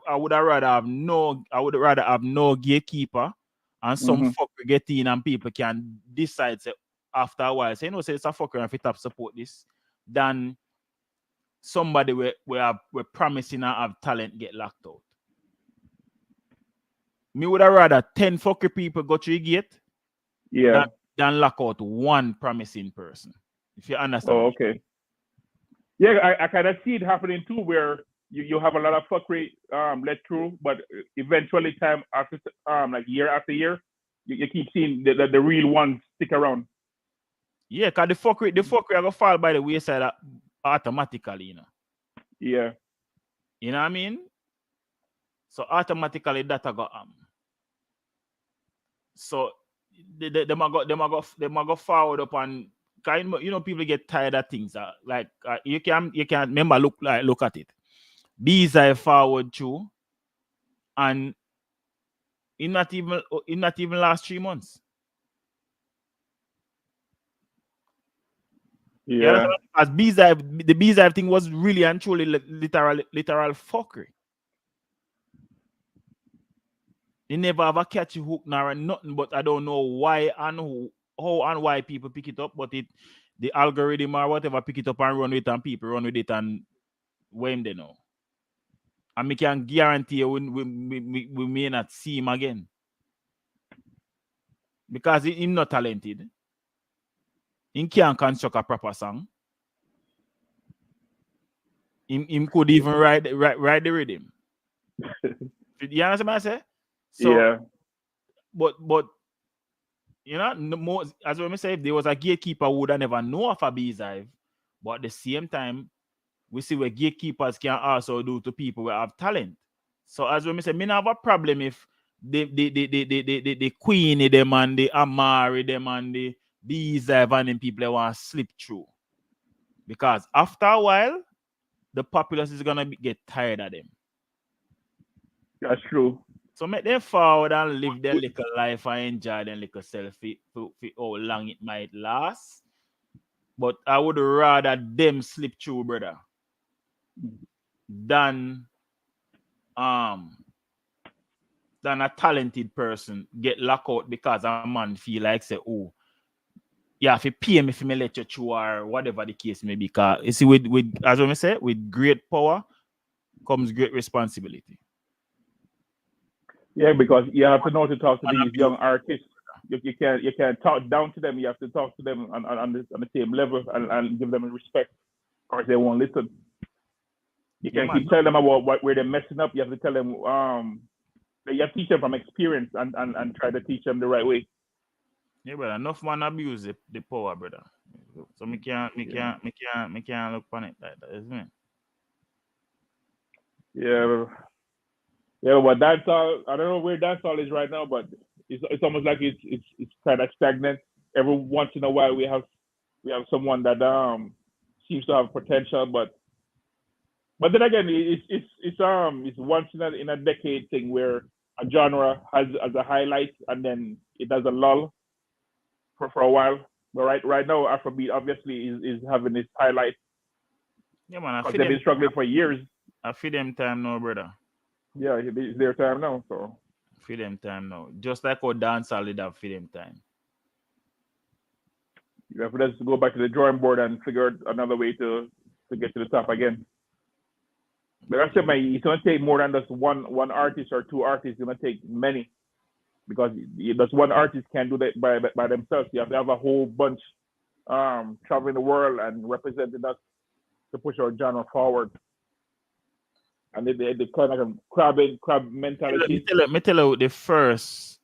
I would rather have no gatekeeper, and some Mm-hmm. fucker get in and people can decide say after a while say say it's a fucker and fit up support this than somebody we promising and have talent get locked out. Me would have rather 10 fucker people go through the gate than, Yeah. than lock out one promising person. If you understand Oh, me. okay. Yeah, I kind of see it happening too, where you have a lot of fuckery let through, but eventually, time after like year after year, you keep seeing the real ones stick around. Yeah, because the fuckery are gonna fall by the wayside automatically, you know. Yeah. You know what I mean? So automatically that I got so them a go forward up and kind of, people get tired of things. You can remember look at it. These are forward too, and in not even last 3 months. You Yeah. understand? As Beehive, the Beehive thing was really and truly literal fuckery. They never have a catchy hook nor nothing, but I don't know why and how and why people pick it up, but the algorithm or whatever pick it up and run with it, and people run with it, and when they know. And we can guarantee you we may not see him again. Because he's not talented. He can't construct a proper song. Him could even ride the rhythm. You understand what I say? So, Yeah. but more as when I say, if there was a gatekeeper, we would have never know of a beehive. But at the same time, we see where gatekeepers can also do to people who have talent. So as when I say, me not have a problem if the Queenie them and the Amari them and the beehive and them people that want to slip through. Because after a while, the populace is gonna get tired of them. That's true. So make them forward and live their little life and enjoy their little self for how long it might last. But I would rather them slip through, brother, than um than a talented person get locked out because a man feel like say, oh, yeah, if you pay me if me let you through or whatever the case may be. Cause you see, with as I say, with great power comes great responsibility. Yeah, because you have to know to talk to And these young abuse. artists. You can't talk down to them. You have to talk to them on the same level and give them respect, or they won't listen. You Yeah, can't man. keep telling them about where they're messing up. You have to tell them you have to teach them from experience and try to teach them the right way. Yeah, brother. Enough man abuse the power, brother. So me can't me Yeah. can't me can't me can't look on it like that, isn't it? Yeah. Yeah, but that's all. I don't know where that's all is right now, but it's almost like it's kind of stagnant. Every once in a while, we have someone that seems to have potential, but then again, it's once in a decade thing where a genre has a highlight and then it has a lull. for a while. But right now, Afrobeat obviously is having its highlight Yeah, man. because they've been struggling for years. I feed them time now, brother. Yeah, it's their time now. So Feed them time now. Just like how dancehall did have feed them time. you have to go back to the drawing board and figure out another way to get to the top again. But I said, man, it's gonna take more than just one artist or two artists. It's gonna take many because just one artist can't do that by themselves. You have to have a whole bunch traveling the world and representing us to push our genre forward. And they kind of crab mentality. Me tell you the first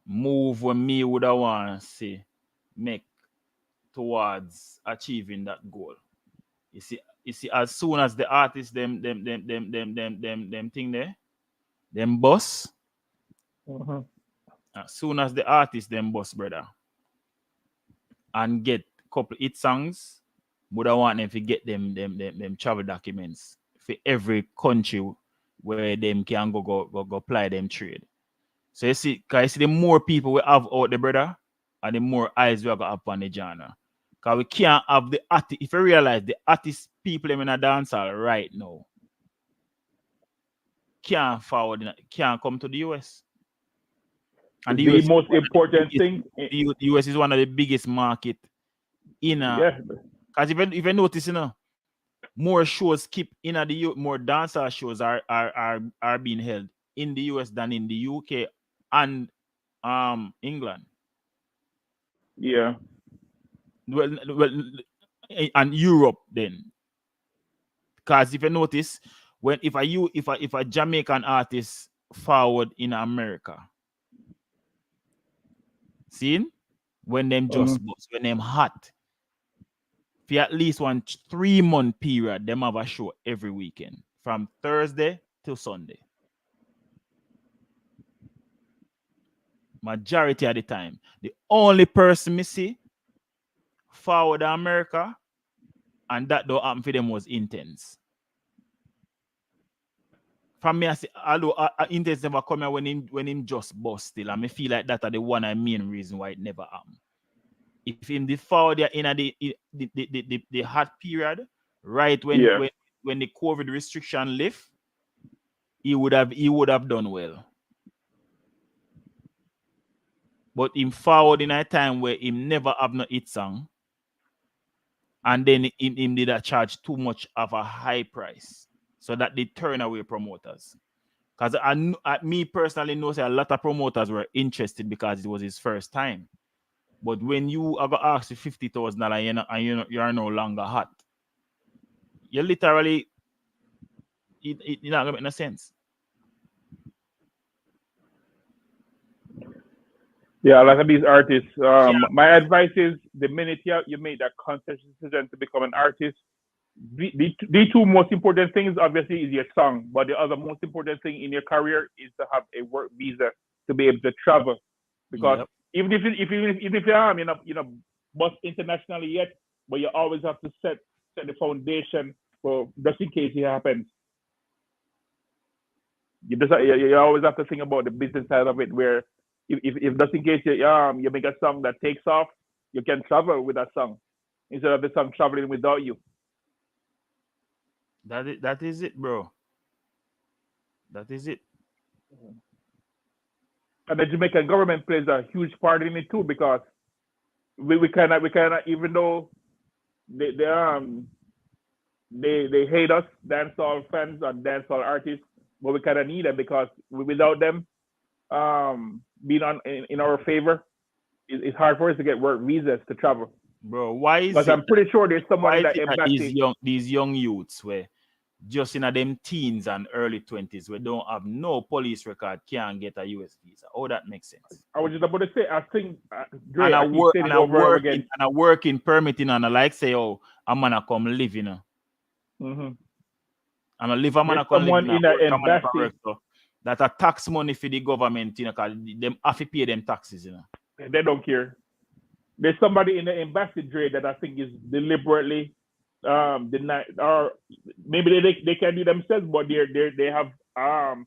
move when me would have want to see make towards achieving that goal. You see, as soon as the artist them thing there, them boss, Mhm. as soon as the artist them boss, brother, and get couple hit songs, would I want them to get them travel documents for every country where them can go apply them trade. So you see, cause you see the more people we have out there, brother, and the more eyes we have got up on the genre. Cause we can't have the artist. If you realize the artist people them in a dancehall right now can't come to the US. And the The US is most one of the important biggest, thing, the US is one of the biggest market in a. yeah, Cause if you notice, more shows keep in the more dancehall shows are being held in the US than in the UK and England. yeah, Well, and Europe then. Because if you notice, when if a Jamaican artist forward in America, seen when them mhm. just bust, when them hot, for at least 3 month period, them have a show every weekend from Thursday to Sunday. Majority of the time, the only person me see forward America, and that don't happen for them was Intense. From me, I say, although Intense never come here when him just bust still, and me feel like that are the one I main reason why it never happened. If him the forward there in the hot period, right Yeah, when the COVID restriction lift, he would have done well. But him forward in a time where him never have no hit song, and then him did a charge too much of a high price, so that they turn away promoters. Because me personally know say a lot of promoters were interested because it was his first time. But when you ever ask for $50,000 you are no longer hot, you literally it not gonna make no sense. yeah. A lot of these artists. Yeah, My advice is the minute you make that conscious decision to become an artist, the two most important things obviously is your song, but the other most important thing in your career is to have a work visa to be able to travel. Because yep. even if you're bust internationally yet, but you always have to set the foundation for just in case it happens. You always have to think about the business side of it, where if just in case you make a song that takes off, you can travel with that song instead of the song traveling without you. That is it, bro. That is it. And the Jamaican government plays a huge part in it too, because we kind of even though they hate us dancehall fans and dancehall artists, but we kind of need them because without them being in our favor, it's hard for us to get work visas to travel. Bro, why is Because it I'm pretty sure there's someone why in is that it that these embassy. young youths were just in them teens and early 20s we don't have no police record can't get a US visa? Oh, that makes sense. I was just about to say, I think, And Dre, I I keep work saying and it I over and over work in again. and I work in permitting and I like say, oh, I'm gonna come live, Hmm. I'm gonna live, I'm There's gonna come live someone in a in that work, I'm gonna come work. embassy. So that a tax money for the government, cause them have to pay them taxes. They don't care. There's somebody in the embassy, Dre, that I think is deliberately denied, or maybe they can do themselves, but they have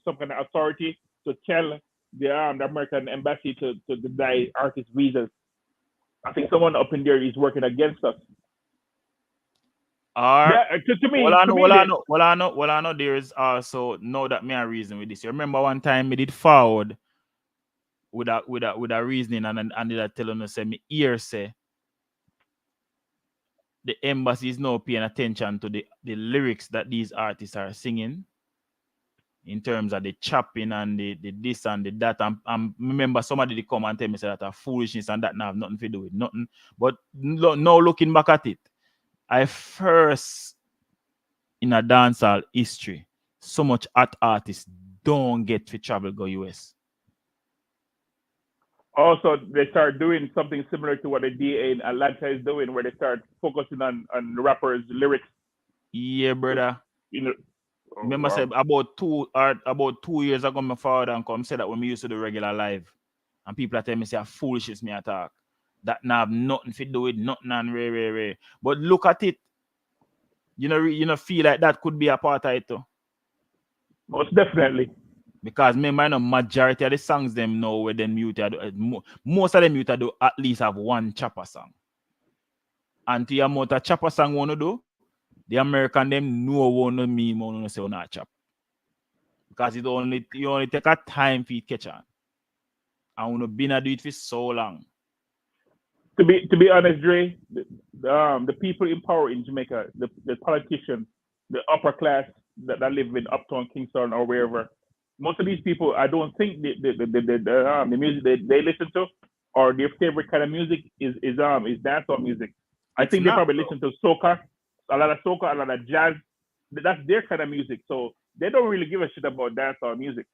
some kind of authority to tell the American embassy to deny artists visas. I think someone up in there is working against us. Or Yeah, to me, I know there is also now that me a reason with this. You remember one time me did forward with a reasoning and did I tell them say me ear say the embassy is now paying attention to the lyrics that these artists are singing in terms of the chopping and the this and the that. And remember somebody did come and tell me say that a foolishness and that now have nothing to do with nothing. But now looking back at it, I first in a dancehall history, so much art artists don't get to travel go US. also they start doing something similar to what the DA in Atlanta is doing, where they start focusing on the rappers' lyrics. Yeah, brother. You know, oh, Remember, wow. say about 2 years ago, my father and come said that when we used to do regular live, and people are telling me say foolishness me attack. That now have nothing to do with nothing and rare. But look at it, you know, feel like that could be a part of it too. Most definitely. Because remember, you know, majority of the songs them know where them mute most of them mute do at least have one chopper song. And to your amount of chopper song wanna do, the American them know wanna meme wanna say not chop. Because you only take a time for it catch on. And wanna been a do it for so long. To be honest, Dre, the people in power in Jamaica, the politicians, the upper class that live in Uptown Kingston or wherever, most of these people, I don't think the music they listen to or their favorite kind of music is dancehall music. I It's think they not, probably bro. listen to soca, a lot of jazz. That's their kind of music. So they don't really give a shit about dancehall music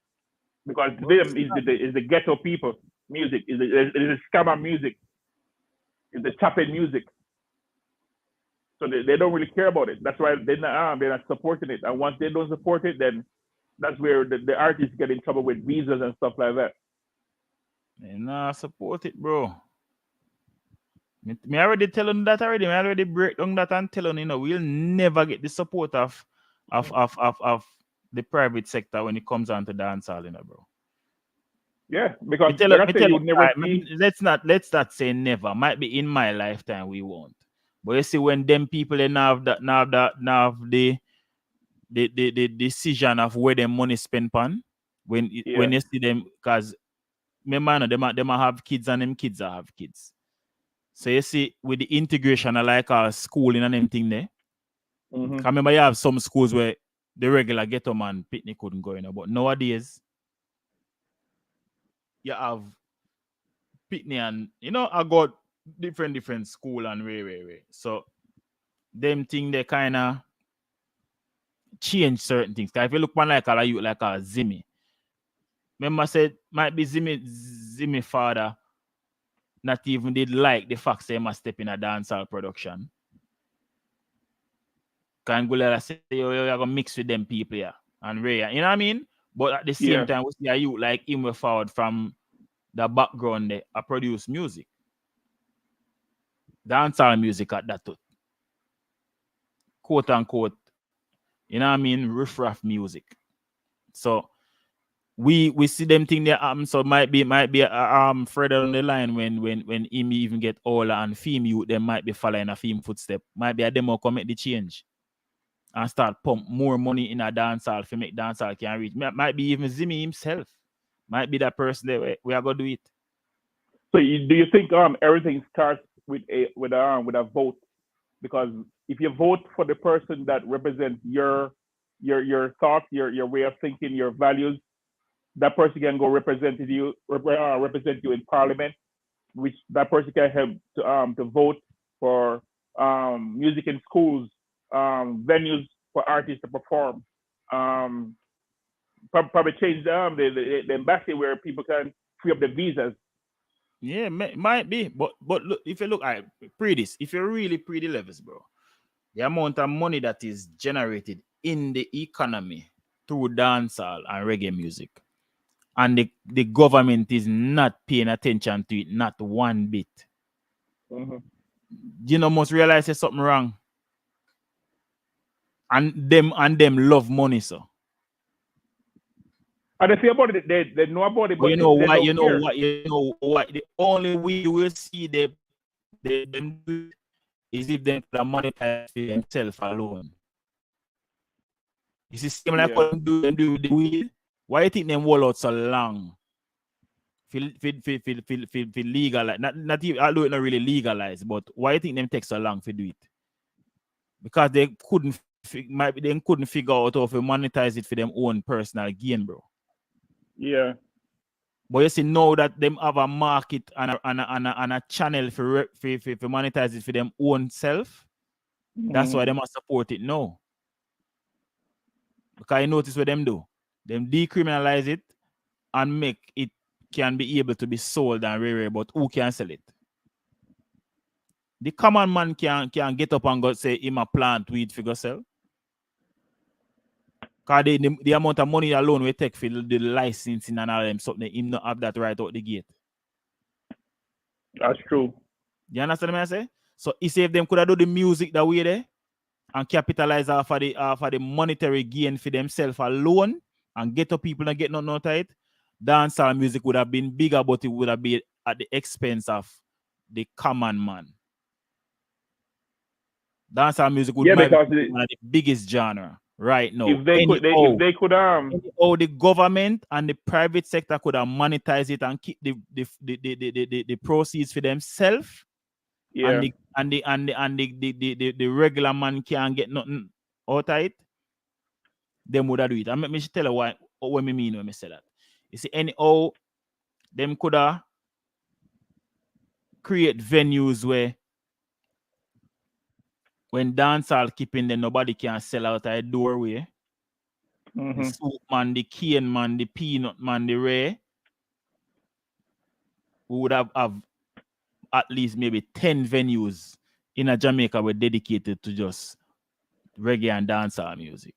because to Bro, them is the ghetto people music, is the scammer music, is the chopping music. So they don't really care about it. That's why they're not supporting it. And once they don't support it, then that's where the artists get in trouble with visas and stuff like that. Nah, support it, bro. Me already telling that already. Me already break down that and telling we'll never get the support of the private sector when it comes on to dancehall, bro. Yeah, because like I Me say, tell you you, would never see. let's not say never. Might be in my lifetime we won't. But you see, when them people they now have the decision of where their money spent on, Yeah. when you see them, because remember, no, them a have kids and them kids a have kids. So you see, with the integration of like our schooling and everything there, Mm-hmm. I remember you have some schools where the regular ghetto man picnic couldn't go in, but nowadays you have picnic and I got different school and way. So them thing they kind of change certain things. Cause if you look on like a Zimmy, remember I said might be Zimmy father not even did like the fact they must step in a dancehall production. Can go like say you're gonna mix with them people here and Ray, you know what I mean? But at the same Yeah. time, we see a youth like him we forward from the background there, I produce music. Dancehall music at that too. Quote unquote, you know what I mean, riff-raff music. So we see them thing there happen. So might be further on the line when him even get older and theme youth, them might be following a theme footstep. Might be a demo come make the change and start pump more money in a dancehall to make dancehall can reach. Might be even Zimmy himself. Might be that person that we are gonna do it. So do you think everything starts with a vote? Because if you vote for the person that represents your thoughts, your way of thinking, your values, that person can go represent you in parliament, which that person can help to vote for music in schools, venues for artists to perform, um, probably change the embassy where people can free up the visas. Yeah, might be, but look, if you look at if you really pre the levels, bro, the amount of money that is generated in the economy through dancehall and reggae music, and the government is not paying attention to it, not one bit. Mm-hmm. Must realize there's something wrong. And them love money, so And they say about it, they know about it, But but you know they what? don't You know care. what? You know what? The only way you will see them do it is if them could monetize for themselves alone. You see, same like Yeah. what them do with the weed. Why you think them roll out so long? Feel legal, like not even, although it's not really legalized, but why you think them take so long to do it? Because they couldn't they couldn't figure out how to monetize it for them own personal gain, bro. Yeah. But you see now that them have a market and a channel for monetize it for them own self. That's why they must support it now. Because you notice what them do. Them decriminalize it and make it can be able to be sold and rare, but who can sell it? The common man can get up and go say him a plant weed for go sell. Because the amount of money alone we take for the licensing and all them something, him not have that right out the gate. That's true. You understand what I say? So he say if them could have do the music that way there and capitalize off of the monetary gain for themselves alone and get up people and get nothing out of it, dancehall music would have been bigger, but it would have been at the expense of the common man. Dancehall music would Yeah, might be because one of the biggest genre right now. if they could, The government and the private sector could have monetized it and keep the proceeds for themselves. yeah, And the regular man can't get nothing out of it, them would have do it. And let me tell you what I mean when I say that. You see, anyhow, them could have create venues where when dancehall keeping them, nobody can sell out a doorway. The soup man, the cane man, the peanut man, the ray, we would have at least maybe 10 venues in a Jamaica were dedicated to just reggae and dancehall music.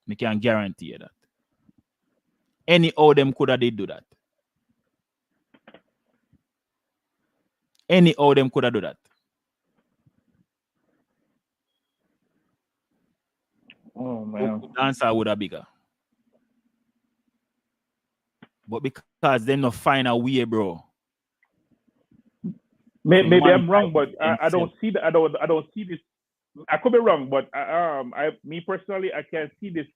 I can guarantee you that. Any of them could have did do that. Any of them could have do that. Oh man. Dancehall would have bigger. But because they not find a way, bro. Maybe I'm wrong, but I don't see that. I don't see this. I could be wrong, but me personally, I can't see this,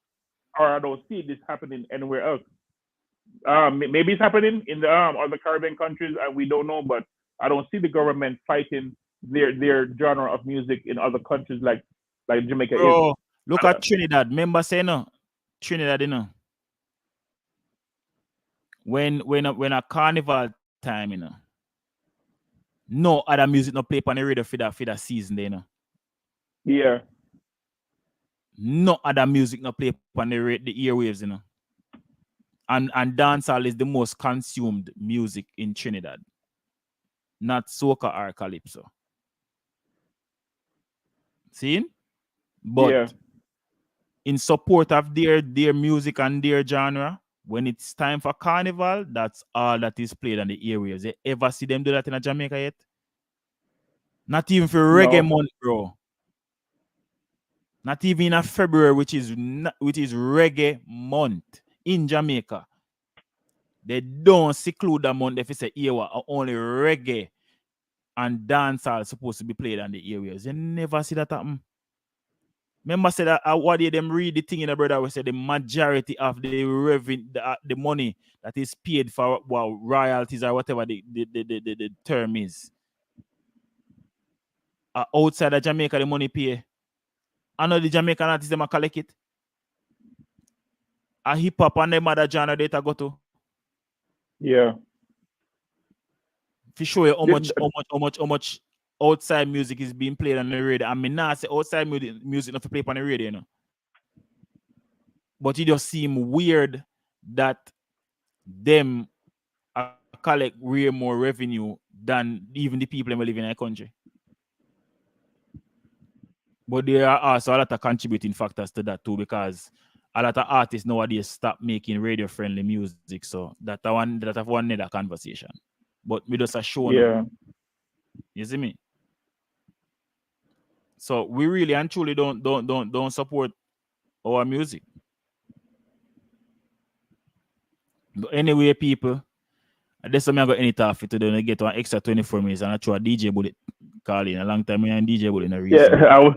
or I don't see this happening anywhere else. Maybe it's happening in the other Caribbean countries, and we don't know. But I don't see the government fighting their genre of music in other countries like Jamaica Bro, is. look at Trinidad. Remember saying no, Trinidad, you know. When a carnival time, you know, no other music no play on the radio for that season, you know. Yeah. No other music no play on the airwaves, you know. And dancehall is the most consumed music in Trinidad, not soca or calypso. See? But in support of their music and their genre, when it's time for carnival, that's all that is played on the airwaves. You ever see them do that in Jamaica yet? Not even for reggae month, bro. Not even in February, which is reggae month in Jamaica. They don't seclude that month if it's a year only reggae and dancehall supposed to be played on the airwaves. You never see that happen. Remember, said that what did them read the thing in the brother? We said the majority of the revenue, the money that is paid for royalties or whatever the term is, outside of Jamaica, the money pay. I know the Jamaican artists them collect it. A hip hop and the mother genre data go to. Yeah. To show you how much outside music is being played on the radio. I mean, now say outside music not to play on the radio, you know. But it just seem weird that them collect way more revenue than even the people who live in a country. But there are also a lot of contributing factors to that too, because a lot of artists nowadays stop making radio friendly music. So that one another conversation. But we just a show now. You see me? So we really and truly don't support our music. But anyway, people, that's something I got any tough to do. I get one extra 24 minutes and I try DJ Bullet calling. A long time and DJ Bullet in a Yeah, reason. I was.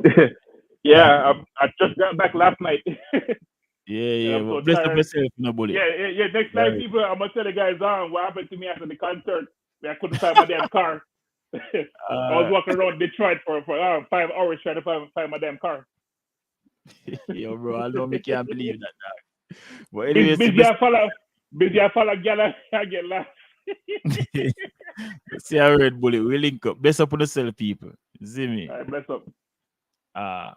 Yeah, I just got back last night. And Yeah. I'm so But bless up tired. yourself, no Bullet. Yeah. Next time, Right. people, I'm gonna tell the guys on what happened to me after the concert. Where I couldn't find my damn car. I was walking around Detroit for 5 hours trying to find my damn car. Yo, bro, I know me can't believe that. Dog. But anyway, Busy I follow gal I get lost. see, I heard Bullet. We link up. Bless up on yourself, people. See me. All right, bless up. Ah.